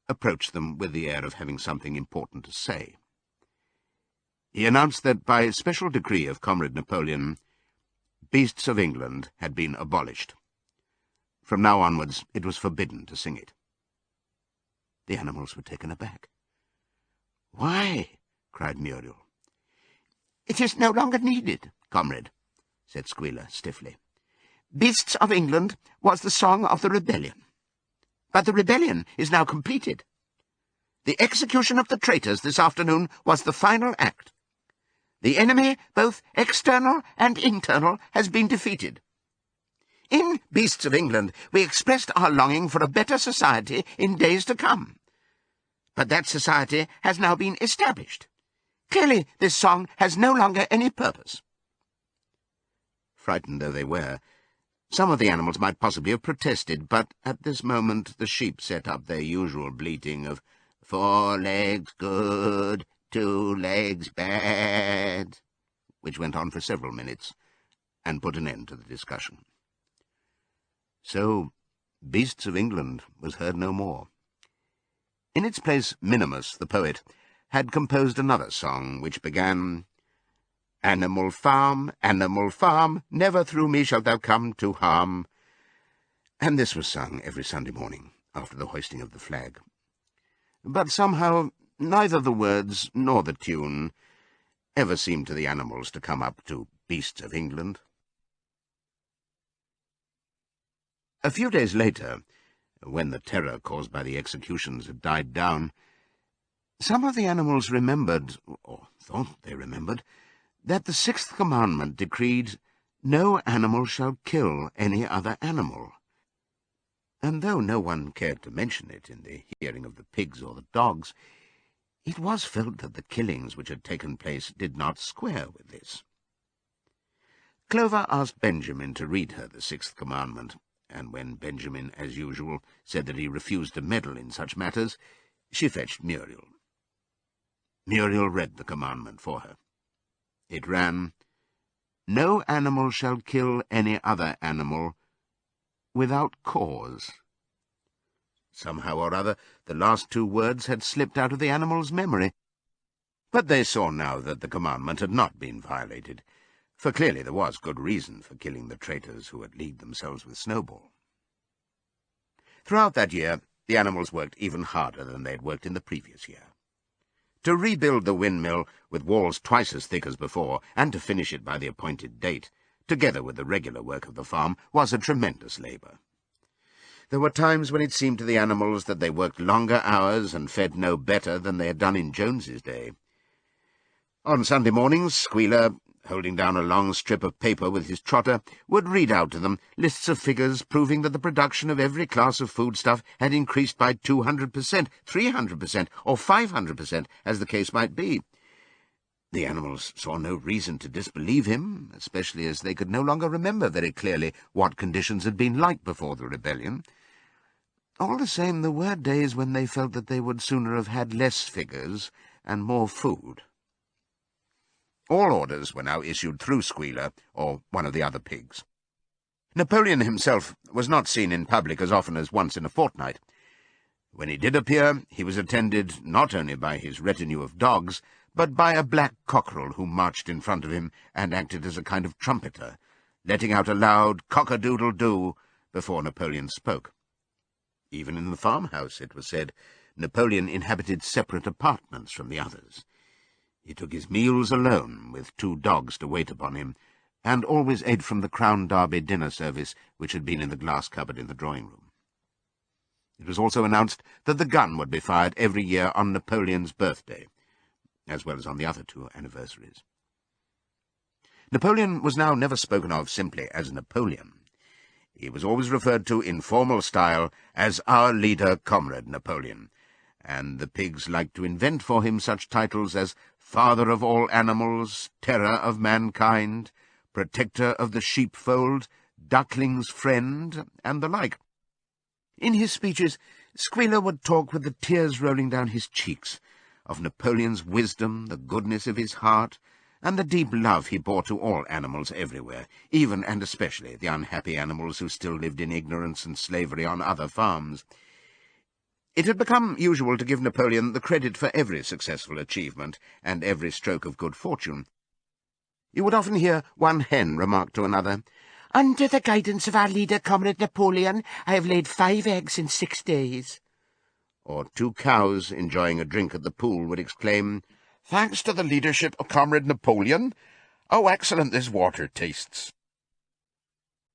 approached them with the air of having something important to say. He announced that, by special decree of Comrade Napoleon, Beasts of England had been abolished. From now onwards it was forbidden to sing it. The animals were taken aback. "Why?" cried Muriel. "It is no longer needed, comrade," said Squealer stiffly. "Beasts of England was the song of the rebellion. But the rebellion is now completed. The execution of the traitors this afternoon was the final act. The enemy, both external and internal, has been defeated. In Beasts of England we expressed our longing for a better society in days to come. But that society has now been established. Clearly this song has no longer any purpose." Frightened though they were, some of the animals might possibly have protested, but at this moment the sheep set up their usual bleating of 4 legs good, 2 legs bad, which went on for several minutes, and put an end to the discussion. So Beasts of England was heard no more. In its place, Minimus, the poet, had composed another song, which began, Animal farm, never through me shalt thou come to harm, and this was sung every Sunday morning after the hoisting of the flag. But somehow neither the words nor the tune ever seemed to the animals to come up to Beasts of England. A few days later, when the terror caused by the executions had died down, some of the animals remembered, or thought they remembered, that the 6th commandment decreed, "No animal shall kill any other animal." And though no one cared to mention it in the hearing of the pigs or the dogs, It was felt that the killings which had taken place did not square with this. Clover asked Benjamin to read her the sixth commandment, and when Benjamin, as usual, said that he refused to meddle in such matters, she fetched Muriel. Muriel read the commandment for her. It ran, "No animal shall kill any other animal without cause." Somehow or other, the last two words had slipped out of the animal's memory. But they saw now that the commandment had not been violated, for clearly there was good reason for killing the traitors who had leagued themselves with Snowball. Throughout that year, the animals worked even harder than they had worked in the previous year. To rebuild the windmill with walls twice as thick as before, and to finish it by the appointed date, together with the regular work of the farm, was a tremendous labour. There were times when it seemed to the animals that they worked longer hours and fed no better than they had done in Jones's day. On Sunday mornings, Squealer, holding down a long strip of paper with his trotter, would read out to them lists of figures proving that the production of every class of foodstuff had increased by 200%, 300%, or 500%, as the case might be. The animals saw no reason to disbelieve him, especially as they could no longer remember very clearly what conditions had been like before the rebellion. All the same, there were days when they felt that they would sooner have had less figures and more food. All orders were now issued through Squealer, or one of the other pigs. Napoleon himself was not seen in public as often as once in a fortnight. When he did appear, he was attended not only by his retinue of dogs, but by a black cockerel who marched in front of him and acted as a kind of trumpeter, letting out a loud cock-a-doodle-doo before Napoleon spoke. Even in the farmhouse, it was said, Napoleon inhabited separate apartments from the others. He took his meals alone, with 2 dogs to wait upon him, and always ate from the Crown Derby dinner service which had been in the glass cupboard in the drawing-room. It was also announced that the gun would be fired every year on Napoleon's birthday, as well as on the other 2 anniversaries. Napoleon was now never spoken of simply as Napoleon. He was always referred to in formal style as our leader, Comrade Napoleon, and the pigs liked to invent for him such titles as Father of all animals, Terror of mankind, Protector of the sheepfold, Duckling's friend, and the like. In his speeches, Squealer would talk with the tears rolling down his cheeks, of Napoleon's wisdom, the goodness of his heart, and the deep love he bore to all animals everywhere, even and especially the unhappy animals who still lived in ignorance and slavery on other farms. It had become usual to give Napoleon the credit for every successful achievement and every stroke of good fortune. You would often hear one hen remark to another, "Under the guidance of our leader, Comrade Napoleon, I have laid 5 eggs in 6 days." Or 2 cows, enjoying a drink at the pool, would exclaim, "Thanks to the leadership of Comrade Napoleon, how excellent this water tastes."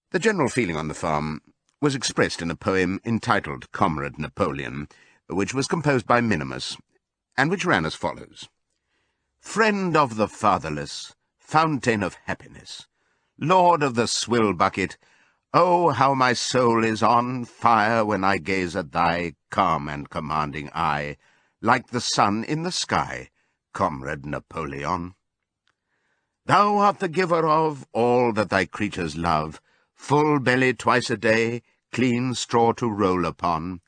The general feeling on the farm was expressed in a poem entitled Comrade Napoleon, which was composed by Minimus, and which ran as follows. Friend of the fatherless, fountain of happiness, Lord of the swill bucket, oh, how my soul is on fire when I gaze at thy calm and commanding eye, like the sun in the sky, Comrade Napoleon. Thou art the giver of all that thy creatures love, full belly twice a day, clean straw to roll upon.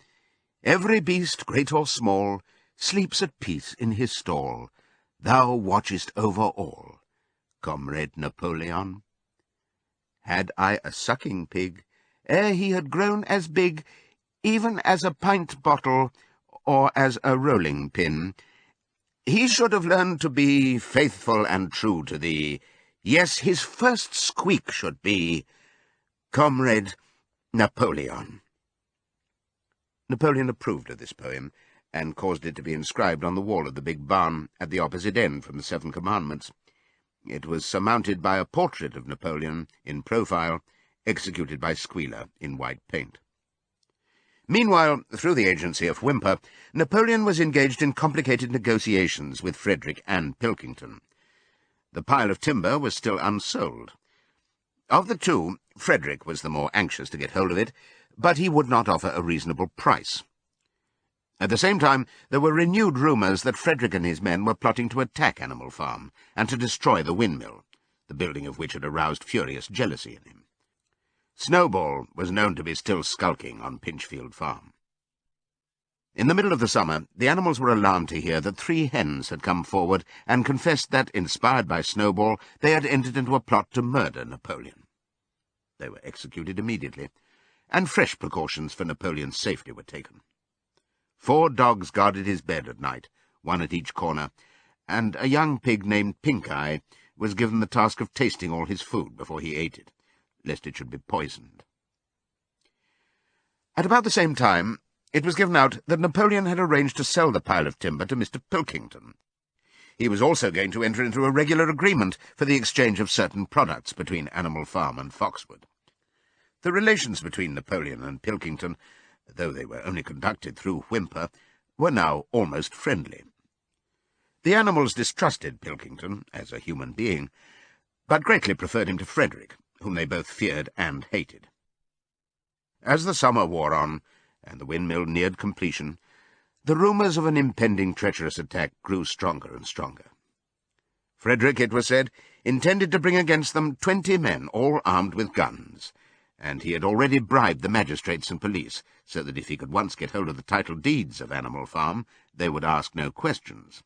Every beast, great or small, sleeps at peace in his stall. Thou watchest over all, Comrade Napoleon. Had I a sucking pig, ere he had grown as big, even as a pint bottle or as a rolling pin, he should have learned to be faithful and true to thee. Yes, his first squeak should be, Comrade Napoleon. Napoleon approved of this poem, and caused it to be inscribed on the wall of the big barn at the opposite end from the 7 Commandments. It was surmounted by a portrait of Napoleon in profile, executed by Squealer in white paint. Meanwhile, through the agency of Whymper, Napoleon was engaged in complicated negotiations with Frederick and Pilkington. The pile of timber was still unsold. Of the 2, Frederick was the more anxious to get hold of it, but he would not offer a reasonable price. At the same time, there were renewed rumours that Frederick and his men were plotting to attack Animal Farm and to destroy the windmill, the building of which had aroused furious jealousy in him. Snowball was known to be still skulking on Pinchfield Farm. In the middle of the summer, the animals were alarmed to hear that 3 hens had come forward and confessed that, inspired by Snowball, they had entered into a plot to murder Napoleon. They were executed immediately, and fresh precautions for Napoleon's safety were taken. 4 dogs guarded his bed at night, 1 at each corner, and a young pig named Pink-Eye was given the task of tasting all his food before he ate it, lest it should be poisoned. At about the same time, it was given out that Napoleon had arranged to sell the pile of timber to Mr. Pilkington. He was also going to enter into a regular agreement for the exchange of certain products between Animal Farm and Foxwood. The relations between Napoleon and Pilkington, though they were only conducted through Whymper, were now almost friendly. The animals distrusted Pilkington as a human being, but greatly preferred him to Frederick, whom they both feared and hated. As the summer wore on, and the windmill neared completion, the rumours of an impending treacherous attack grew stronger and stronger. Frederick, it was said, intended to bring against them 20 men, all armed with guns, and he had already bribed the magistrates and police, so that if he could once get hold of the title deeds of Animal Farm, they would ask no questions.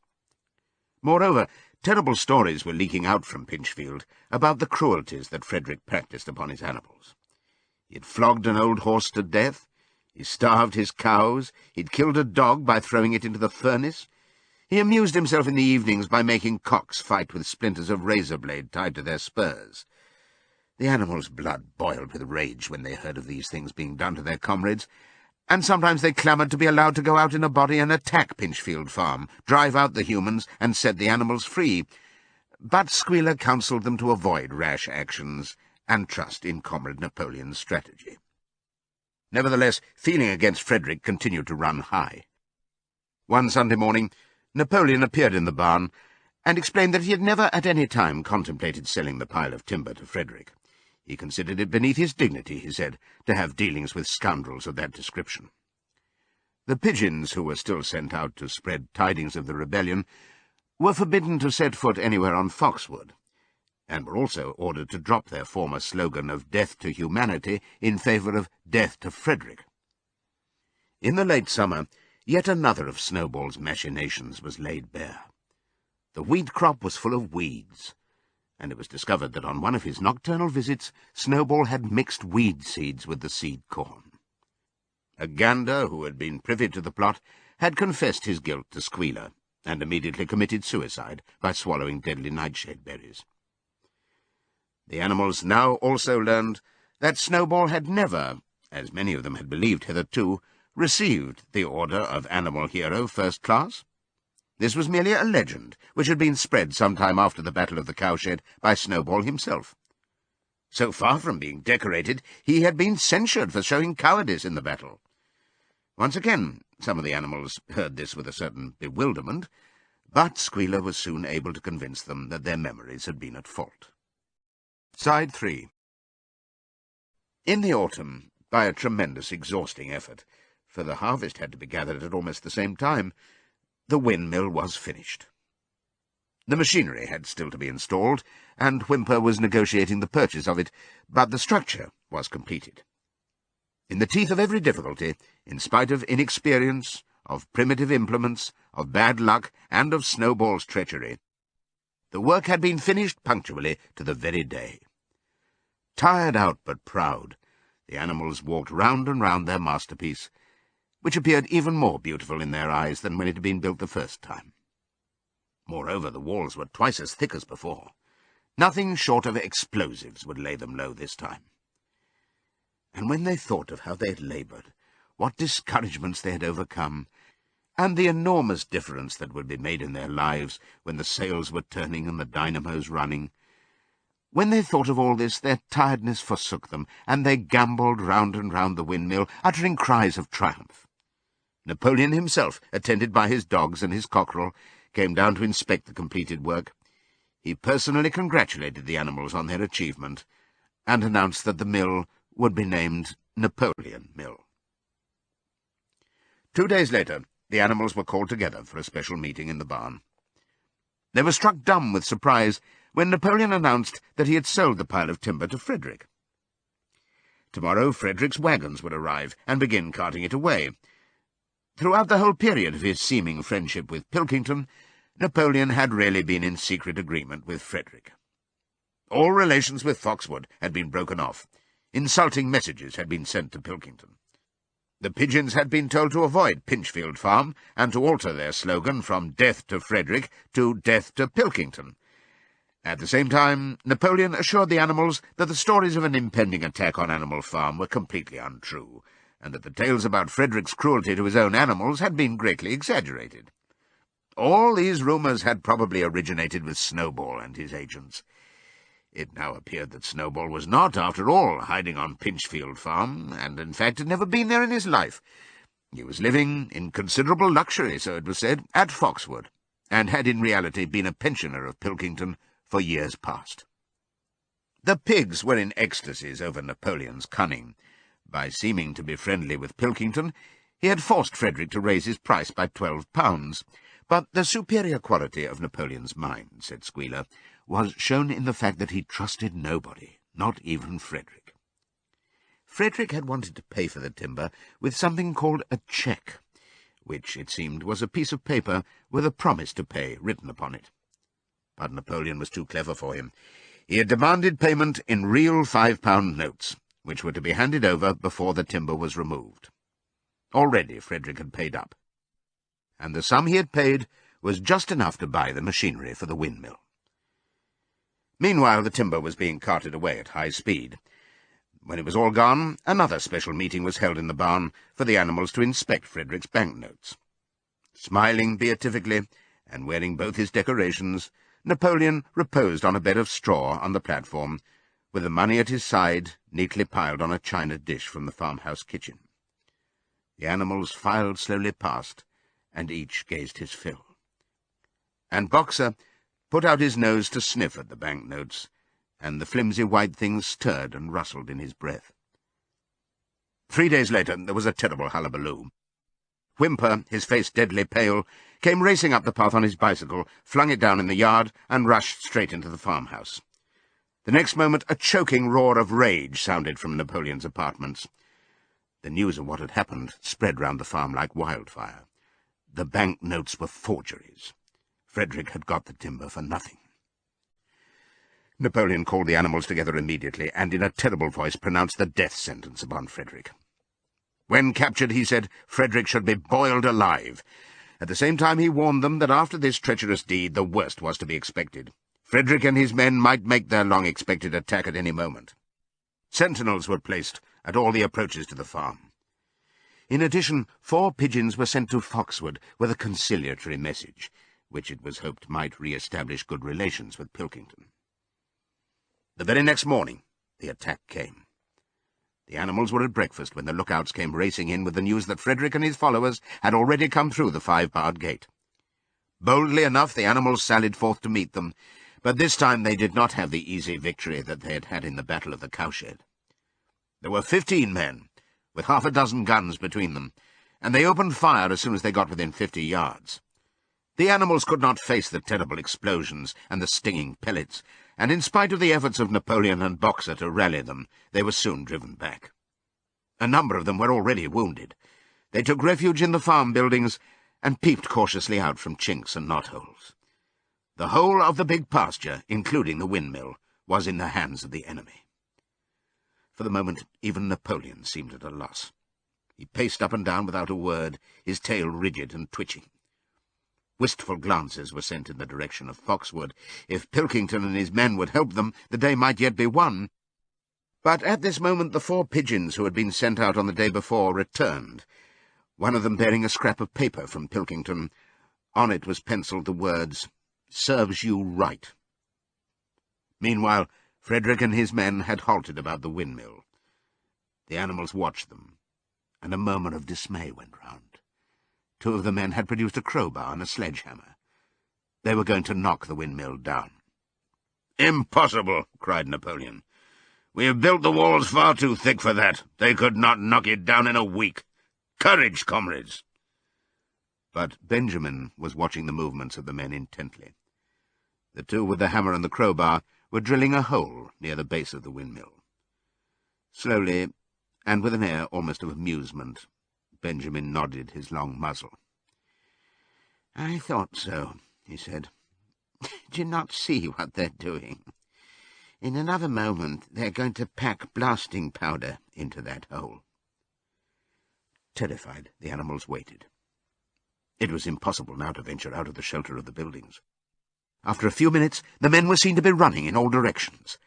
Moreover, terrible stories were leaking out from Pinchfield about the cruelties that Frederick practised upon his animals. He had flogged an old horse to death, he starved his cows, he'd killed a dog by throwing it into the furnace, he amused himself in the evenings by making cocks fight with splinters of razor blade tied to their spurs. The animals' blood boiled with rage when they heard of these things being done to their comrades, and sometimes they clamoured to be allowed to go out in a body and attack Pinchfield Farm, drive out the humans, and set the animals free. But Squealer counselled them to avoid rash actions and trust in Comrade Napoleon's strategy. Nevertheless, feeling against Frederick continued to run high. One Sunday morning, Napoleon appeared in the barn and explained that he had never at any time contemplated selling the pile of timber to Frederick. He considered it beneath his dignity, he said, to have dealings with scoundrels of that description. The pigeons, who were still sent out to spread tidings of the rebellion, were forbidden to set foot anywhere on Foxwood, and were also ordered to drop their former slogan of death to humanity in favour of death to Frederick. In the late summer, yet another of Snowball's machinations was laid bare. The wheat crop was full of weeds, and it was discovered that on one of his nocturnal visits Snowball had mixed weed seeds with the seed corn. A gander, who had been privy to the plot, had confessed his guilt to Squealer, and immediately committed suicide by swallowing deadly nightshade berries. The animals now also learned that Snowball had never, as many of them had believed hitherto, received the Order of Animal Hero First Class. This was merely a legend, which had been spread some time after the Battle of the Cowshed by Snowball himself. So far from being decorated, he had been censured for showing cowardice in the battle. Once again, some of the animals heard this with a certain bewilderment, but Squealer was soon able to convince them that their memories had been at fault. Side 3. In the autumn, by a tremendous exhausting effort, for the harvest had to be gathered at almost the same time, the windmill was finished. The machinery had still to be installed, and Whymper was negotiating the purchase of it, but the structure was completed. In the teeth of every difficulty, in spite of inexperience, of primitive implements, of bad luck, and of Snowball's treachery, the work had been finished punctually to the very day. Tired out but proud, the animals walked round and round their masterpiece, which appeared even more beautiful in their eyes than when it had been built the first time. Moreover, the walls were twice as thick as before. Nothing short of explosives would lay them low this time. And when they thought of how they had laboured, what discouragements they had overcome, and the enormous difference that would be made in their lives when the sails were turning and the dynamos running, when they thought of all this, their tiredness forsook them, and they gambolled round and round the windmill, uttering cries of triumph. Napoleon himself, attended by his dogs and his cockerel, came down to inspect the completed work. He personally congratulated the animals on their achievement, and announced that the mill would be named Napoleon Mill. 2 days later, the animals were called together for a special meeting in the barn. They were struck dumb with surprise when Napoleon announced that he had sold the pile of timber to Frederick. Tomorrow Frederick's wagons would arrive and begin carting it away. Throughout the whole period of his seeming friendship with Pilkington, Napoleon had really been in secret agreement with Frederick. All relations with Foxwood had been broken off. Insulting messages had been sent to Pilkington. The pigeons had been told to avoid Pinchfield Farm and to alter their slogan from "Death to Frederick" to "Death to Pilkington." At the same time, Napoleon assured the animals that the stories of an impending attack on Animal Farm were completely untrue, and that the tales about Frederick's cruelty to his own animals had been greatly exaggerated. All these rumours had probably originated with Snowball and his agents. It now appeared that Snowball was not, after all, hiding on Pinchfield Farm, and in fact had never been there in his life. He was living in considerable luxury, so it was said, at Foxwood, and had in reality been a pensioner of Pilkington for years past. The pigs were in ecstasies over Napoleon's cunning. By seeming to be friendly with Pilkington, he had forced Frederick to raise his price by £12. But the superior quality of Napoleon's mind, said Squealer, was shown in the fact that he trusted nobody, not even Frederick. Frederick had wanted to pay for the timber with something called a cheque, which, it seemed, was a piece of paper with a promise to pay written upon it. But Napoleon was too clever for him. He had demanded payment in real £5 notes, which were to be handed over before the timber was removed. Already Frederick had paid up, and the sum he had paid was just enough to buy the machinery for the windmill. Meanwhile, the timber was being carted away at high speed. When it was all gone, another special meeting was held in the barn for the animals to inspect Frederick's banknotes. Smiling beatifically, and wearing both his decorations, Napoleon reposed on a bed of straw on the platform, with the money at his side, neatly piled on a china dish from the farmhouse kitchen. The animals filed slowly past, and each gazed his fill. And Boxer put out his nose to sniff at the banknotes, and the flimsy white things stirred and rustled in his breath. 3 days later there was a terrible hullabaloo. Whymper, his face deadly pale, came racing up the path on his bicycle, flung it down in the yard, and rushed straight into the farmhouse. The next moment a choking roar of rage sounded from Napoleon's apartments. The news of what had happened spread round the farm like wildfire. The banknotes were forgeries. Frederick had got the timber for nothing. Napoleon called the animals together immediately, and in a terrible voice pronounced the death sentence upon Frederick. When captured, he said, Frederick should be boiled alive. At the same time he warned them that after this treacherous deed the worst was to be expected. Frederick and his men might make their long-expected attack at any moment. Sentinels were placed at all the approaches to the farm. In addition, 4 pigeons were sent to Foxwood with a conciliatory message, which it was hoped might re-establish good relations with Pilkington. The very next morning the attack came. The animals were at breakfast when the lookouts came racing in with the news that Frederick and his followers had already come through the 5-barred gate. Boldly enough the animals sallied forth to meet them, but this time they did not have the easy victory that they had had in the Battle of the Cowshed. There were 15 men, with half a dozen guns between them, and they opened fire as soon as they got within 50 yards. The animals could not face the terrible explosions and the stinging pellets, and in spite of the efforts of Napoleon and Boxer to rally them, they were soon driven back. A number of them were already wounded. They took refuge in the farm buildings and peeped cautiously out from chinks and knotholes. The whole of the big pasture, including the windmill, was in the hands of the enemy. For the moment, even Napoleon seemed at a loss. He paced up and down without a word, his tail rigid and twitching. Wistful glances were sent in the direction of Foxwood. If Pilkington and his men would help them, the day might yet be won. But at this moment the 4 pigeons who had been sent out on the day before returned, one of them bearing a scrap of paper from Pilkington. On it was pencilled the words, "Serves you right." Meanwhile, Frederick and his men had halted about the windmill. The animals watched them, and a murmur of dismay went round. 2 of the men had produced a crowbar and a sledgehammer. They were going to knock the windmill down. "Impossible!" cried Napoleon. "We have built the walls far too thick for that. They could not knock it down in a week. Courage, comrades!" But Benjamin was watching the movements of the men intently. The two with the hammer and the crowbar were drilling a hole near the base of the windmill. Slowly, and with an air almost of amusement, Benjamin nodded his long muzzle. "I thought so," he said. "Do you not see what they're doing? In another moment they're going to pack blasting powder into that hole." Terrified, the animals waited. It was impossible now to venture out of the shelter of the buildings. After a few minutes, the men were seen to be running in all directions.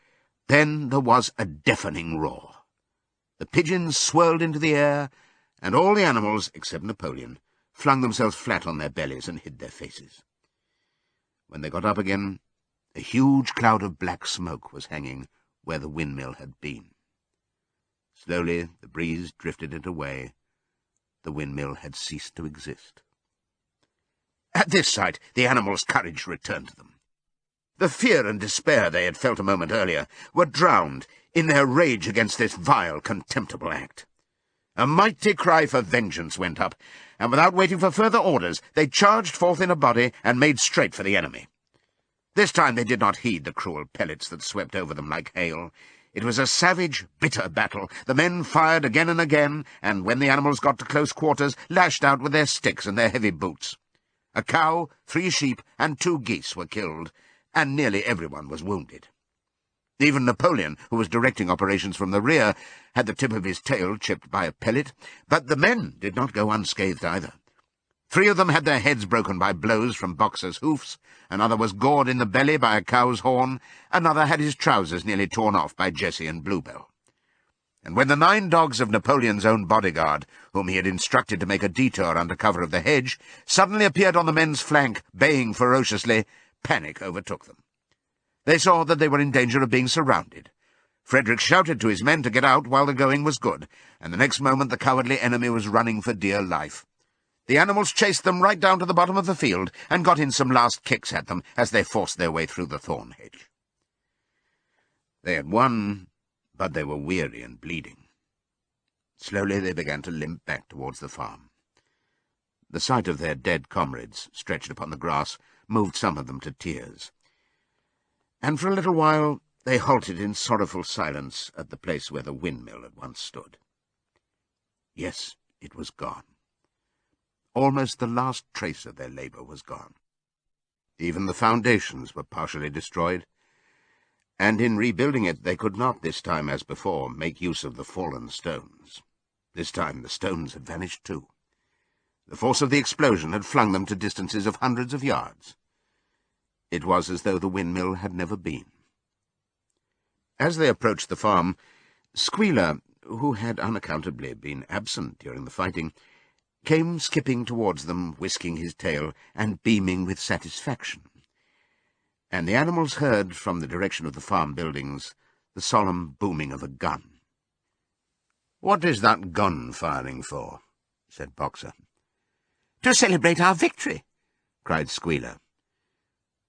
Then there was a deafening roar. The pigeons swirled into the air, and all the animals, except Napoleon, flung themselves flat on their bellies and hid their faces. When they got up again, a huge cloud of black smoke was hanging where the windmill had been. Slowly the breeze drifted it away. The windmill had ceased to exist. At this sight, the animals' courage returned to them. The fear and despair they had felt a moment earlier were drowned in their rage against this vile, contemptible act. A mighty cry for vengeance went up, and without waiting for further orders, they charged forth in a body and made straight for the enemy. This time they did not heed the cruel pellets that swept over them like hail. It was a savage, bitter battle. The men fired again and again, and when the animals got to close quarters, lashed out with their sticks and their heavy boots. A cow, 3 sheep, and 2 geese were killed, and nearly everyone was wounded. Even Napoleon, who was directing operations from the rear, had the tip of his tail chipped by a pellet, but the men did not go unscathed either. 3 of them had their heads broken by blows from Boxer's hoofs, another was gored in the belly by a cow's horn, another had his trousers nearly torn off by Jessie and Bluebell. And when the 9 dogs of Napoleon's own bodyguard, whom he had instructed to make a detour under cover of the hedge, suddenly appeared on the men's flank, baying ferociously, panic overtook them. They saw that they were in danger of being surrounded. Frederick shouted to his men to get out while the going was good, and the next moment the cowardly enemy was running for dear life. The animals chased them right down to the bottom of the field and got in some last kicks at them as they forced their way through the thorn hedge. They had won, but they were weary and bleeding. Slowly they began to limp back towards the farm. The sight of their dead comrades stretched upon the grass moved some of them to tears. And for a little while they halted in sorrowful silence at the place where the windmill had once stood. Yes, it was gone. Almost the last trace of their labour was gone. Even the foundations were partially destroyed, and in rebuilding it they could not, this time as before, make use of the fallen stones. This time the stones had vanished too. The force of the explosion had flung them to distances of hundreds of yards. It was as though the windmill had never been. As they approached the farm, Squealer, who had unaccountably been absent during the fighting, came skipping towards them, whisking his tail and beaming with satisfaction. And the animals heard, from the direction of the farm buildings, the solemn booming of a gun. "What is that gun firing for?" said Boxer. "To celebrate our victory," cried Squealer.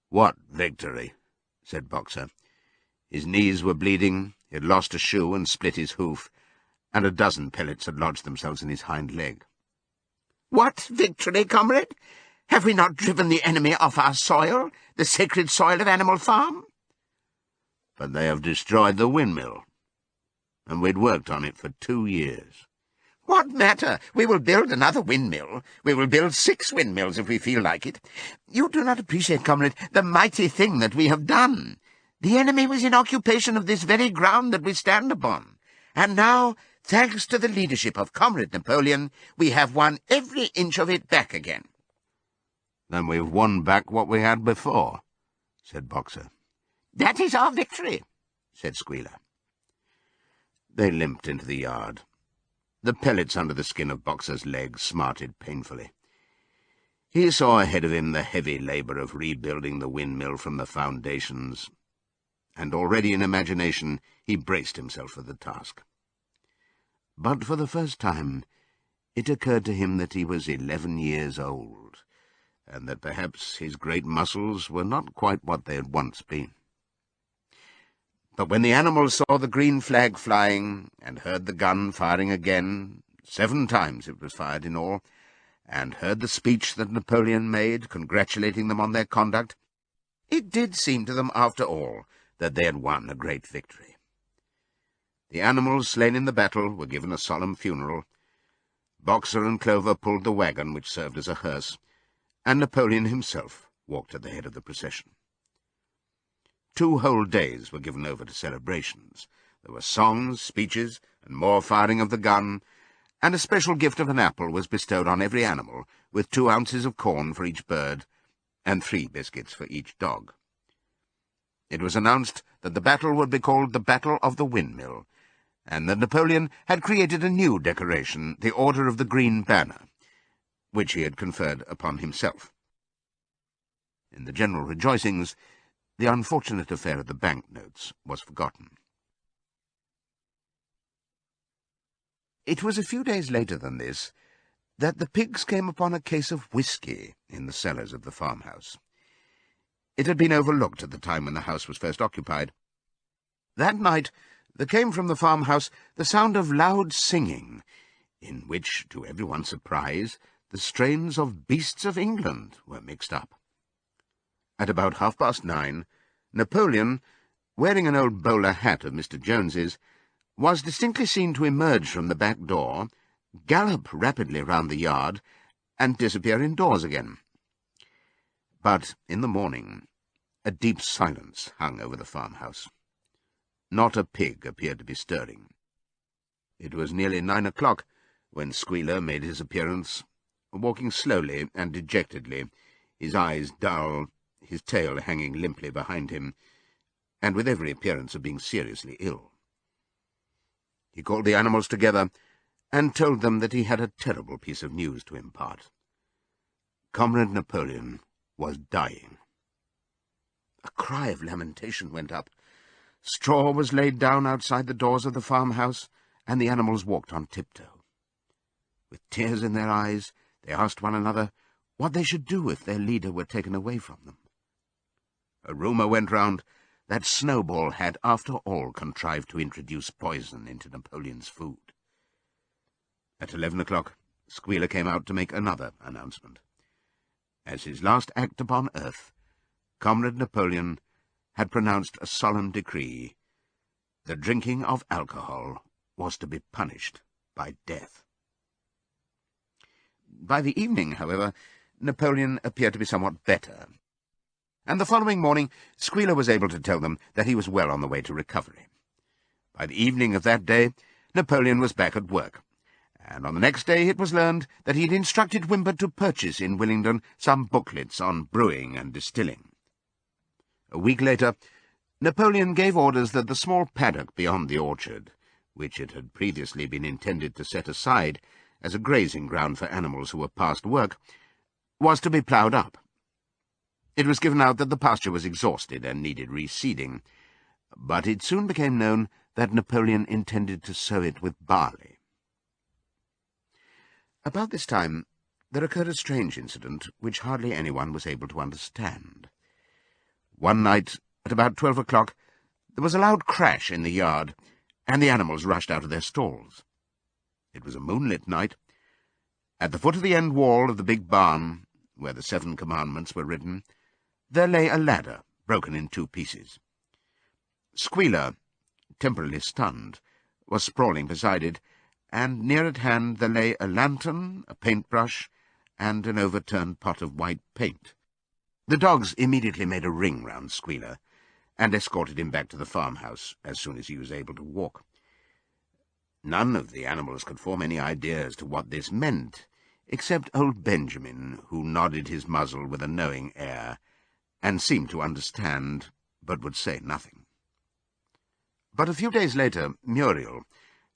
"What victory?" said Boxer. His knees were bleeding, he had lost a shoe and split his hoof, and a dozen pellets had lodged themselves in his hind leg. "What victory, comrade? Have we not driven the enemy off our soil, the sacred soil of Animal Farm?" "But they have destroyed the windmill, and we'd worked on it for 2 years. "What matter? We will build another windmill. We will build 6 windmills if we feel like it. You do not appreciate, comrade, the mighty thing that we have done. The enemy was in occupation of this very ground that we stand upon, and now, thanks to the leadership of Comrade Napoleon, we have won every inch of it back again." "Then we've won back what we had before," said Boxer. "That is our victory," said Squealer. They limped into the yard. The pellets under the skin of Boxer's leg smarted painfully. He saw ahead of him the heavy labour of rebuilding the windmill from the foundations, and already in imagination he braced himself for the task. But for the first time it occurred to him that he was 11 years old, and that perhaps his great muscles were not quite what they had once been. But when the animals saw the green flag flying, and heard the gun firing again, 7 times it was fired in all, and heard the speech that Napoleon made, congratulating them on their conduct, it did seem to them, after all, that they had won a great victory. The animals slain in the battle were given a solemn funeral. Boxer and Clover pulled the wagon which served as a hearse, and Napoleon himself walked at the head of the procession. 2 whole days were given over to celebrations. There were songs, speeches, and more firing of the gun, and a special gift of an apple was bestowed on every animal, with 2 ounces of corn for each bird, and 3 biscuits for each dog. It was announced that the battle would be called the Battle of the Windmill, and that Napoleon had created a new decoration, the Order of the Green Banner, which he had conferred upon himself. In the general rejoicings, the unfortunate affair of the banknotes was forgotten. It was a few days later than this that the pigs came upon a case of whisky in the cellars of the farmhouse. It had been overlooked at the time when the house was first occupied. That night there came from the farmhouse the sound of loud singing, in which, to everyone's surprise, the strains of Beasts of England were mixed up. At about 9:30, Napoleon, wearing an old bowler hat of Mr. Jones's, was distinctly seen to emerge from the back door, gallop rapidly round the yard, and disappear indoors again. But in the morning a deep silence hung over the farmhouse. Not a pig appeared to be stirring. It was nearly 9 o'clock when Squealer made his appearance, walking slowly and dejectedly, his eyes dull, his tail hanging limply behind him, and with every appearance of being seriously ill. He called the animals together and told them that he had a terrible piece of news to impart. Comrade Napoleon was dying. A cry of lamentation went up. Straw was laid down outside the doors of the farmhouse, and the animals walked on tiptoe. With tears in their eyes, they asked one another what they should do if their leader were taken away from them. A rumour went round that Snowball had, after all, contrived to introduce poison into Napoleon's food. At 11 o'clock, Squealer came out to make another announcement. As his last act upon earth, Comrade Napoleon had pronounced a solemn decree. The drinking of alcohol was to be punished by death. By the evening, however, Napoleon appeared to be somewhat better, and the following morning Squealer was able to tell them that he was well on the way to recovery. By the evening of that day, Napoleon was back at work, and on the next day it was learned that he had instructed Whymper to purchase in Willingdon some booklets on brewing and distilling. A week later, Napoleon gave orders that the small paddock beyond the orchard, which it had previously been intended to set aside as a grazing ground for animals who were past work, was to be ploughed up. It was given out that the pasture was exhausted and needed reseeding, but it soon became known that Napoleon intended to sow it with barley. About this time there occurred a strange incident which hardly anyone was able to understand. One night, at about 12 o'clock, there was a loud crash in the yard, and the animals rushed out of their stalls. It was a moonlit night. At the foot of the end wall of the big barn, where the 7 commandments were written, there lay a ladder, broken in 2 pieces. Squealer, temporarily stunned, was sprawling beside it, and near at hand there lay a lantern, a paintbrush, and an overturned pot of white paint. The dogs immediately made a ring round Squealer, and escorted him back to the farmhouse as soon as he was able to walk. None of the animals could form any idea as to what this meant, except old Benjamin, who nodded his muzzle with a knowing air, and seemed to understand, but would say nothing. But a few days later, Muriel,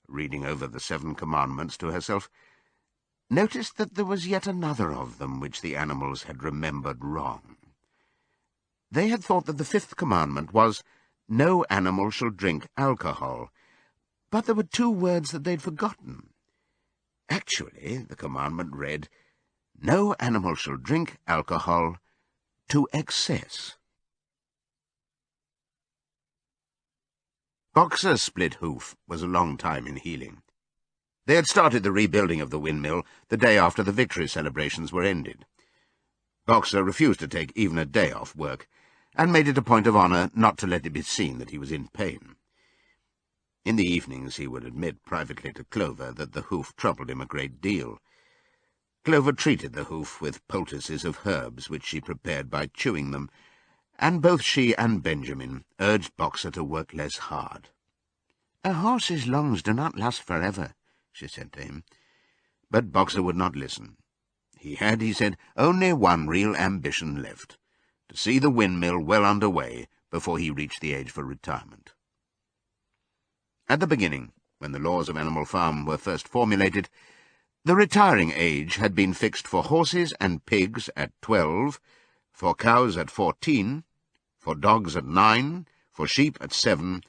reading over the 7 commandments to herself, noticed that there was yet another of them which the animals had remembered wrong. They had thought that the 5th commandment was, "No animal shall drink alcohol," but there were 2 words that they'd forgotten. Actually, the commandment read, "No animal shall drink alcohol to excess." Boxer's split hoof was a long time in healing. They had started the rebuilding of the windmill the day after the victory celebrations were ended. Boxer refused to take even a day off work, and made it a point of honour not to let it be seen that he was in pain. In the evenings he would admit privately to Clover that the hoof troubled him a great deal. Clover treated the hoof with poultices of herbs which she prepared by chewing them, and both she and Benjamin urged Boxer to work less hard. "A horse's lungs do not last forever," she said to him. But Boxer would not listen. He had, he said, only one real ambition left, to see the windmill well under way before he reached the age for retirement. At the beginning, when the laws of Animal Farm were first formulated, the retiring age had been fixed for horses and pigs at 12, for cows at 14, for dogs at 9, for sheep at 7,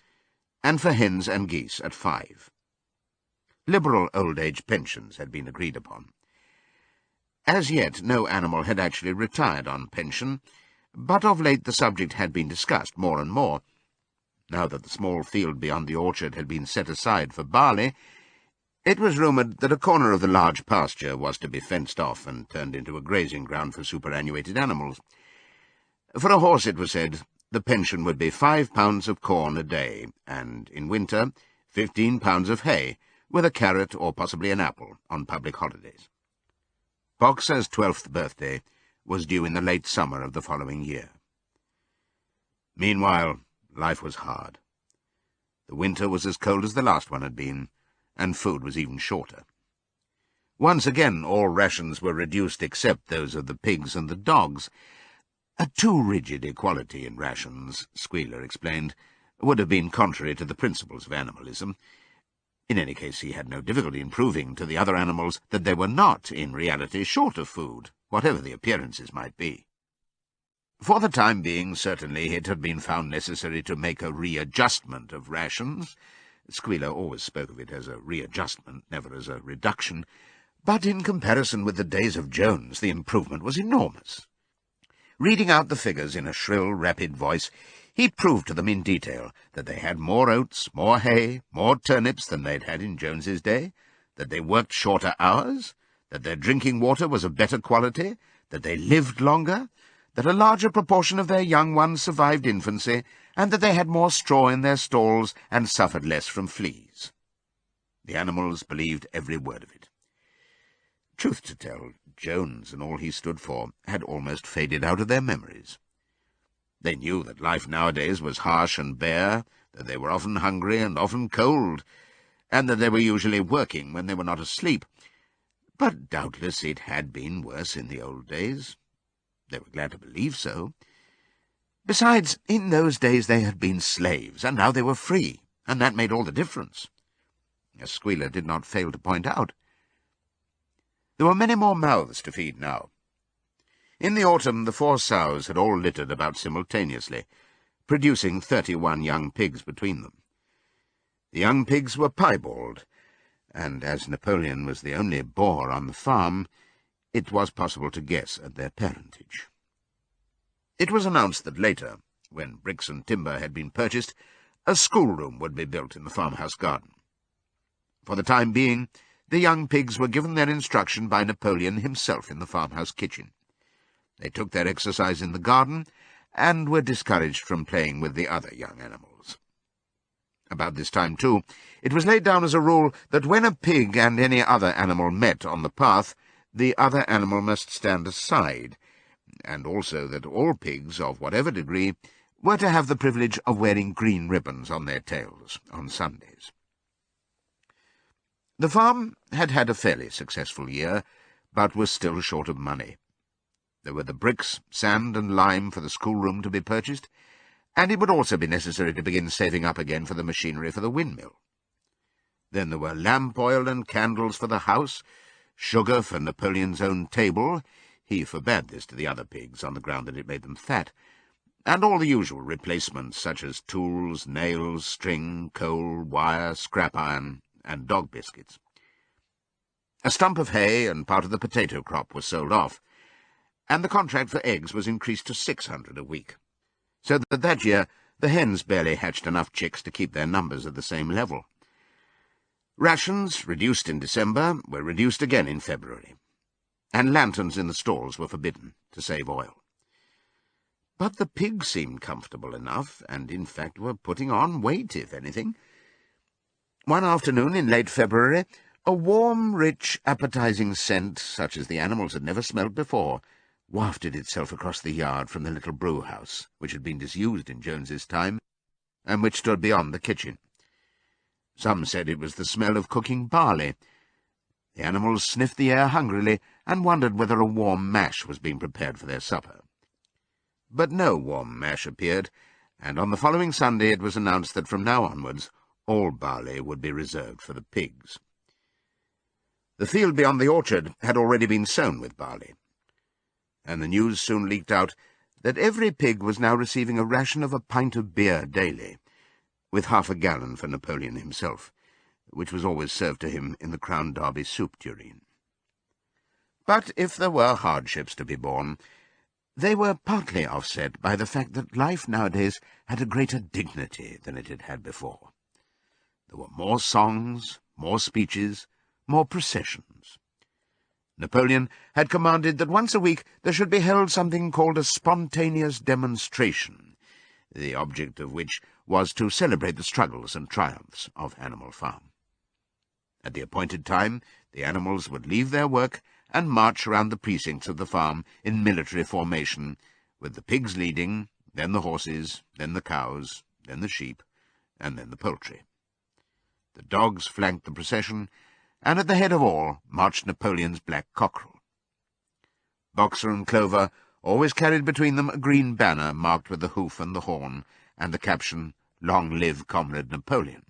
and for hens and geese at 5. Liberal old-age pensions had been agreed upon. As yet no animal had actually retired on pension, but of late the subject had been discussed more and more. Now that the small field beyond the orchard had been set aside for barley, it was rumoured that a corner of the large pasture was to be fenced off and turned into a grazing ground for superannuated animals. For a horse, it was said, the pension would be 5 pounds of corn a day, and, in winter, 15 pounds of hay, with a carrot or possibly an apple on public holidays. Boxer's 12th birthday was due in the late summer of the following year. Meanwhile, life was hard. The winter was as cold as the last one had been, and food was even shorter. Once again all rations were reduced except those of the pigs and the dogs. A too rigid equality in rations, Squealer explained, would have been contrary to the principles of animalism. In any case, he had no difficulty in proving to the other animals that they were not, in reality, short of food, whatever the appearances might be. For the time being, certainly, it had been found necessary to make a readjustment of rations. Squealer always spoke of it as a readjustment, never as a reduction, but in comparison with the days of Jones, the improvement was enormous. Reading out the figures in a shrill, rapid voice, he proved to them in detail that they had more oats, more hay, more turnips than they'd had in Jones's day, that they worked shorter hours, that their drinking water was of better quality, that they lived longer, that a larger proportion of their young ones survived infancy, and that they had more straw in their stalls and suffered less from fleas. The animals believed every word of it. Truth to tell, Jones and all he stood for had almost faded out of their memories. They knew that life nowadays was harsh and bare, that they were often hungry and often cold, and that they were usually working when they were not asleep. But doubtless it had been worse in the old days. They were glad to believe so. Besides, in those days they had been slaves, and now they were free, and that made all the difference, as Squealer did not fail to point out. There were many more mouths to feed now. In the autumn the 4 sows had all littered about simultaneously, producing 31 young pigs between them. The young pigs were piebald, and as Napoleon was the only boar on the farm, it was possible to guess at their parentage. It was announced that later, when bricks and timber had been purchased, a schoolroom would be built in the farmhouse garden. For the time being, the young pigs were given their instruction by Napoleon himself in the farmhouse kitchen. They took their exercise in the garden, and were discouraged from playing with the other young animals. About this time, too, it was laid down as a rule that when a pig and any other animal met on the path, the other animal must stand aside, and also that all pigs, of whatever degree, were to have the privilege of wearing green ribbons on their tails on Sundays. The farm had had a fairly successful year, but was still short of money. There were the bricks, sand, and lime for the schoolroom to be purchased, and it would also be necessary to begin saving up again for the machinery for the windmill. Then there were lamp oil and candles for the house, sugar for Napoleon's own table — he forbade this to the other pigs on the ground that it made them fat — and all the usual replacements such as tools, nails, string, coal, wire, scrap iron, and dog biscuits. A stump of hay and part of the potato crop was sold off, and the contract for eggs was increased to 600 a week, so that year the hens barely hatched enough chicks to keep their numbers at the same level. Rations, reduced in December, were reduced again in February, and lanterns in the stalls were forbidden to save oil. But the pigs seemed comfortable enough, and in fact were putting on weight, if anything. One afternoon in late February, a warm, rich, appetizing scent, such as the animals had never smelt before, wafted itself across the yard from the little brew-house, which had been disused in Jones's time, and which stood beyond the kitchen. Some said it was the smell of cooking barley. The animals sniffed the air hungrily and wondered whether a warm mash was being prepared for their supper. But no warm mash appeared, and on the following Sunday it was announced that from now onwards all barley would be reserved for the pigs. The field beyond the orchard had already been sown with barley, and the news soon leaked out that every pig was now receiving a ration of a pint of beer daily, with half a gallon for Napoleon himself, which was always served to him in the Crown Derby soup tureen. But if there were hardships to be borne, they were partly offset by the fact that life nowadays had a greater dignity than it had had before. There were more songs, more speeches, more processions. Napoleon had commanded that once a week there should be held something called a spontaneous demonstration, the object of which was to celebrate the struggles and triumphs of Animal Farm. At the appointed time, the animals would leave their work and march round the precincts of the farm in military formation, with the pigs leading, then the horses, then the cows, then the sheep, and then the poultry. The dogs flanked the procession, and at the head of all marched Napoleon's black cockerel. Boxer and Clover always carried between them a green banner marked with the hoof and the horn, and the caption, "Long live Comrade Napoleon."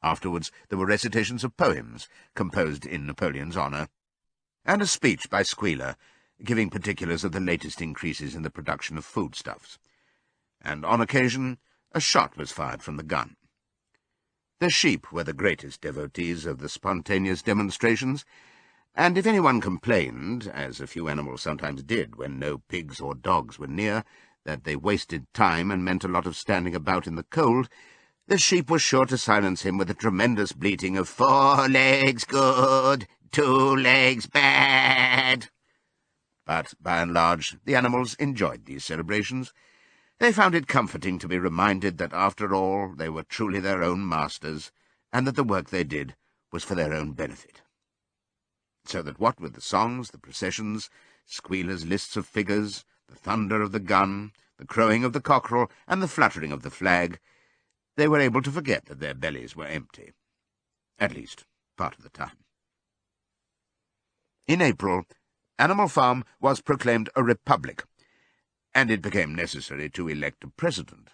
Afterwards there were recitations of poems composed in Napoleon's honour, and a speech by Squealer, giving particulars of the latest increases in the production of foodstuffs. And on occasion a shot was fired from the gun. The sheep were the greatest devotees of the spontaneous demonstrations, and if anyone complained, as a few animals sometimes did when no pigs or dogs were near, that they wasted time and meant a lot of standing about in the cold, the sheep was sure to silence him with a tremendous bleating of 4 legs good, 2 legs bad. But, by and large, the animals enjoyed these celebrations. They found it comforting to be reminded that, after all, they were truly their own masters, and that the work they did was for their own benefit. So that what with the songs, the processions, Squealer's lists of figures, the thunder of the gun, the crowing of the cockerel, and the fluttering of the flag, they were able to forget that their bellies were empty, at least part of the time. In April, Animal Farm was proclaimed a republic, and it became necessary to elect a president.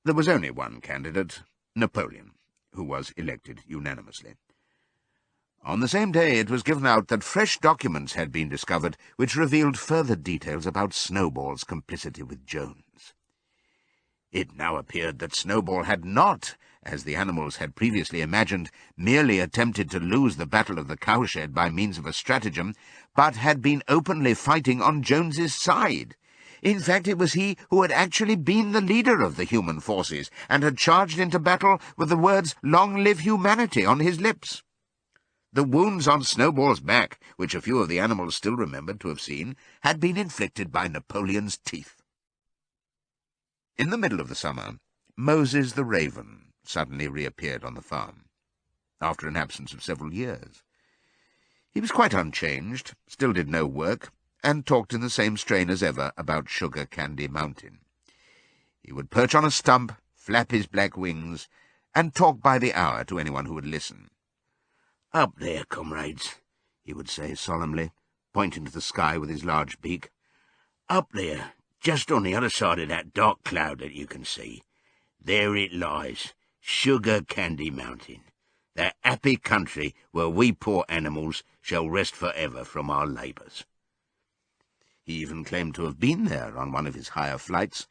There was only one candidate, Napoleon, who was elected unanimously. On the same day it was given out that fresh documents had been discovered which revealed further details about Snowball's complicity with Jones. It now appeared that Snowball had not, as the animals had previously imagined, merely attempted to lose the battle of the cowshed by means of a stratagem, but had been openly fighting on Jones's side. In fact, it was he who had actually been the leader of the human forces, and had charged into battle with the words, "Long live humanity," on his lips. The wounds on Snowball's back, which a few of the animals still remembered to have seen, had been inflicted by Napoleon's teeth. In the middle of the summer, Moses the raven suddenly reappeared on the farm, after an absence of several years. He was quite unchanged, still did no work, and talked in the same strain as ever about Sugar Candy Mountain. He would perch on a stump, flap his black wings, and talk by the hour to anyone who would listen. "Up there, comrades," he would say solemnly, pointing to the sky with his large beak. "Up there, just on the other side of that dark cloud that you can see. There it lies, Sugar Candy Mountain, that happy country where we poor animals shall rest forever from our labours." He even claimed to have been there on one of his higher flights,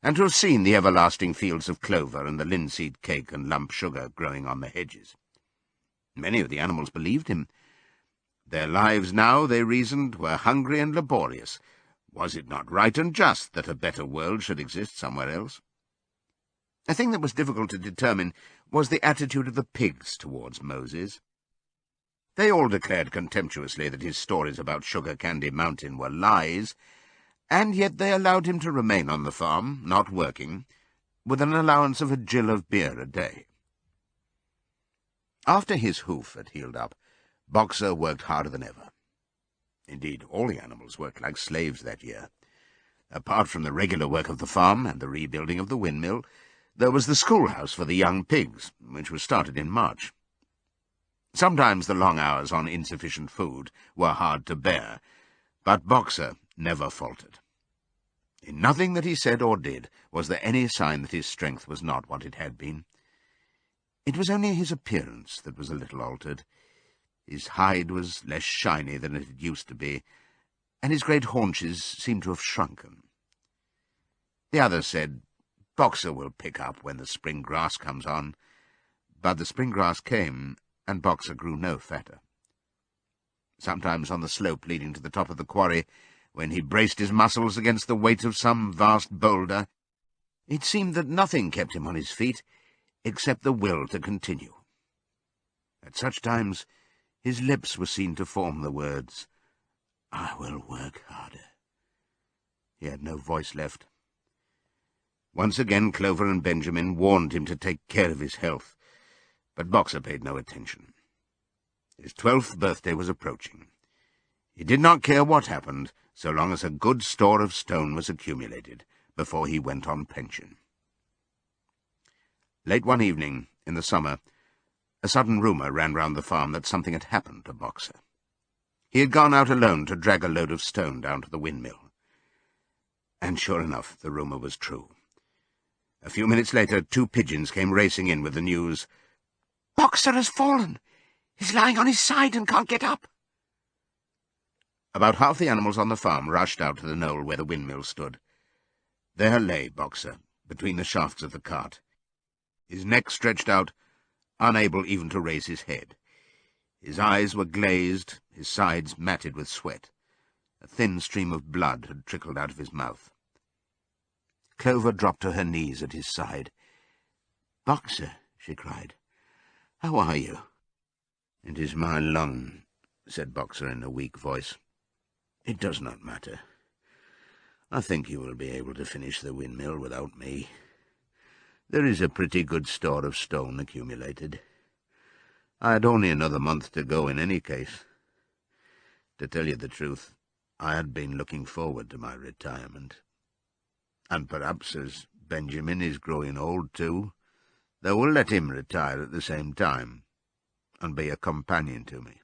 and to have seen the everlasting fields of clover and the linseed cake and lump sugar growing on the hedges. Many of the animals believed him. Their lives now, they reasoned, were hungry and laborious. Was it not right and just that a better world should exist somewhere else? A thing that was difficult to determine was the attitude of the pigs towards Moses. They all declared contemptuously that his stories about Sugar Candy Mountain were lies, and yet they allowed him to remain on the farm, not working, with an allowance of a gill of beer a day. After his hoof had healed up, Boxer worked harder than ever. Indeed, all the animals worked like slaves that year. Apart from the regular work of the farm and the rebuilding of the windmill, there was the schoolhouse for the young pigs, which was started in March. Sometimes the long hours on insufficient food were hard to bear, but Boxer never faltered. In nothing that he said or did was there any sign that his strength was not what it had been. It was only his appearance that was a little altered. His hide was less shiny than it had used to be, and his great haunches seemed to have shrunken. The others said, "Boxer will pick up when the spring grass comes on," but the spring grass came, and Boxer grew no fatter. Sometimes on the slope leading to the top of the quarry, when he braced his muscles against the weight of some vast boulder, it seemed that nothing kept him on his feet except the will to continue. At such times his lips were seen to form the words, "I will work harder." He had no voice left. Once again Clover and Benjamin warned him to take care of his health, but Boxer paid no attention. His 12th birthday was approaching. He did not care what happened, so long as a good store of stone was accumulated before he went on pension. Late one evening, in the summer, a sudden rumour ran round the farm that something had happened to Boxer. He had gone out alone to drag a load of stone down to the windmill. And sure enough, the rumour was true. A few minutes later, 2 pigeons came racing in with the news, "Boxer has fallen! He's lying on his side and can't get up!" About half the animals on the farm rushed out to the knoll where the windmill stood. There lay Boxer, between the shafts of the cart, his neck stretched out, unable even to raise his head. His eyes were glazed, his sides matted with sweat. A thin stream of blood had trickled out of his mouth. Clover dropped to her knees at his side. "Boxer," she cried, "how are you?" "It is my lung," said Boxer in a weak voice. "It does not matter. I think you will be able to finish the windmill without me. There is a pretty good store of stone accumulated. I had only another month to go in any case. To tell you the truth, I had been looking forward to my retirement. And perhaps, as Benjamin is growing old too, they will let him retire at the same time, and be a companion to me."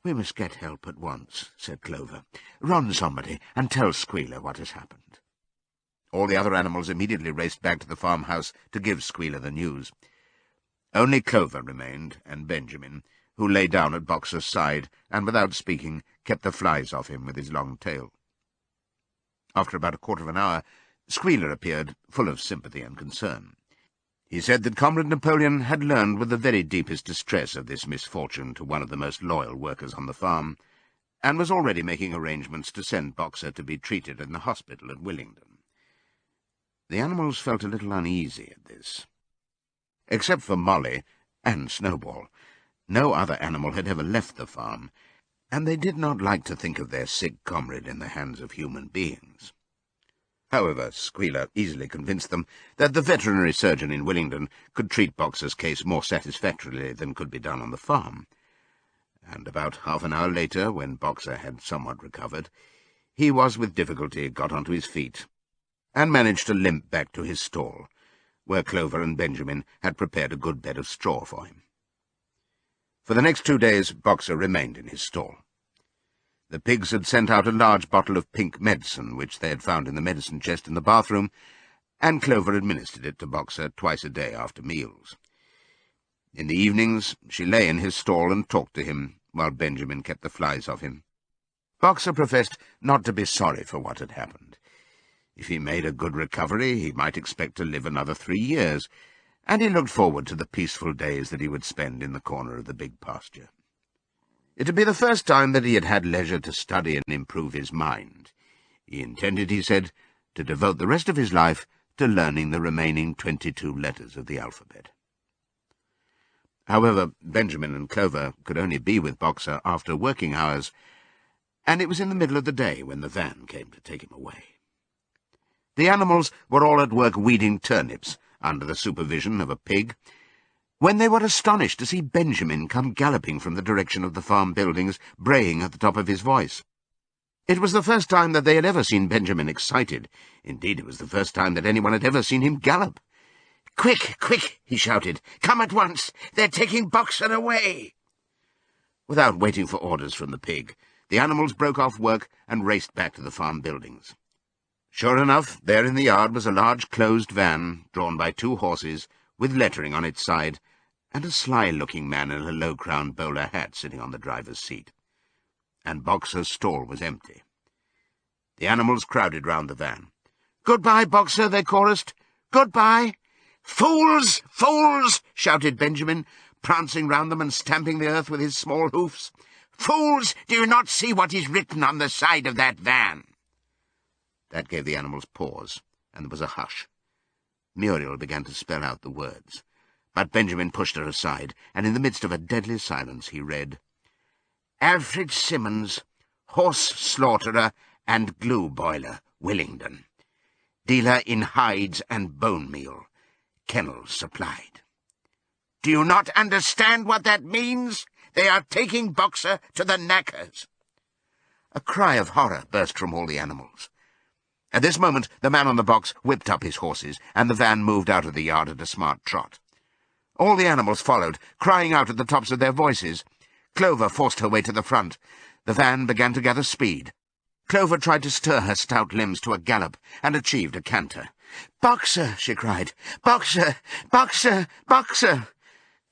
"We must get help at once," said Clover. "Run, somebody, and tell Squealer what has happened." All the other animals immediately raced back to the farmhouse to give Squealer the news. Only Clover remained, and Benjamin, who lay down at Boxer's side, and without speaking kept the flies off him with his long tail. After about a quarter of an hour, Squealer appeared, full of sympathy and concern. He said that Comrade Napoleon had learned with the very deepest distress of this misfortune to one of the most loyal workers on the farm, and was already making arrangements to send Boxer to be treated in the hospital at Willingdon. The animals felt a little uneasy at this. Except for Molly and Snowball, no other animal had ever left the farm, and they did not like to think of their sick comrade in the hands of human beings. However, Squealer easily convinced them that the veterinary surgeon in Willingdon could treat Boxer's case more satisfactorily than could be done on the farm, and about half an hour later, when Boxer had somewhat recovered, he was with difficulty got onto his feet, and managed to limp back to his stall, where Clover and Benjamin had prepared a good bed of straw for him. For the next 2 days Boxer remained in his stall. The pigs had sent out a large bottle of pink medicine, which they had found in the medicine chest in the bathroom, and Clover administered it to Boxer twice a day after meals. In the evenings she lay in his stall and talked to him, while Benjamin kept the flies off him. Boxer professed not to be sorry for what had happened. If he made a good recovery, he might expect to live another 3 years, and he looked forward to the peaceful days that he would spend in the corner of the big pasture. It would be the first time that he had had leisure to study and improve his mind. He intended, he said, to devote the rest of his life to learning the remaining 22 letters of the alphabet. However, Benjamin and Clover could only be with Boxer after working hours, and it was in the middle of the day when the van came to take him away. The animals were all at work weeding turnips under the supervision of a pig, when they were astonished to see Benjamin come galloping from the direction of the farm buildings, braying at the top of his voice. It was the first time that they had ever seen Benjamin excited. Indeed, it was the first time that anyone had ever seen him gallop. "Quick, quick!" he shouted. "Come at once! They're taking Boxer away!" Without waiting for orders from the pig, the animals broke off work and raced back to the farm buildings. Sure enough, there in the yard was a large closed van, drawn by 2 horses, with lettering on its side, and a sly-looking man in a low-crowned bowler hat sitting on the driver's seat. And Boxer's stall was empty. The animals crowded round the van. "Goodbye, Boxer," they chorused. "Goodbye." "Fools! Fools!" shouted Benjamin, prancing round them and stamping the earth with his small hoofs. "Fools! Do you not see what is written on the side of that van?" That gave the animals pause, and there was a hush. Muriel began to spell out the words, but Benjamin pushed her aside, and in the midst of a deadly silence he read, "Alfred Simmons, horse slaughterer and glue boiler, Willingdon. Dealer in hides and bone meal. Kennels supplied." "Do you not understand what that means? They are taking Boxer to the knackers." A cry of horror burst from all the animals. At this moment the man on the box whipped up his horses, and the van moved out of the yard at a smart trot. All the animals followed, crying out at the tops of their voices. Clover forced her way to the front. The van began to gather speed. Clover tried to stir her stout limbs to a gallop, and achieved a canter. "Boxer!" she cried. "Boxer! Boxer! Boxer!"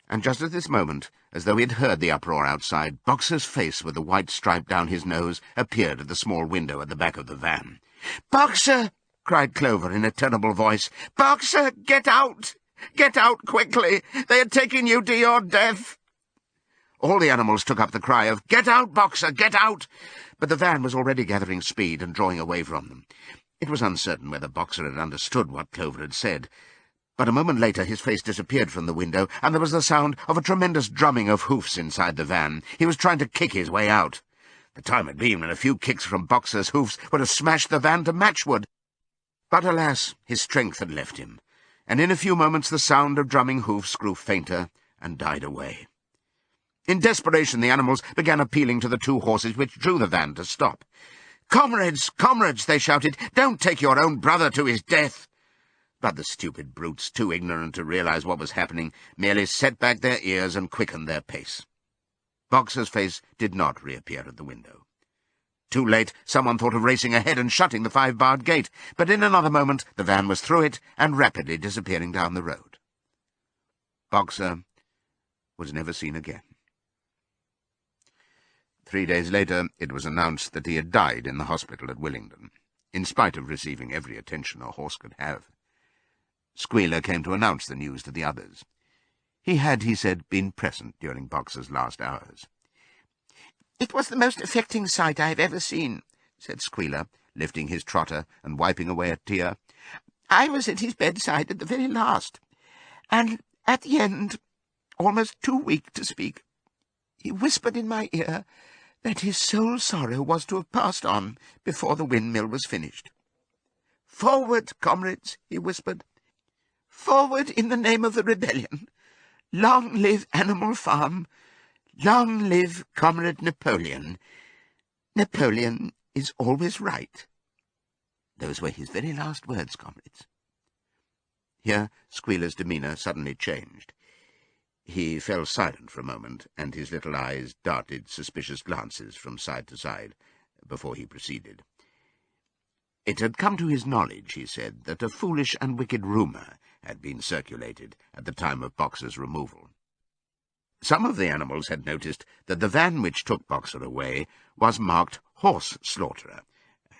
And just at this moment, as though he had heard the uproar outside, Boxer's face with the white stripe down his nose appeared at the small window at the back of the van. "Boxer!" cried Clover in a terrible voice. "Boxer, get out! Get out quickly! They are taking you to your death!" All the animals took up the cry of, "Get out, Boxer, get out!" But the van was already gathering speed and drawing away from them. It was uncertain whether Boxer had understood what Clover had said, but a moment later his face disappeared from the window, and there was the sound of a tremendous drumming of hoofs inside the van. He was trying to kick his way out. The time had been when a few kicks from Boxer's hoofs would have smashed the van to matchwood. But alas, his strength had left him, and in a few moments the sound of drumming hoofs grew fainter and died away. In desperation the animals began appealing to the 2 horses which drew the van to stop. "Comrades, comrades," they shouted, "don't take your own brother to his death." But the stupid brutes, too ignorant to realize what was happening, merely set back their ears and quickened their pace. Boxer's face did not reappear at the window. Too late, someone thought of racing ahead and shutting the 5-barred gate, but in another moment the van was through it and rapidly disappearing down the road. Boxer was never seen again. 3 days later it was announced that he had died in the hospital at Willingdon, in spite of receiving every attention a horse could have. Squealer came to announce the news to the others. He had, he said, been present during Boxer's last hours. "It was the most affecting sight I have ever seen," said Squealer, lifting his trotter and wiping away a tear. "I was at his bedside at the very last, and at the end, almost too weak to speak, he whispered in my ear that his sole sorrow was to have passed on before the windmill was finished. 'Forward, comrades,' he whispered. 'Forward in the name of the rebellion. Long live Animal Farm. Long live Comrade Napoleon. Napoleon is always right.' Those were his very last words, comrades." Here Squealer's demeanour suddenly changed. He fell silent for a moment, and his little eyes darted suspicious glances from side to side before he proceeded. It had come to his knowledge, he said, that a foolish and wicked rumour had been circulated at the time of Boxer's removal. Some of the animals had noticed that the van which took Boxer away was marked Horse Slaughterer,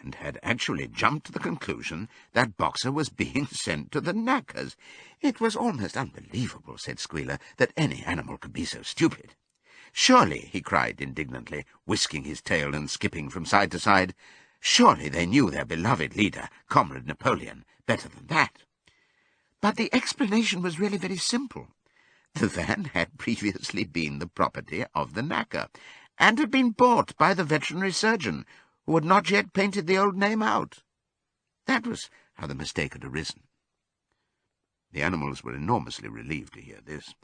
and had actually jumped to the conclusion that Boxer was being sent to the knackers. It was almost unbelievable, said Squealer, that any animal could be so stupid. "Surely," he cried indignantly, whisking his tail and skipping from side to side, "surely they knew their beloved leader, Comrade Napoleon, better than that." But the explanation was really very simple. The van had previously been the property of the knacker, and had been bought by the veterinary surgeon, who had not yet painted the old name out. That was how the mistake had arisen. The animals were enormously relieved to hear this,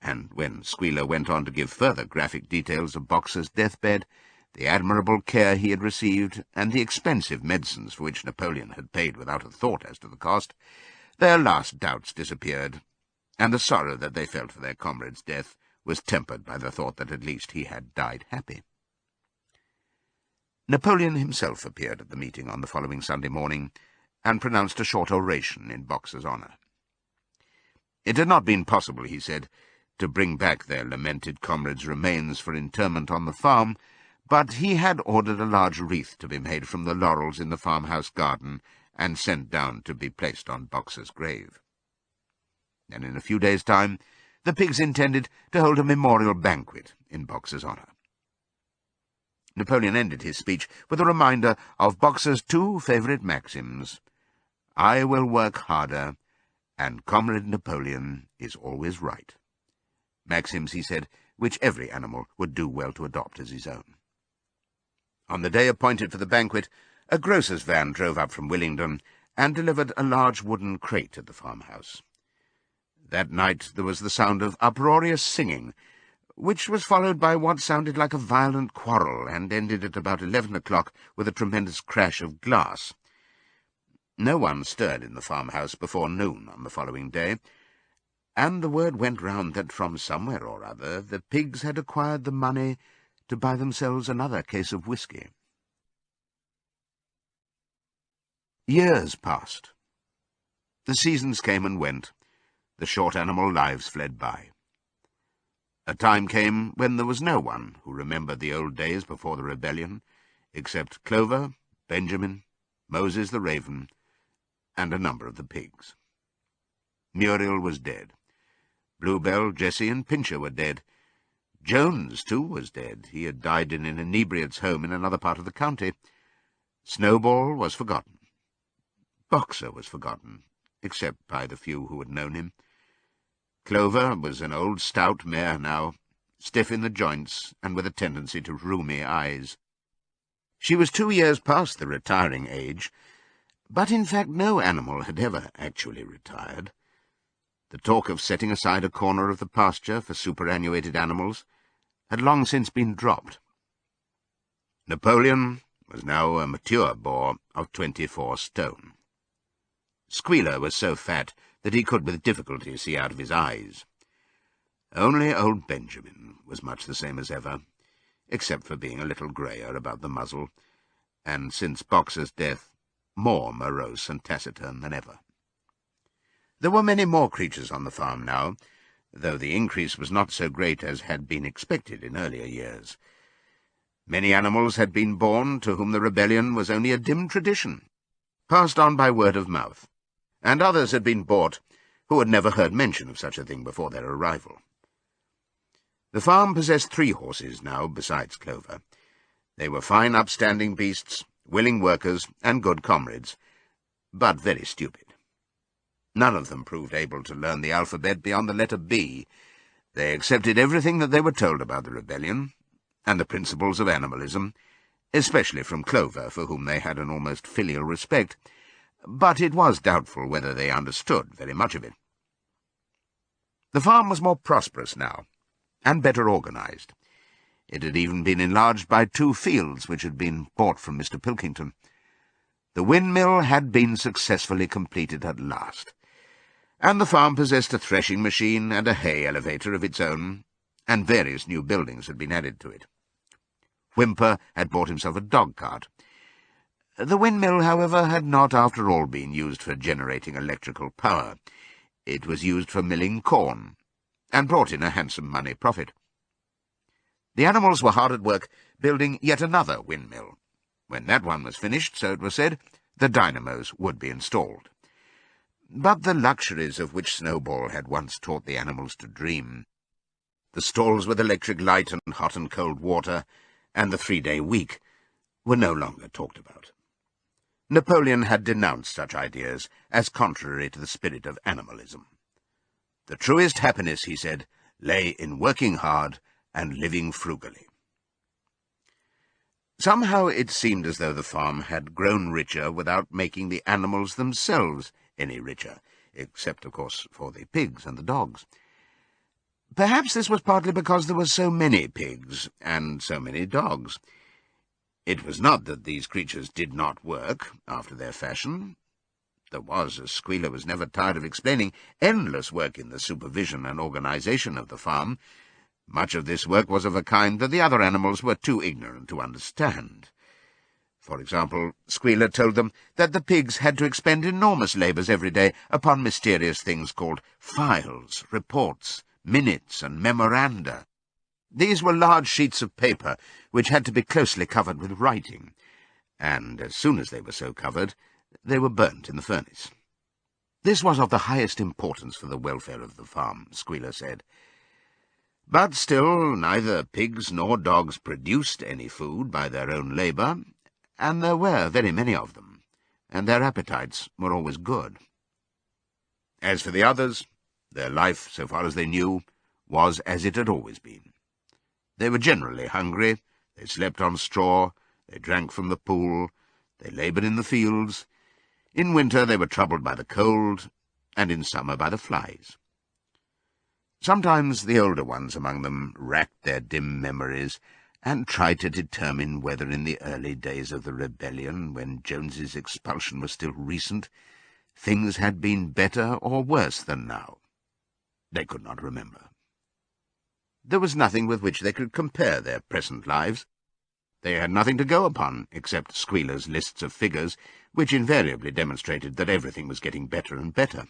and when Squealer went on to give further graphic details of Boxer's deathbed, the admirable care he had received, and the expensive medicines for which Napoleon had paid without a thought as to the cost, their last doubts disappeared, and the sorrow that they felt for their comrade's death was tempered by the thought that at least he had died happy. Napoleon himself appeared at the meeting on the following Sunday morning, and pronounced a short oration in Boxer's honour. It had not been possible, he said, to bring back their lamented comrade's remains for interment on the farm, but he had ordered a large wreath to be made from the laurels in the farmhouse garden and sent down to be placed on Boxer's grave. And in a few days' time the pigs intended to hold a memorial banquet in Boxer's honour. Napoleon ended his speech with a reminder of Boxer's two favourite maxims: "I will work harder," and "Comrade Napoleon is always right." Maxims, he said, which every animal would do well to adopt as his own. On the day appointed for the banquet, a grocer's van drove up from Willingdon and delivered a large wooden crate at the farmhouse. That night there was the sound of uproarious singing, which was followed by what sounded like a violent quarrel, and ended at about 11 o'clock with a tremendous crash of glass. No one stirred in the farmhouse before noon on the following day, and the word went round that from somewhere or other the pigs had acquired the money to buy themselves another case of whisky. Years passed. The seasons came and went. The short animal lives fled by. A time came when there was no one who remembered the old days before the rebellion, except Clover, Benjamin, Moses the raven, and a number of the pigs. Muriel was dead. Bluebell, Jessie, and Pincher were dead. Jones, too, was dead. He had died in an inebriate's home in another part of the county. Snowball was forgotten. Boxer was forgotten, except by the few who had known him. Clover was an old stout mare now, stiff in the joints and with a tendency to rheumy eyes. She was 2 years past the retiring age, but in fact no animal had ever actually retired. The talk of setting aside a corner of the pasture for superannuated animals had long since been dropped. Napoleon was now a mature boar of 24 stone. Squealer was so fat that he could with difficulty see out of his eyes. Only old Benjamin was much the same as ever, except for being a little greyer about the muzzle, and since Boxer's death, more morose and taciturn than ever. There were many more creatures on the farm now, though the increase was not so great as had been expected in earlier years. Many animals had been born to whom the rebellion was only a dim tradition, passed on by word of mouth, and others had been bought who had never heard mention of such a thing before their arrival. The farm possessed 3 horses now, besides Clover. They were fine upstanding beasts, willing workers, and good comrades, but very stupid. None of them proved able to learn the alphabet beyond the letter B. They accepted everything that they were told about the rebellion, and the principles of animalism, especially from Clover, for whom they had an almost filial respect, but it was doubtful whether they understood very much of it. The farm was more prosperous now, and better organized. It had even been enlarged by 2 fields which had been bought from Mr. Pilkington. The windmill had been successfully completed at last, and the farm possessed a threshing machine and a hay elevator of its own, and various new buildings had been added to it. Whymper had bought himself a dog-cart. The windmill, however, had not after all been used for generating electrical power. It was used for milling corn, and brought in a handsome money profit. The animals were hard at work building yet another windmill. When that one was finished, so it was said, the dynamos would be installed. But the luxuries of which Snowball had once taught the animals to dream, the stalls with electric light and hot and cold water, and the 3-day week, were no longer talked about. Napoleon had denounced such ideas as contrary to the spirit of animalism. The truest happiness, he said, lay in working hard and living frugally. Somehow it seemed as though the farm had grown richer without making the animals themselves any richer, except, of course, for the pigs and the dogs. Perhaps this was partly because there were so many pigs and so many dogs. It was not that these creatures did not work after their fashion. There was, as Squealer was never tired of explaining, endless work in the supervision and organization of the farm. Much of this work was of a kind that the other animals were too ignorant to understand. For example, Squealer told them that the pigs had to expend enormous labours every day upon mysterious things called files, reports, minutes, and memoranda. These were large sheets of paper which had to be closely covered with writing, and as soon as they were so covered, they were burnt in the furnace. This was of the highest importance for the welfare of the farm, Squealer said. But still, neither pigs nor dogs produced any food by their own labour, and there were very many of them, and their appetites were always good. As for the others, their life, so far as they knew, was as it had always been. They were generally hungry, they slept on straw, they drank from the pool, they laboured in the fields. In winter they were troubled by the cold, and in summer by the flies. Sometimes the older ones among them racked their dim memories and tried to determine whether in the early days of the rebellion, when Jones's expulsion was still recent, things had been better or worse than now. They could not remember. There was nothing with which they could compare their present lives. They had nothing to go upon except Squealer's lists of figures, which invariably demonstrated that everything was getting better and better.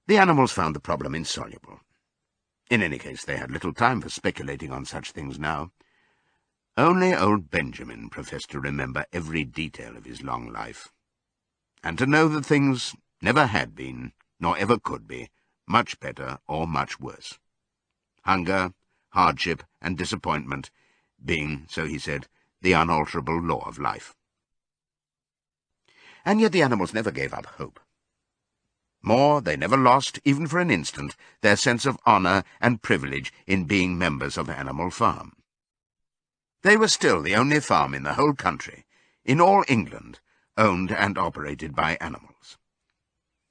The animals found the problem insoluble. In any case, they had little time for speculating on such things now. Only old Benjamin professed to remember every detail of his long life, and to know that things never had been, nor ever could be, much better or much worse. Hunger, hardship, and disappointment being, so he said, the unalterable law of life. And yet the animals never gave up hope. More, they never lost, even for an instant, their sense of honour and privilege in being members of Animal Farm. They were still the only farm in the whole country, in all England, owned and operated by animals.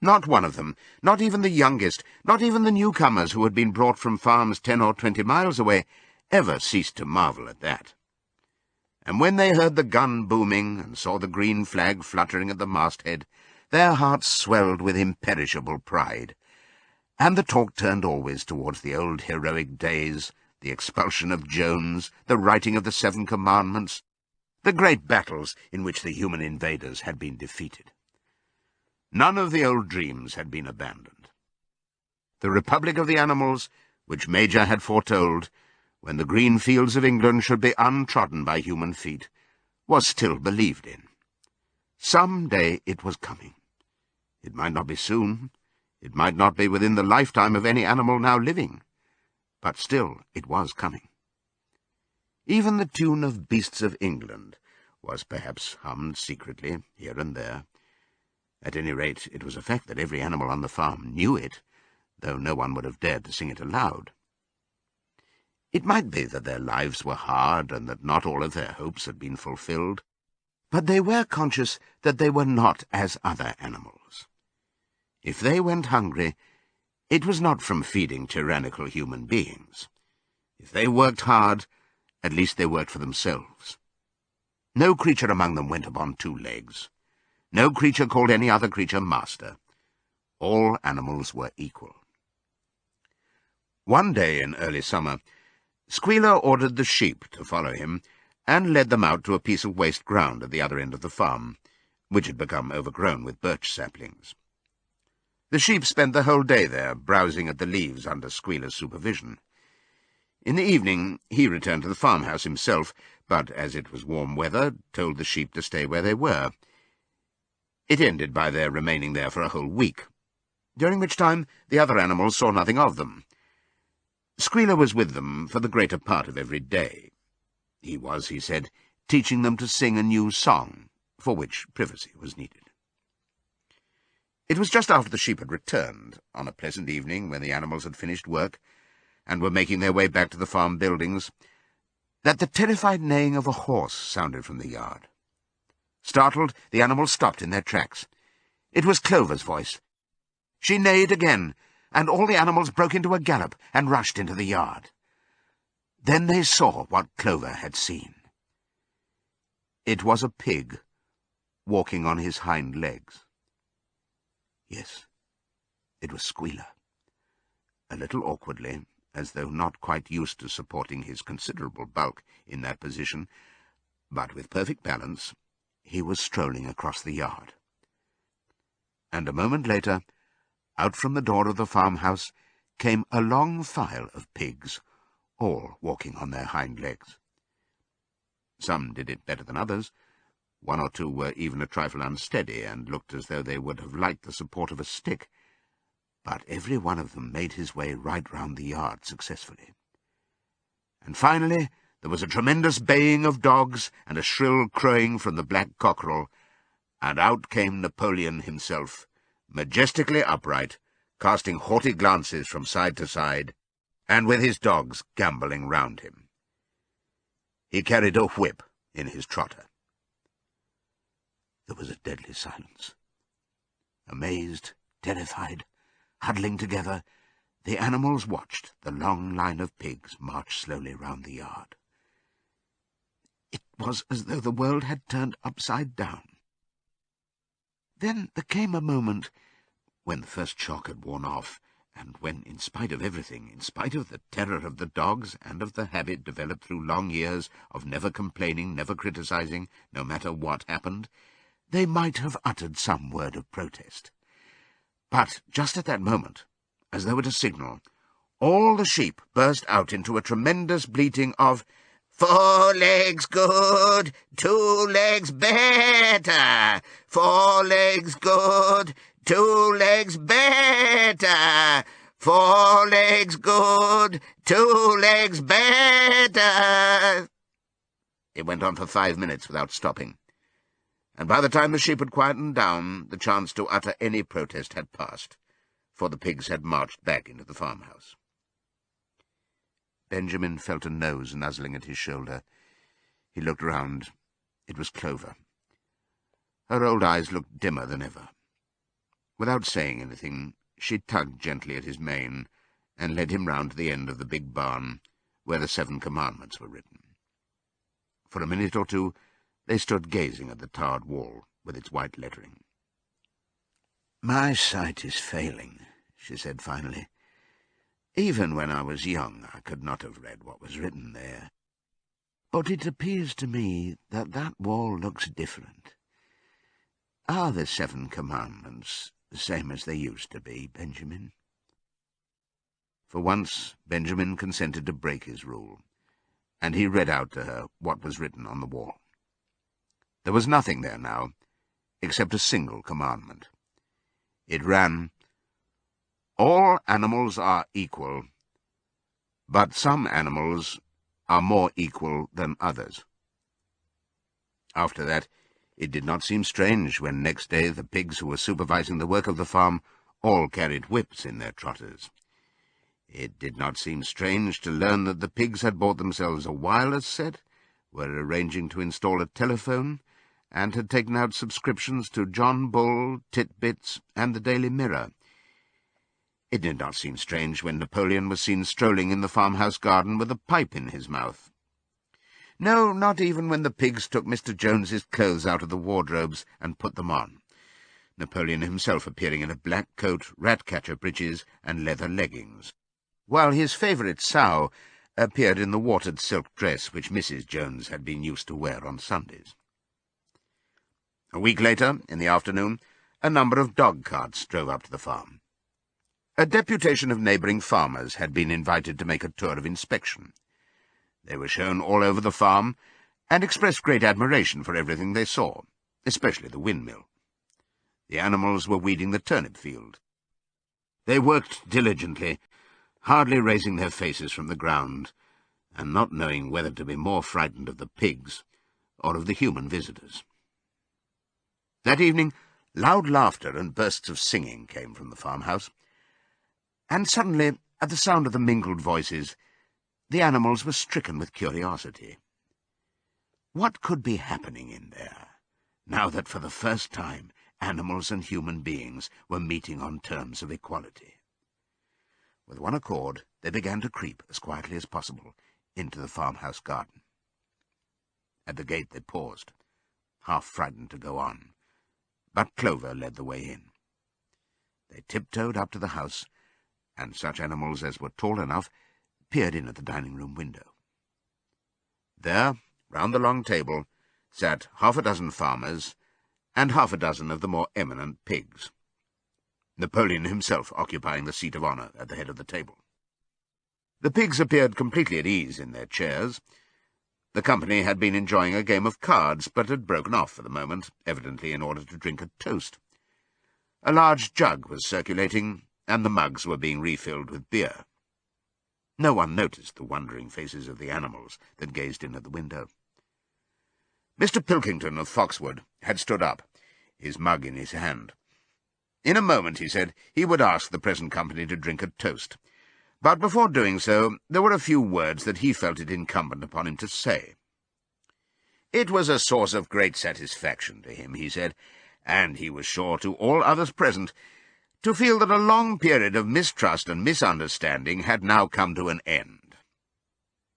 Not one of them, not even the youngest, not even the newcomers who had been brought from farms 10 or 20 miles away, ever ceased to marvel at that. And when they heard the gun booming and saw the green flag fluttering at the masthead, their hearts swelled with imperishable pride, and the talk turned always towards the old heroic days, the expulsion of Jones, the writing of the 7 Commandments, the great battles in which the human invaders had been defeated. None of the old dreams had been abandoned. The Republic of the Animals, which Major had foretold, when the green fields of England should be untrodden by human feet, was still believed in. Some day it was coming. It might not be soon. It might not be within the lifetime of any animal now living. But still it was coming. Even the tune of Beasts of England was perhaps hummed secretly here and there. At any rate, it was a fact that every animal on the farm knew it, though no one would have dared to sing it aloud. It might be that their lives were hard and that not all of their hopes had been fulfilled, but they were conscious that they were not as other animals. If they went hungry, it was not from feeding tyrannical human beings. If they worked hard, at least they worked for themselves. No creature among them went upon 2 legs. No creature called any other creature master. All animals were equal. One day in early summer, Squealer ordered the sheep to follow him, and led them out to a piece of waste ground at the other end of the farm, which had become overgrown with birch saplings. The sheep spent the whole day there, browsing at the leaves under Squealer's supervision. In the evening he returned to the farmhouse himself, but, as it was warm weather, told the sheep to stay where they were. It ended by their remaining there for a whole week, during which time the other animals saw nothing of them. Squealer was with them for the greater part of every day. He was, he said, teaching them to sing a new song, for which privacy was needed. It was just after the sheep had returned, on a pleasant evening when the animals had finished work and were making their way back to the farm buildings, that the terrified neighing of a horse sounded from the yard. Startled, the animals stopped in their tracks. It was Clover's voice. She neighed again, and all the animals broke into a gallop and rushed into the yard. Then they saw what Clover had seen. It was a pig walking on his hind legs. Yes, it was Squealer. A little awkwardly, as though not quite used to supporting his considerable bulk in that position, but with perfect balance, he was strolling across the yard. And a moment later, out from the door of the farmhouse came a long file of pigs, all walking on their hind legs. Some did it better than others. One or two were even a trifle unsteady and looked as though they would have liked the support of a stick, but every one of them made his way right round the yard successfully. And finally there was a tremendous baying of dogs and a shrill crowing from the black cockerel, and out came Napoleon himself, majestically upright, casting haughty glances from side to side, and with his dogs gambolling round him. He carried a whip in his trotter. There was a deadly silence. Amazed, terrified, huddling together, the animals watched the long line of pigs march slowly round the yard. It was as though the world had turned upside down. Then there came a moment when the first shock had worn off, and when, in spite of everything, in spite of the terror of the dogs and of the habit developed through long years of never complaining, never criticizing, no matter what happened, they might have uttered some word of protest. But just at that moment, as though at a signal, all the sheep burst out into a tremendous bleating of, "4 legs good, 2 legs better, 4 legs good, 2 legs better, 4 legs good, 2 legs better." It went on for 5 minutes without stopping, and by the time the sheep had quietened down, the chance to utter any protest had passed, for the pigs had marched back into the farmhouse. Benjamin felt a nose nuzzling at his shoulder. He looked round. It was Clover. Her old eyes looked dimmer than ever. Without saying anything, she tugged gently at his mane and led him round to the end of the big barn where the 7 commandments were written. For a minute or two they stood gazing at the tarred wall with its white lettering. "My sight is failing," she said finally. "Even when I was young I could not have read what was written there. But it appears to me that that wall looks different. Are the 7 commandments the same as they used to be, Benjamin?" For once Benjamin consented to break his rule, and he read out to her what was written on the wall. There was nothing there now, except a single commandment. It ran, "All animals are equal, but some animals are more equal than others." After that, it did not seem strange when next day the pigs who were supervising the work of the farm all carried whips in their trotters. It did not seem strange to learn that the pigs had bought themselves a wireless set, were arranging to install a telephone, and had taken out subscriptions to John Bull, Titbits, and the Daily Mirror. It did not seem strange when Napoleon was seen strolling in the farmhouse garden with a pipe in his mouth. No, not even when the pigs took Mr. Jones's clothes out of the wardrobes and put them on, Napoleon himself appearing in a black coat, rat-catcher breeches, and leather leggings, while his favourite sow appeared in the watered silk dress which Mrs. Jones had been used to wear on Sundays. A week later, in the afternoon, a number of dog-carts drove up to the farm. A deputation of neighbouring farmers had been invited to make a tour of inspection. They were shown all over the farm, and expressed great admiration for everything they saw, especially the windmill. The animals were weeding the turnip field. They worked diligently, hardly raising their faces from the ground, and not knowing whether to be more frightened of the pigs or of the human visitors. That evening, loud laughter and bursts of singing came from the farmhouse, and suddenly, at the sound of the mingled voices, the animals were stricken with curiosity. What could be happening in there, now that for the first time animals and human beings were meeting on terms of equality? With one accord, they began to creep, as quietly as possible, into the farmhouse garden. At the gate they paused, half frightened to go on, but Clover led the way in. They tiptoed up to the house, and such animals as were tall enough peered in at the dining-room window. There, round the long table, sat half a dozen farmers and half a dozen of the more eminent pigs, Napoleon himself occupying the seat of honour at the head of the table. The pigs appeared completely at ease in their chairs. The company had been enjoying a game of cards, but had broken off for the moment, evidently in order to drink a toast. A large jug was circulating, and the mugs were being refilled with beer. No one noticed the wondering faces of the animals that gazed in at the window. Mr. Pilkington of Foxwood had stood up, his mug in his hand. In a moment, he said, he would ask the present company to drink a toast. But before doing so, there were a few words that he felt it incumbent upon him to say. It was a source of great satisfaction to him, he said, and he was sure to all others present, to feel that a long period of mistrust and misunderstanding had now come to an end.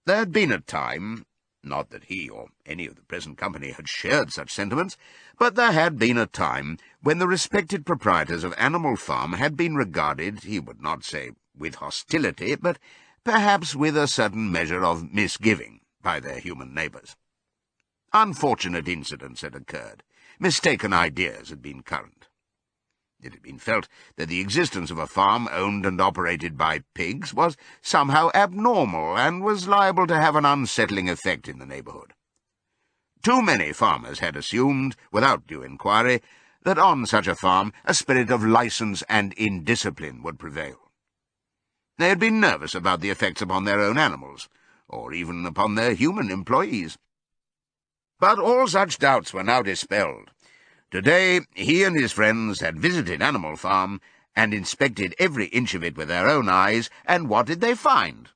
There had been a time, not that he or any of the present company had shared such sentiments, but there had been a time when the respected proprietors of Animal Farm had been regarded, he would not say with hostility, but perhaps with a certain measure of misgiving by their human neighbours. Unfortunate incidents had occurred. Mistaken ideas had been current. It had been felt that the existence of a farm owned and operated by pigs was somehow abnormal and was liable to have an unsettling effect in the neighbourhood. Too many farmers had assumed, without due inquiry, that on such a farm a spirit of licence and indiscipline would prevail. They had been nervous about the effects upon their own animals, or even upon their human employees. But all such doubts were now dispelled. Today he and his friends had visited Animal Farm and inspected every inch of it with their own eyes, and what did they find?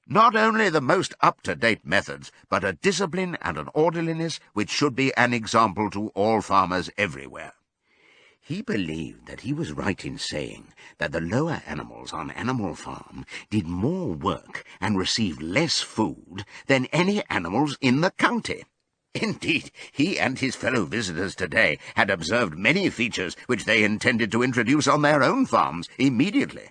Not only the most up-to-date methods, but a discipline and an orderliness which should be an example to all farmers everywhere. He believed that he was right in saying that the lower animals on Animal Farm did more work and received less food than any animals in the county. Indeed, he and his fellow visitors today had observed many features which they intended to introduce on their own farms immediately.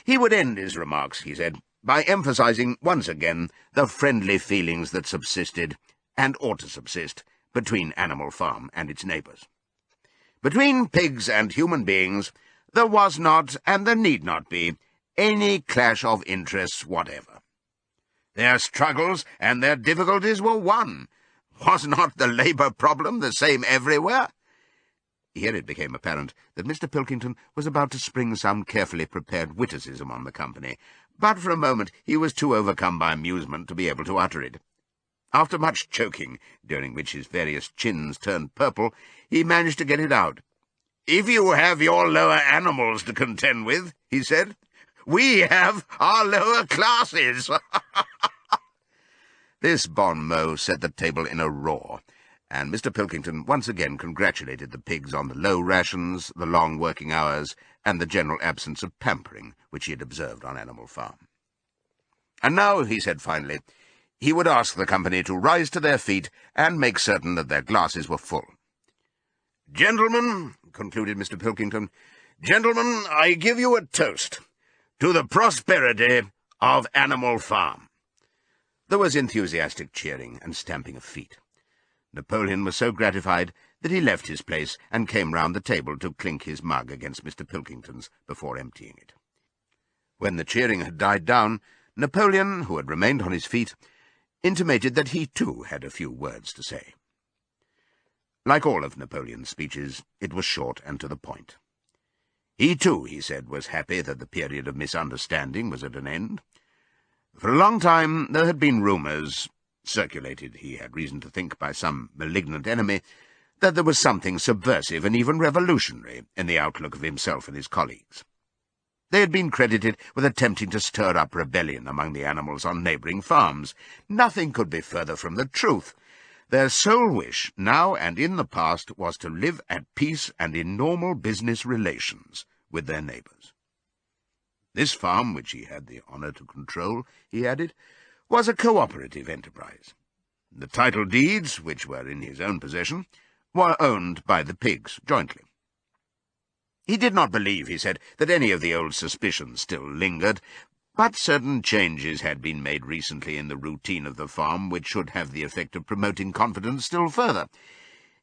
He would end his remarks, he said, by emphasizing once again the friendly feelings that subsisted, and ought to subsist, between Animal Farm and its neighbours. Between pigs and human beings there was not, and there need not be, any clash of interests whatever. Their struggles and their difficulties were one. Was not the labour problem the same everywhere? Here it became apparent that Mr. Pilkington was about to spring some carefully prepared witticism on the company, but for a moment he was too overcome by amusement to be able to utter it. After much choking, during which his various chins turned purple, he managed to get it out. "If you have your lower animals to contend with," he said, "we have our lower classes." This bon mot set the table in a roar, and Mr. Pilkington once again congratulated the pigs on the low rations, the long working hours, and the general absence of pampering which he had observed on Animal Farm. And now, he said finally, he would ask the company to rise to their feet and make certain that their glasses were full. "Gentlemen," concluded Mr. Pilkington, "gentlemen, I give you a toast to the prosperity of Animal Farm." There was enthusiastic cheering and stamping of feet. Napoleon was so gratified that he left his place and came round the table to clink his mug against Mr. Pilkington's before emptying it. When the cheering had died down, Napoleon, who had remained on his feet, intimated that he too had a few words to say. Like all of Napoleon's speeches, it was short and to the point. He too, he said, was happy that the period of misunderstanding was at an end. For a long time there had been rumours, circulated, he had reason to think, by some malignant enemy, that there was something subversive and even revolutionary in the outlook of himself and his colleagues. They had been credited with attempting to stir up rebellion among the animals on neighbouring farms. Nothing could be further from the truth. Their sole wish, now and in the past, was to live at peace and in normal business relations with their neighbours. This farm, which he had the honour to control, he added, was a cooperative enterprise. The title deeds, which were in his own possession, were owned by the pigs jointly. He did not believe, he said, that any of the old suspicions still lingered, but certain changes had been made recently in the routine of the farm which should have the effect of promoting confidence still further.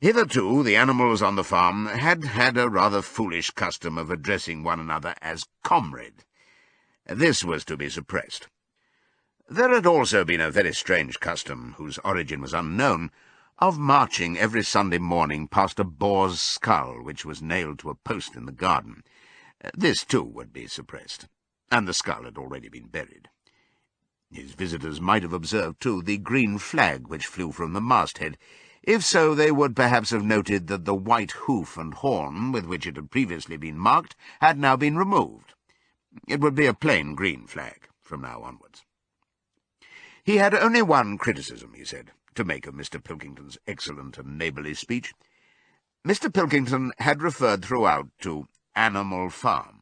Hitherto, the animals on the farm had had a rather foolish custom of addressing one another as comrade. This was to be suppressed. There had also been a very strange custom, whose origin was unknown, of marching every Sunday morning past a boar's skull which was nailed to a post in the garden. This, too, would be suppressed, and the skull had already been buried. His visitors might have observed, too, the green flag which flew from the masthead. If so, they would perhaps have noted that the white hoof and horn with which it had previously been marked had now been removed. It would be a plain green flag from now onwards. He had only one criticism, he said, to make of Mr. Pilkington's excellent and neighbourly speech. Mr. Pilkington had referred throughout to Animal Farm.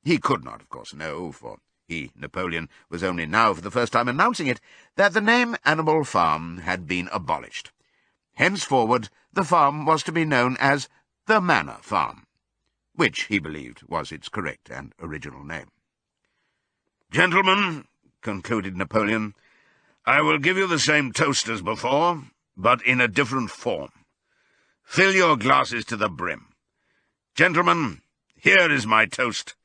He could not, of course, know, for he, Napoleon, was only now for the first time announcing it, that the name Animal Farm had been abolished. Henceforward the farm was to be known as the Manor Farm, which, he believed, was its correct and original name. "Gentlemen," concluded Napoleon, "I will give you the same toast as before, but in a different form. Fill your glasses to the brim. Gentlemen, here is my toast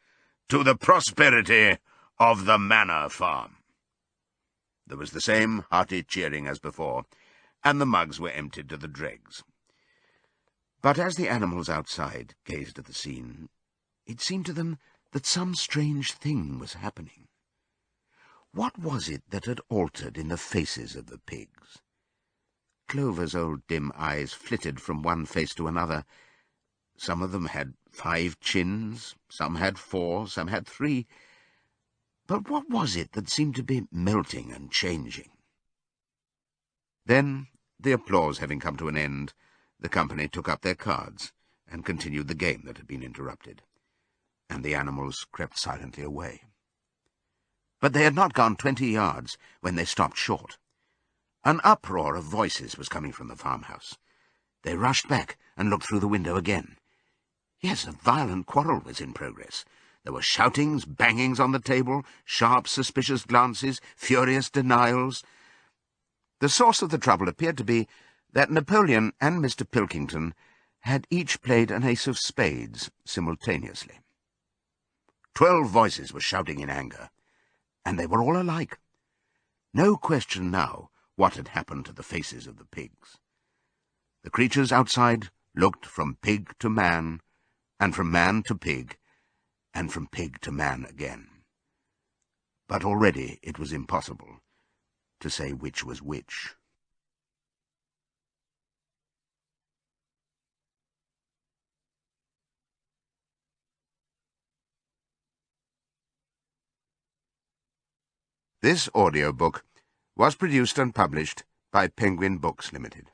to the prosperity of the Manor Farm." There was the same hearty cheering as before, and the mugs were emptied to the dregs. But as the animals outside gazed at the scene, it seemed to them that some strange thing was happening. What was it that had altered in the faces of the pigs? Clover's old dim eyes flitted from one face to another. Some of them had 5 chins, some had 4, some had 3. But what was it that seemed to be melting and changing? Then, the applause having come to an end, the company took up their cards and continued the game that had been interrupted, and the animals crept silently away. But they had not gone 20 yards when they stopped short. An uproar of voices was coming from the farmhouse. They rushed back and looked through the window again. Yes, a violent quarrel was in progress. There were shoutings, bangings on the table, sharp, suspicious glances, furious denials. The source of the trouble appeared to be that Napoleon and Mr. Pilkington had each played an ace of spades simultaneously. 12 voices were shouting in anger, and they were all alike. No question now what had happened to the faces of the pigs. The creatures outside looked from pig to man, and from man to pig, and from pig to man again. But already it was impossible to say which was which. This audiobook was produced and published by Penguin Books Limited.